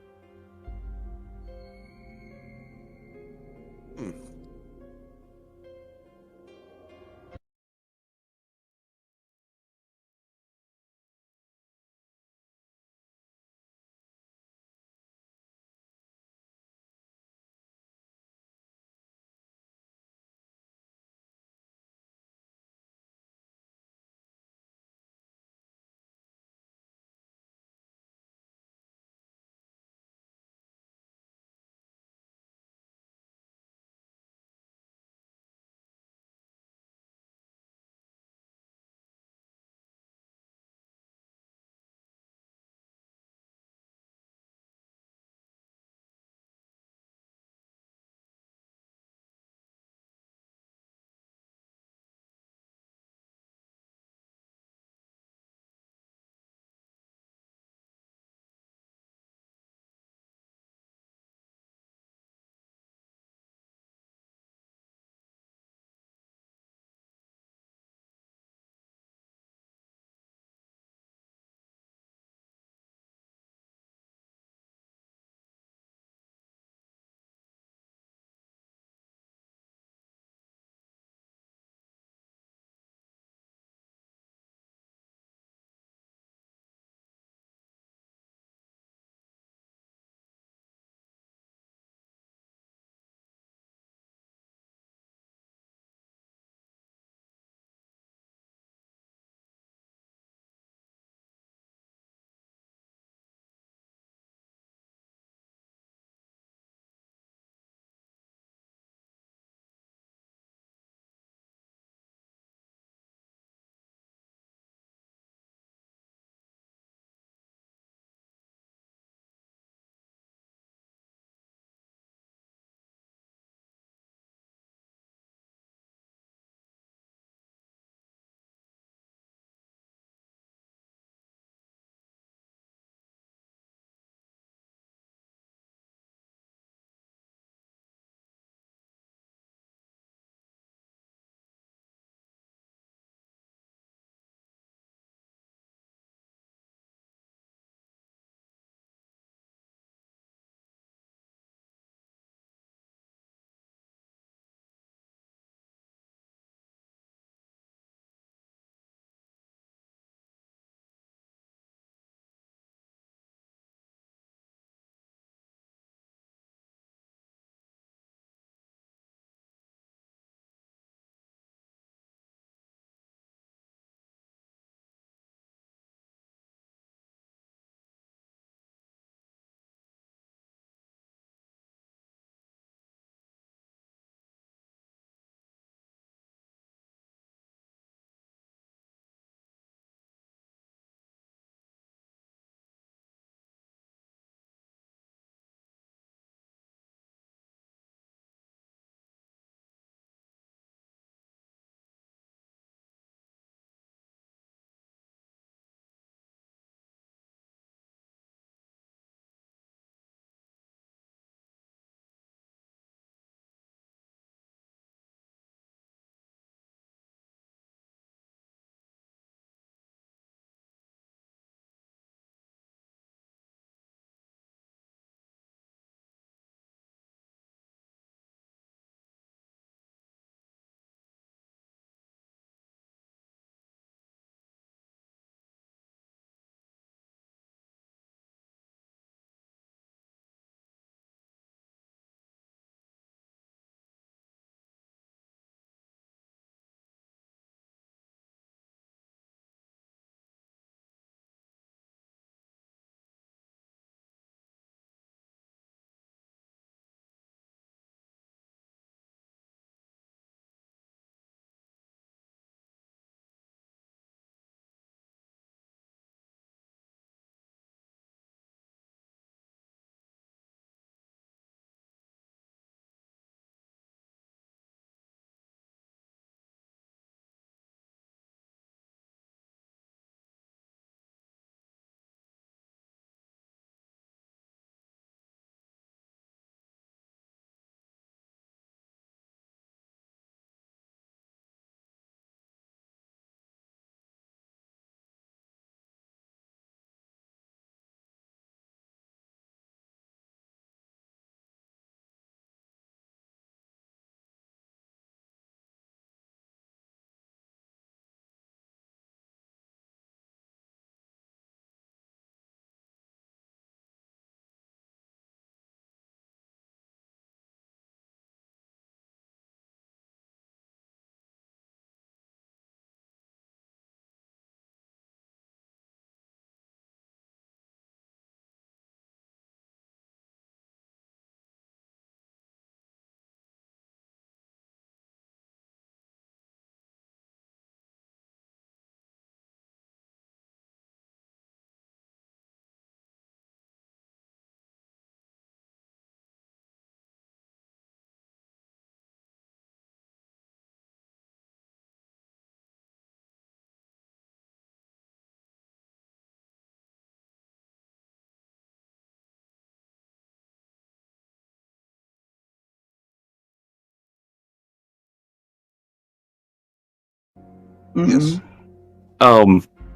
Yes.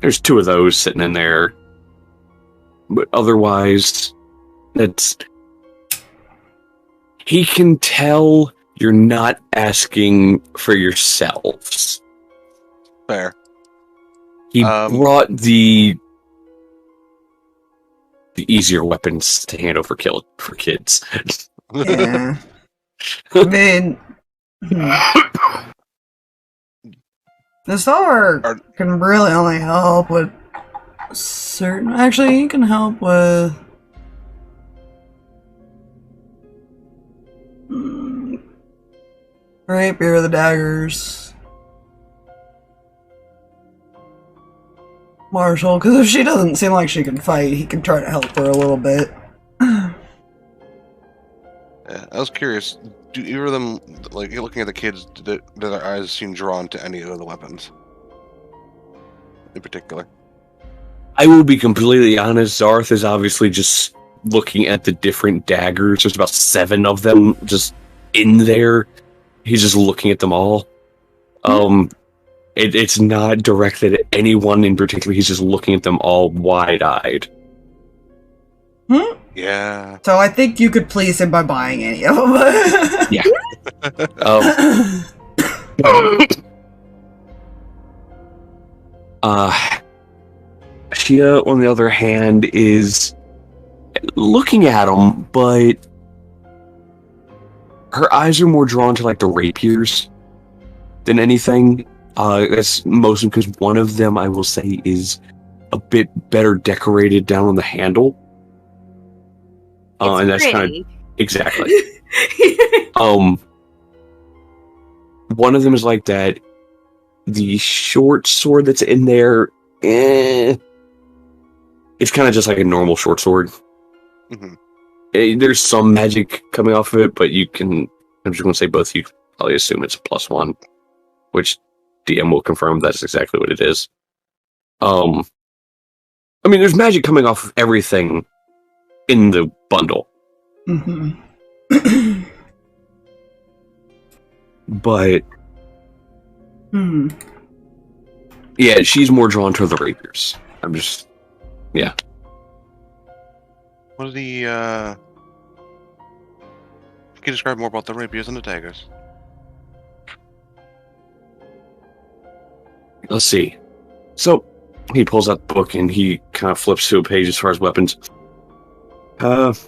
There's 2 of those sitting in there. But otherwise, he can tell you're not asking for yourselves. Fair. He brought the easier weapons to handle for kids. Yeah. I mean, the Stalverk can really only help with certain. Actually, he can help with. Rapier, the daggers. Marshall, because if she doesn't seem like she can fight, he can try to help her a little bit. Yeah, I was curious. Do either of them, like, looking at the kids, do their eyes seem drawn to any of the weapons in particular? I will be completely honest. Zarth is obviously just looking at the different daggers. There's about 7 of them just in there. He's just looking at them all. It's not directed at anyone in particular. He's just looking at them all wide-eyed. Yeah. So I think you could please him by buying any of them. Yeah. Shia, on the other hand, is looking at them, but her eyes are more drawn to like the rapiers than anything. That's mostly because one of them, I will say, is a bit better decorated down on the handle. And that's kind of exactly. One of them is like that. The short sword that's in there, it's kind of just like a normal short sword. Mm-hmm. There's some magic coming off of it, but you can. I'm just going to say both. You probably assume it's a +1, which DM will confirm that's exactly what it is. I mean, there's magic coming off of everything in the bundle. Mm-hmm. But yeah, she's more drawn to the rapiers. I'm just, yeah. What are the, can you describe more about the rapiers and the daggers? Let's see. So, he pulls out the book and he kind of flips to a page as far as weapons. Let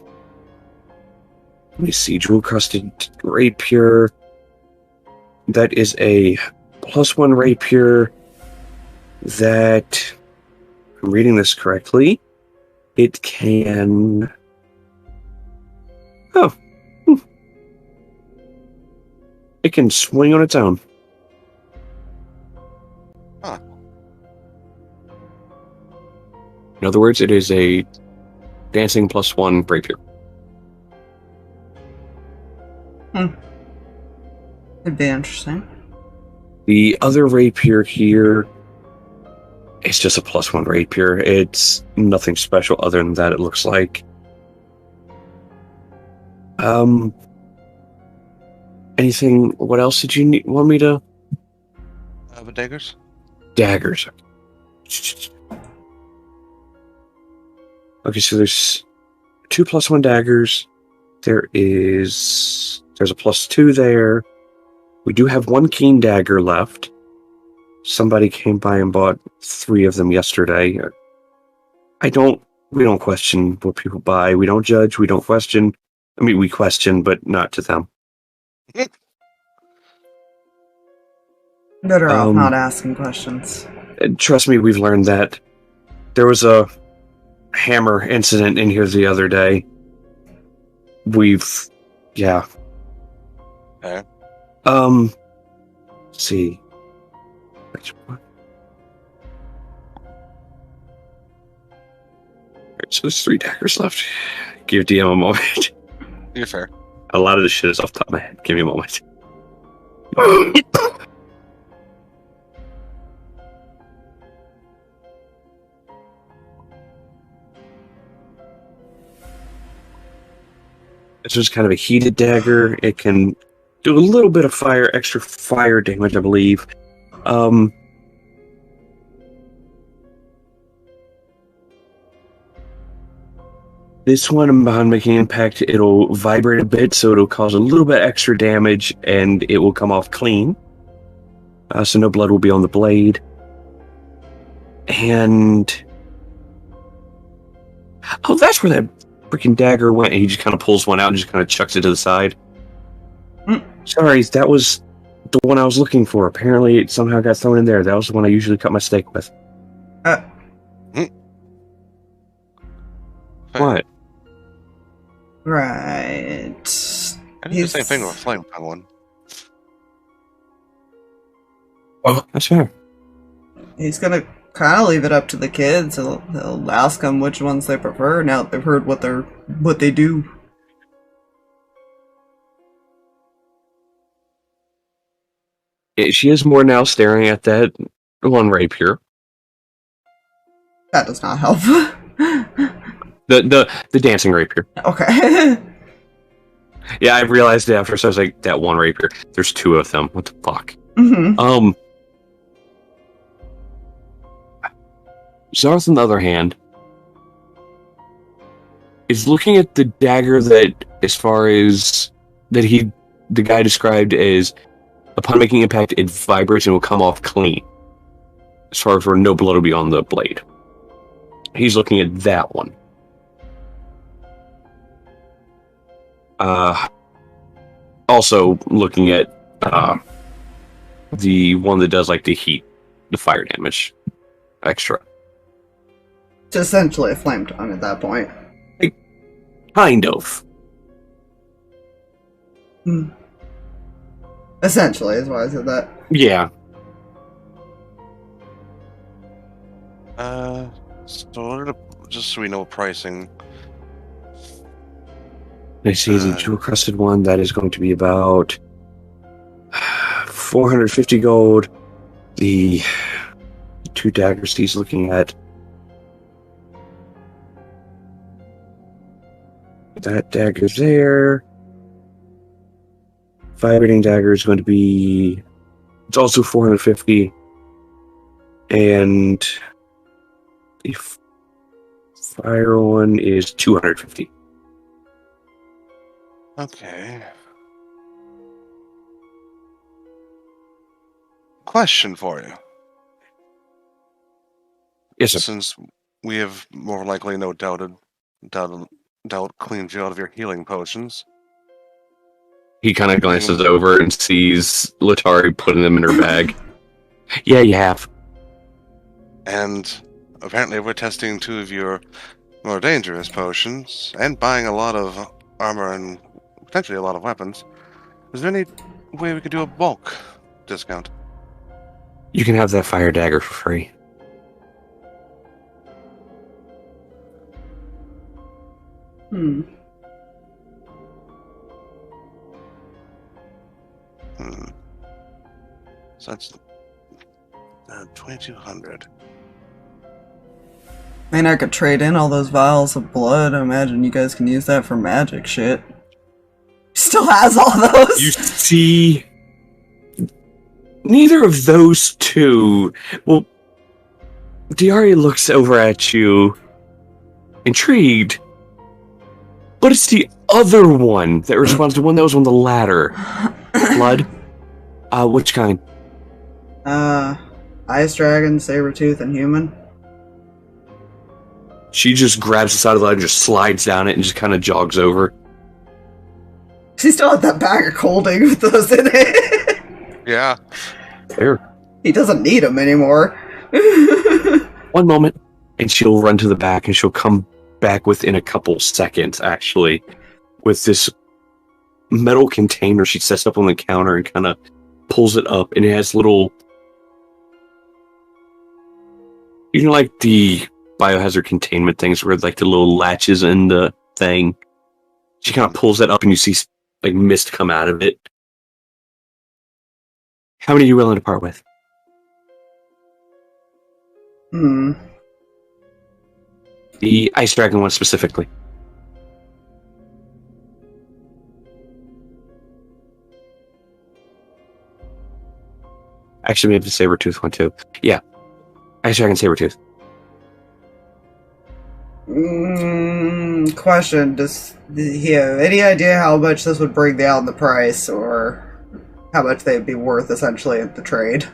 me see. Jewel-crusted rapier. That is a +1 rapier that, if I'm reading this correctly, it can... Oh. It can swing on its own. Huh. In other words, it is a dancing +1 rapier. It'd be interesting. The other rapier here, it's just a +1 rapier. It's nothing special other than that, it looks like. Anything, what else did you want me to? The daggers? Daggers. Okay, so there's 2 +1 daggers. There's a +2 there. We do have 1 keen dagger left. Somebody came by and bought 3 of them yesterday. We don't question what people buy. We don't judge. We don't question. I mean, we question, but not to them. Better off not asking questions. Trust me, we've learned that. There was a hammer incident in here the other day. Yeah. Okay. Let's see. Which one? Alright, so there's 3 daggers left. Give DM a moment. You're fair. A lot of this shit is off the top of my head. Give me a moment. This is kind of a heated dagger. It can do a little bit of extra fire damage, I believe. This one, upon making impact, it'll vibrate a bit, so it'll cause a little bit extra damage, and it will come off clean. So no blood will be on the blade. And... oh, that's where that freaking dagger went. And he just kind of pulls one out and just kind of chucks it to the side. Sorry, that was the one I was looking for. Apparently, it somehow got thrown in there. That was the one I usually cut my steak with. What? Right. I did the same thing with a flame one. Oh, that's fair. He's gonna kind of leave it up to the kids. He'll ask them which ones they prefer now that they've heard what they do. She is more now staring at that one rapier. That does not help. The dancing rapier. Okay. Yeah, I realized it after, so I was like, that one rapier. There's two of them. What the fuck? Mm-hmm. Zarth, on the other hand, is looking at the dagger that, as far as the guy described as, upon making impact, it vibrates and will come off clean. As far as where no blood will be on the blade. He's looking at that one. Also looking at the one that does like the heat, the fire damage extra. It's essentially a flame tongue at that point. Kind of. Essentially is why I said that. Yeah. So we're gonna, just so we know pricing. I see the jewel crusted one. That is going to be about 450 gold. The two daggers he's looking at. That dagger's there. Vibrating dagger is going to be... it's also 450. And the fire one is 250. Okay. Question for you. Yes, sir. Since we have more likely no doubt cleaned you out of your healing potions. He kind of glances over and sees Letari putting them in her bag. Yeah, you have. And apparently we're testing two of your more dangerous potions and buying a lot of armor and potentially a lot of weapons. Is there any way we could do a bulk discount? You can have that fire dagger for free. So that's 2,200. I mean, I could trade in all those vials of blood. I imagine you guys can use that for magic shit. Still has all those. You see, neither of those two. Well, Diari looks over at you, intrigued. But it's the other one that responds to one that was on the ladder. Blood? Which kind? Ice dragon, saber-tooth, and human. She just grabs the side of the ladder, just slides down it, and just kind of jogs over. She still has that bag of colding with those in it. Yeah. There. He doesn't need them anymore. One moment, and she'll run to the back, and she'll come back within a couple seconds, actually, with this metal container she sets up on the counter and kind of pulls it up, and it has little, you know, like the biohazard containment things where like the little latches in the thing. She kind of pulls that up, and you see like mist come out of it. How many are you willing to part with? The Ice Dragon one specifically. Actually, maybe the Saber-tooth one too. Yeah. Ice Dragon Saber-tooth. Question: does he have any idea how much this would bring down the price, or how much they'd be worth essentially at the trade?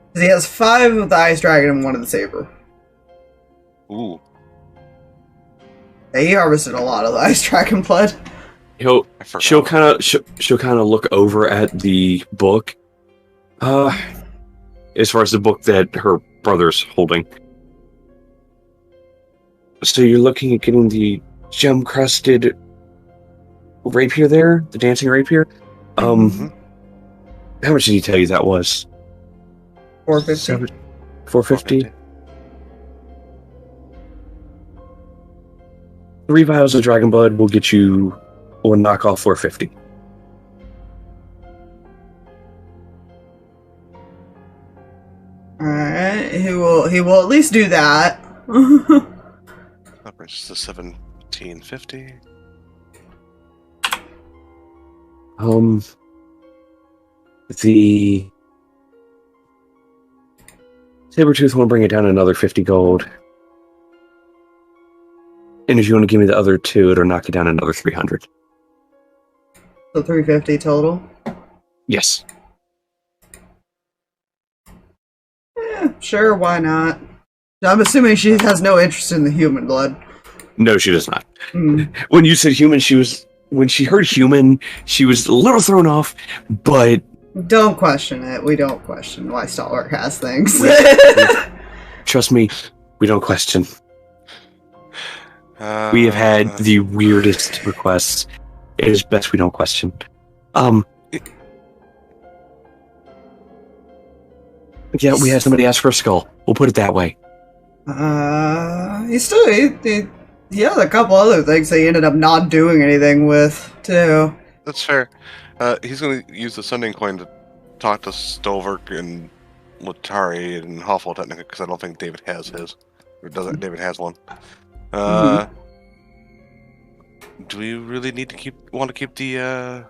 Because he has 5 of the ice dragon and 1 of the saber. Ooh. Yeah, he harvested a lot of the ice dragon blood. She'll kind of look over at the book. As far as the book that her brother's holding. So you're looking at getting the gem-crusted rapier there? The dancing rapier? How much did he tell you that was? 450. 450? 3 vials of dragon blood will knock off 450. Alright, he will at least do that. That brings us to 1750. The Sabertooth will bring it down another 50 gold. And if you want to give me the other 2, it'll knock it down another 300. So 350 total? Yes. Yeah, sure, why not? I'm assuming she has no interest in the human blood. No, she does not. Mm. When you said human, when she heard human, she was a little thrown off, but... Don't question it. We don't question why Stalverk has things. Trust me, we don't question. We have had the weirdest requests. It is best we don't question. Yeah, we had somebody ask for a skull. We'll put it that way. He has a couple other things that he ended up not doing anything with, too. That's fair. He's going to use the sending coin to talk to Stalverk and Letari and Huffle, technically, because I don't think David has his. Or doesn't David has one. Do we really need to want to keep the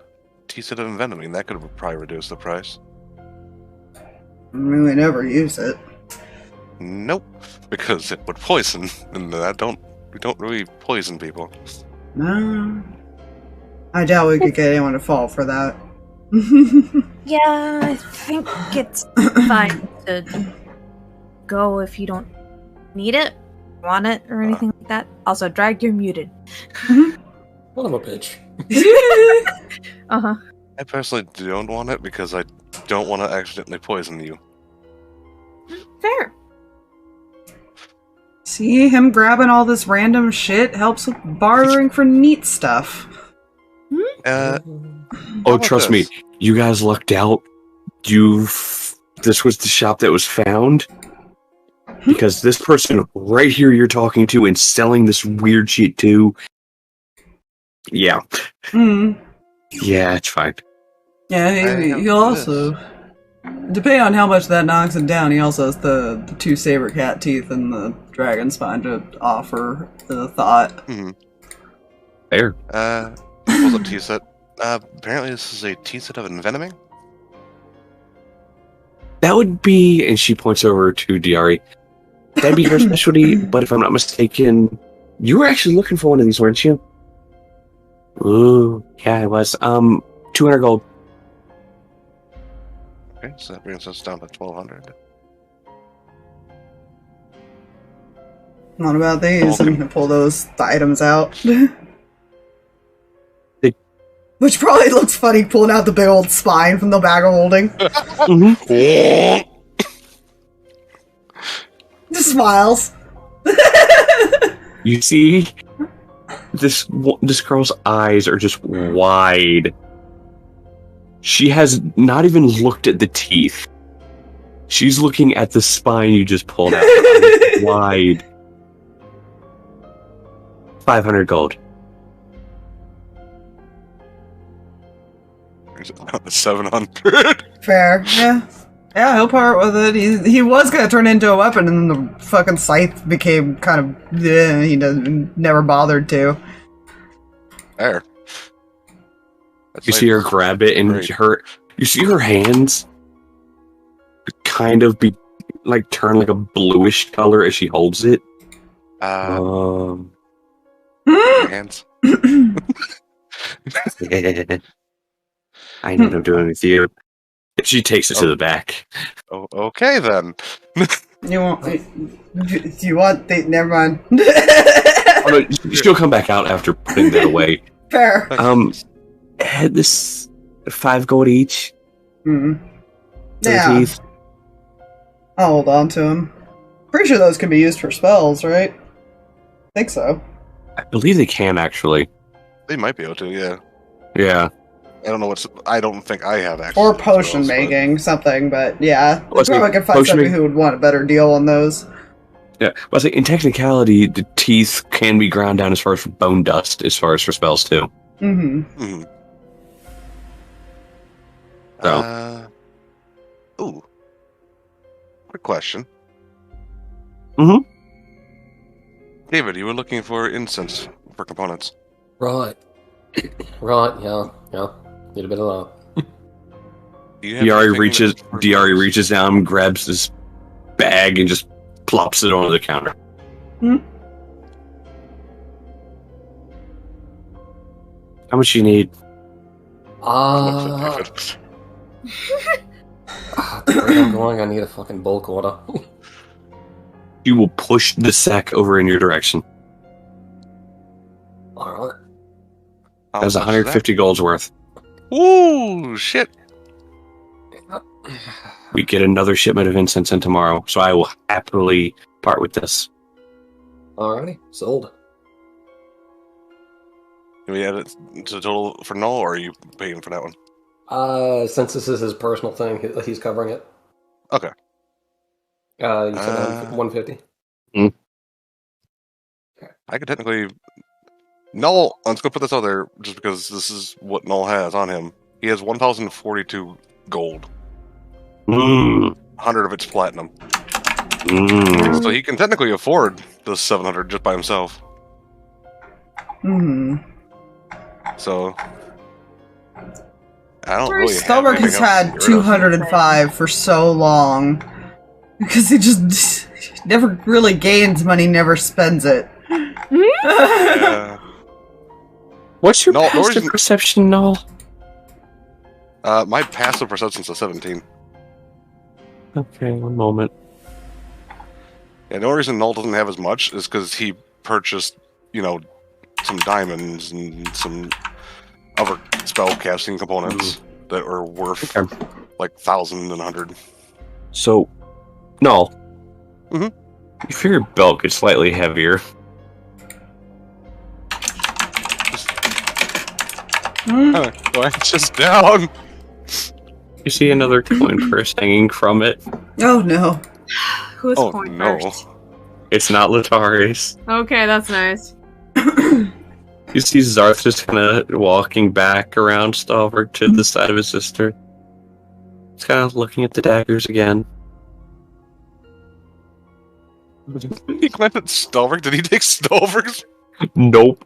T-set of envenoming? That could probably reduce the price. I mean, we never use it. Nope, because it would poison, and we don't really poison people. No. I doubt we could get anyone to fall for that. Yeah, I think it's fine to go if you don't need it, want it, or anything like that. Also, Drag, you're muted. Son of a bitch. Uh-huh. I personally don't want it because I don't want to accidentally poison you. Fair. See, him grabbing all this random shit helps with bartering for neat stuff. Oh, trust me, you guys lucked out. This was the shop that was found. Because this person right here you're talking to and selling this weird shit to. Yeah. Yeah, it's fine. Yeah, he also, depending on how much that knocks it down, he also has the 2 saber cat teeth and the dragon spine to offer the thought. Fair. What's a T-set? Apparently this is a T-set of envenoming? That would be, and she points over to Diari, that'd be her specialty, but if I'm not mistaken, you were actually looking for one of these, weren't you? Ooh, yeah, I was. 200 gold. Okay, so that brings us down to 1,200. What about these? I'm gonna pull those items out. Which probably looks funny pulling out the big old spine from the bag of holding. Just smiles. You see, this girl's eyes are just wide. She has not even looked at the teeth. She's looking at the spine you just pulled out. Wide. 500 gold. 700. Fair, yeah. Yeah, he'll part with it. He was gonna turn into a weapon, and then the fucking scythe became kind of. He never bothered to. There. You see her grab it, and you see her hands kind of turn like a bluish color as she holds it. Your hands. I know what I'm doing with you. She takes it to the back. Oh, okay then. You want? Do you want? Never mind. Oh, no, she'll come back out after putting that away. Fair. Had this 5 gold each. Mm. For the Yeah. teeth. I'll hold on to them. Pretty sure those can be used for spells, right? I think so. I believe they can actually. They might be able to, yeah. Yeah. I don't know I don't think I have access. Or to potion spells, but- making, something, but yeah. Well, You probably can find potion somebody make- who would want a better deal on those. Yeah. But I think in technicality, the teeth can be ground down as far as for bone dust, as far as for spells too. Mm-hmm. Mhm. So. Ooh. Quick question. Mhm. David, you were looking for incense for components. Right. Right, yeah. Need a bit of Do you have Diari anything reaches that- for Diari those? reaches down, grabs this bag, and just plops it onto the counter. How much you need? that. The rate I'm going, I need a fucking bulk order. You will push the sack over in your direction. Alright. How That was much is 150 gold's worth. that? Ooh, shit. We get another shipment of incense in tomorrow, so I will happily part with this. Alrighty, sold. Can we add it to the total for Null, or are you paying for that one? Since this is his personal thing, he's covering it. Okay. You said 150? I could technically... Null, I'm just going to put this out there, just because this is what Null has on him. He has 1,042 gold. 100 of it's platinum. So he can technically afford the 700 just by himself. Mm-hmm. So... I don't Sorry, really have Stalverk anything has else to had get rid of. 205 for so long. Because he just never really gains money, never spends it. Yeah. What's your No, the passive reason- perception, Null? My passive perception's a 17. Okay, one moment. Yeah, the only reason Null doesn't have as much is because he purchased, some diamonds and some other spell casting components that are worth Okay. like 1,000 and 100. So, Null. Mhm. You figure your belt gets slightly heavier. Just down. You see another coin purse hanging from it. Oh no. Who's Oh going no. first? It's not Letari's. Okay, that's nice. You see Zarth just kind of walking back around Stalverk to the side of his sister. He's kind of looking at the daggers again. He glanced at Stalverk. Did he take Stalverk's? Nope.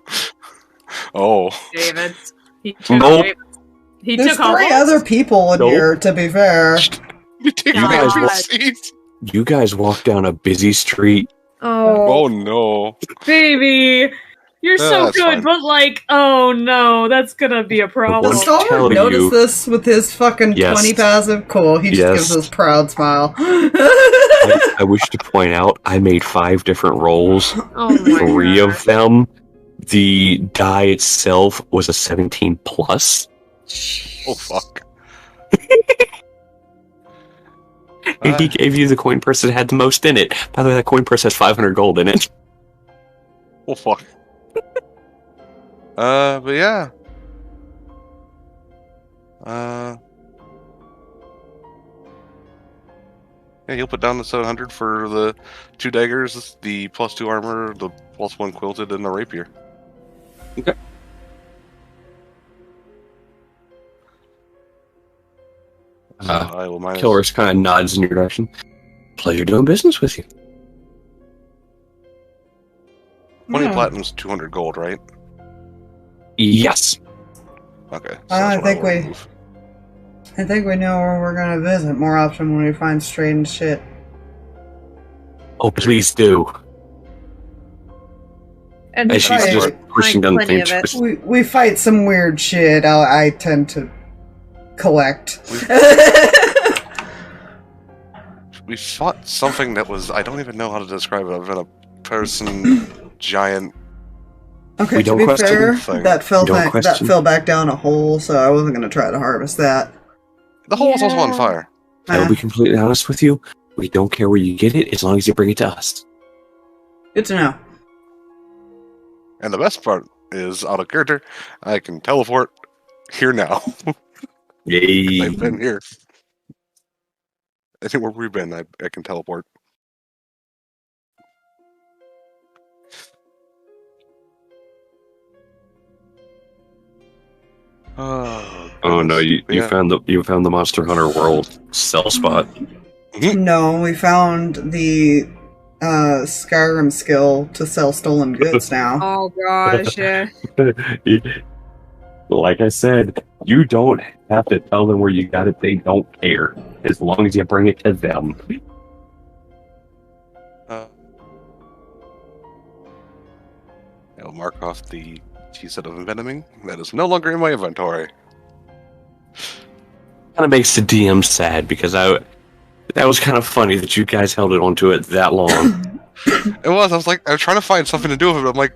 Oh. David. He took Nope. David. He There's took 3 Huffle's? other people in Nope. here, to be fair. You take You guys my will- seats? You guys walk down a busy street. Oh Oh, no. baby. You're so That's good, fine. but oh no, that's gonna be a problem. Does Won't tell Stalverk notice you. this with his fucking Yes. 20 passive? Cool, he just Yes. gives this proud smile. I wish to point out, I made 5 different rolls. Oh my 3 God. of them, the die itself was a 17 plus. Oh fuck. And he gave you the coin purse that had the most in it. By the way, that coin purse has 500 gold in it. Oh fuck. But yeah. Yeah, you'll put down the 700 for the 2 daggers, the +2 armor, the +1 quilted, and the rapier. Okay. I will minus. Killer's kind of nods in your direction. Pleasure doing business with you. 20 Yeah. platinum's 200 gold, right? Yes. Okay. I that's what think will we- move. I think we know where we're gonna visit more often when we find strange shit. Oh, please do. And As she's Right. just pushing down the plenty thing. of it. We fight some weird shit. I tend to collect. We fought something that was, I don't even know how to describe it. I've been a person, giant. Okay, We to don't be question fair, thing. that fell Don't back question. down a hole, so I wasn't gonna try to harvest that. The hole was also on Yeah. fire. I will be completely honest with you. We don't care where you get it as long as you bring it to us. Good to know. And the best part is, out of character, I can teleport here now. Yay. I've been here. I think where we've been, I can teleport. Oh No, you yeah. found the Monster Hunter World sell spot. No, we found the Skyrim skill to sell stolen goods now. Oh gosh, yeah. Like I said, you don't have to tell them where you got it. They don't care as long as you bring it to them. I'll mark off the T set of envenoming. That is no longer in my inventory. Kind of makes the DM sad because that was kind of funny that you guys held it onto it that long. It was. I was trying to find something to do with it. But I'm like,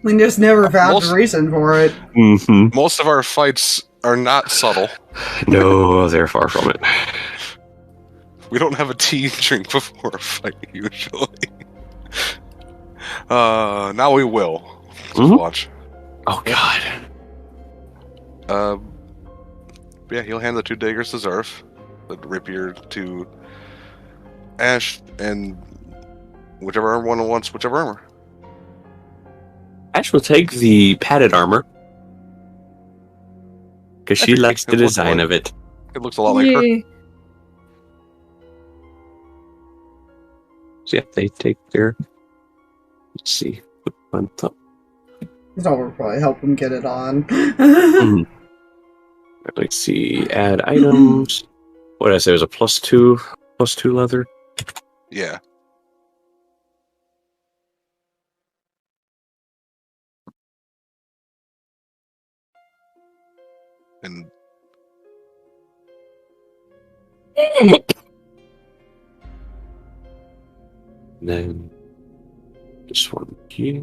We just never found Most- a reason for it. Mm-hmm. most of our fights are not subtle. No, they're far from it. We don't have a tea drink before a fight usually. Now we will. Mhm. Watch. Oh God. Yeah, he'll hand the 2 daggers to Zerf, the rapier to Ash, and whichever one wants whichever armor. Ash will take the padded armor because she Actually, likes the it looks design like- of it. It looks a lot like her. Yeah. So yeah, they take their. Let's see. Put on top. That will probably help him get it on. Mhm. Let's see. Add items. What did I say? It was a +2 leather. Yeah. And Then this one here.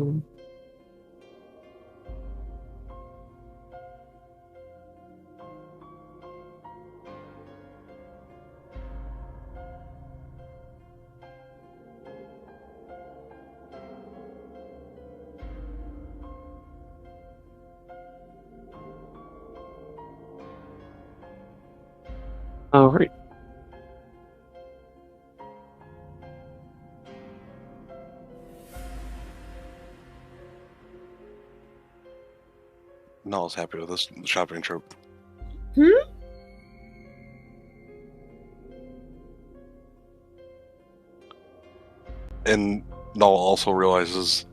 All right. Null's happy with this shopping trip. And Null also realizes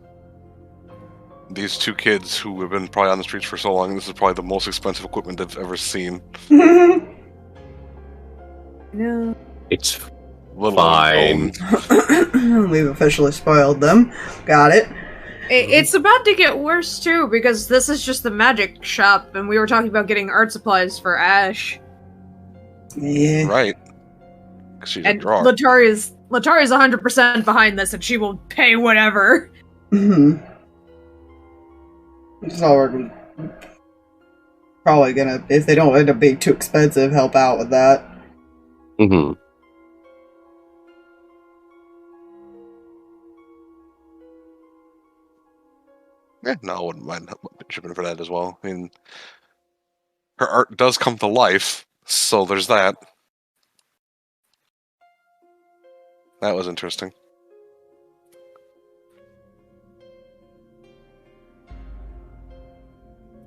these 2 kids who have been probably on the streets for so long, this is probably the most expensive equipment they've ever seen. No. It's Little Fine. We've officially spoiled them. Got it. It's about to get worse too, because this is just the magic shop, and we were talking about getting art supplies for Ash. Yeah. Right. 'Cause she's a And drawer. Letari's 100% behind this, and she will pay whatever. Mm-hmm. So we're probably gonna, if they don't end up being too expensive, help out with that. mm-hmm. Yeah, no, I wouldn't mind shipping for that as well. I mean, her art does come to life, so there's that. That was interesting.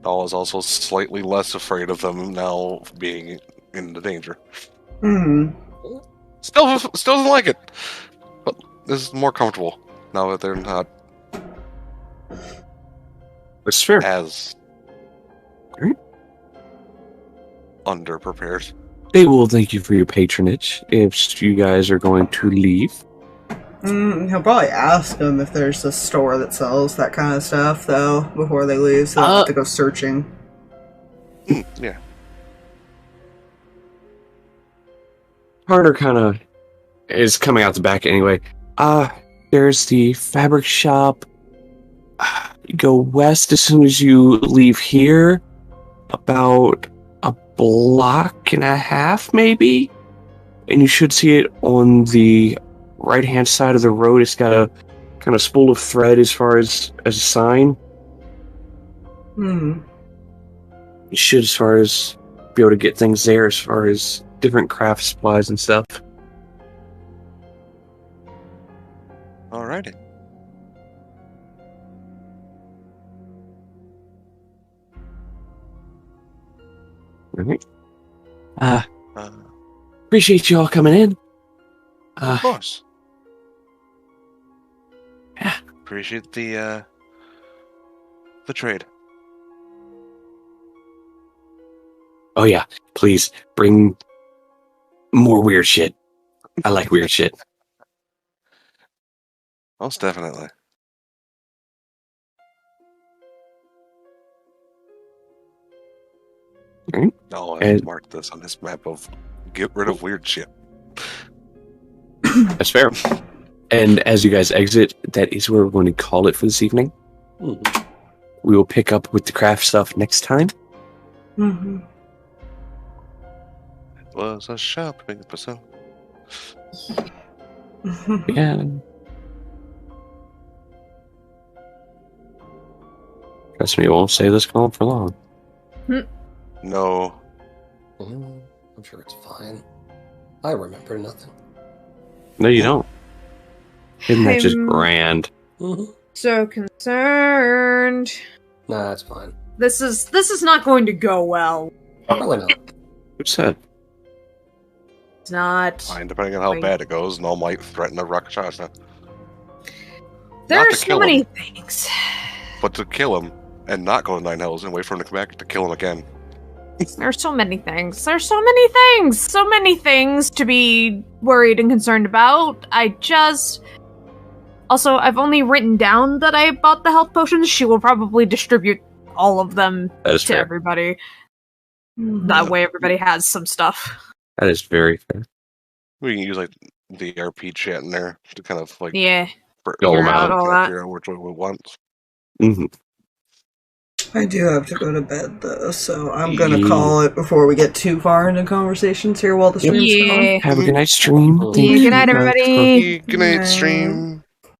Doll is also slightly less afraid of them now being in the danger. Hmm. Still doesn't like it, but this is more comfortable now that they're not It's fair. as Alright. underprepared. They will thank you for your patronage if you guys are going to leave. He'll probably ask them if there's a store that sells that kind of stuff, though, before they leave, so they'll have to go searching. Yeah. Harder kind of is coming out the back anyway. There's the fabric shop. You go west as soon as you leave here. About a block and a half, maybe? And you should see it on the right-hand side of the road. It's got a kind of spool of thread as far as a sign. Hmm. You should, as far as be able to get things there, as far as different craft supplies and stuff. Alrighty. Alright. Appreciate you all coming in. Of course. Yeah. Appreciate the trade. Oh yeah, please bring more weird shit. I like weird shit. Most definitely. Right. No, I And- marked this on this map of get rid of weird shit. That's fair. And as you guys exit, that is where we're going to call it for this evening. Mhm. We will pick up with the craft stuff next time. Mm-hmm. It was a shopping episode. Yeah. Trust me, it won't stay this calm for long. No. I'm sure it's fine. I remember nothing. No, you don't. Isn't that just I'm- grand? Mhm. So concerned. Nah, it's fine. This is not going to go well. Probably not. Who said? It's not. Fine, depending on how Fine. bad it goes, Null might threaten to Rakshasa. There Not are to so kill many him. things. But to kill him and not go to Nine Hells and wait for him to come back to kill him again. There's so many things. There's so many things. So many things to be worried and concerned about. Also, I've only written down that I bought the health potions. She will probably distribute all of them That is to fair. everybody. That way everybody has some stuff. That is very fair. We can use like the RP chat in there to kind of like Yeah. Dole 'em figure out all that. figure out which one we want. Mm-hmm. I do have to go to bed, though, so I'm gonna call it before we get too far into conversations here while the stream's going. Yeah. Have a good night, stream. Yeah, Thank good you night, guys for- everybody. Good night, stream.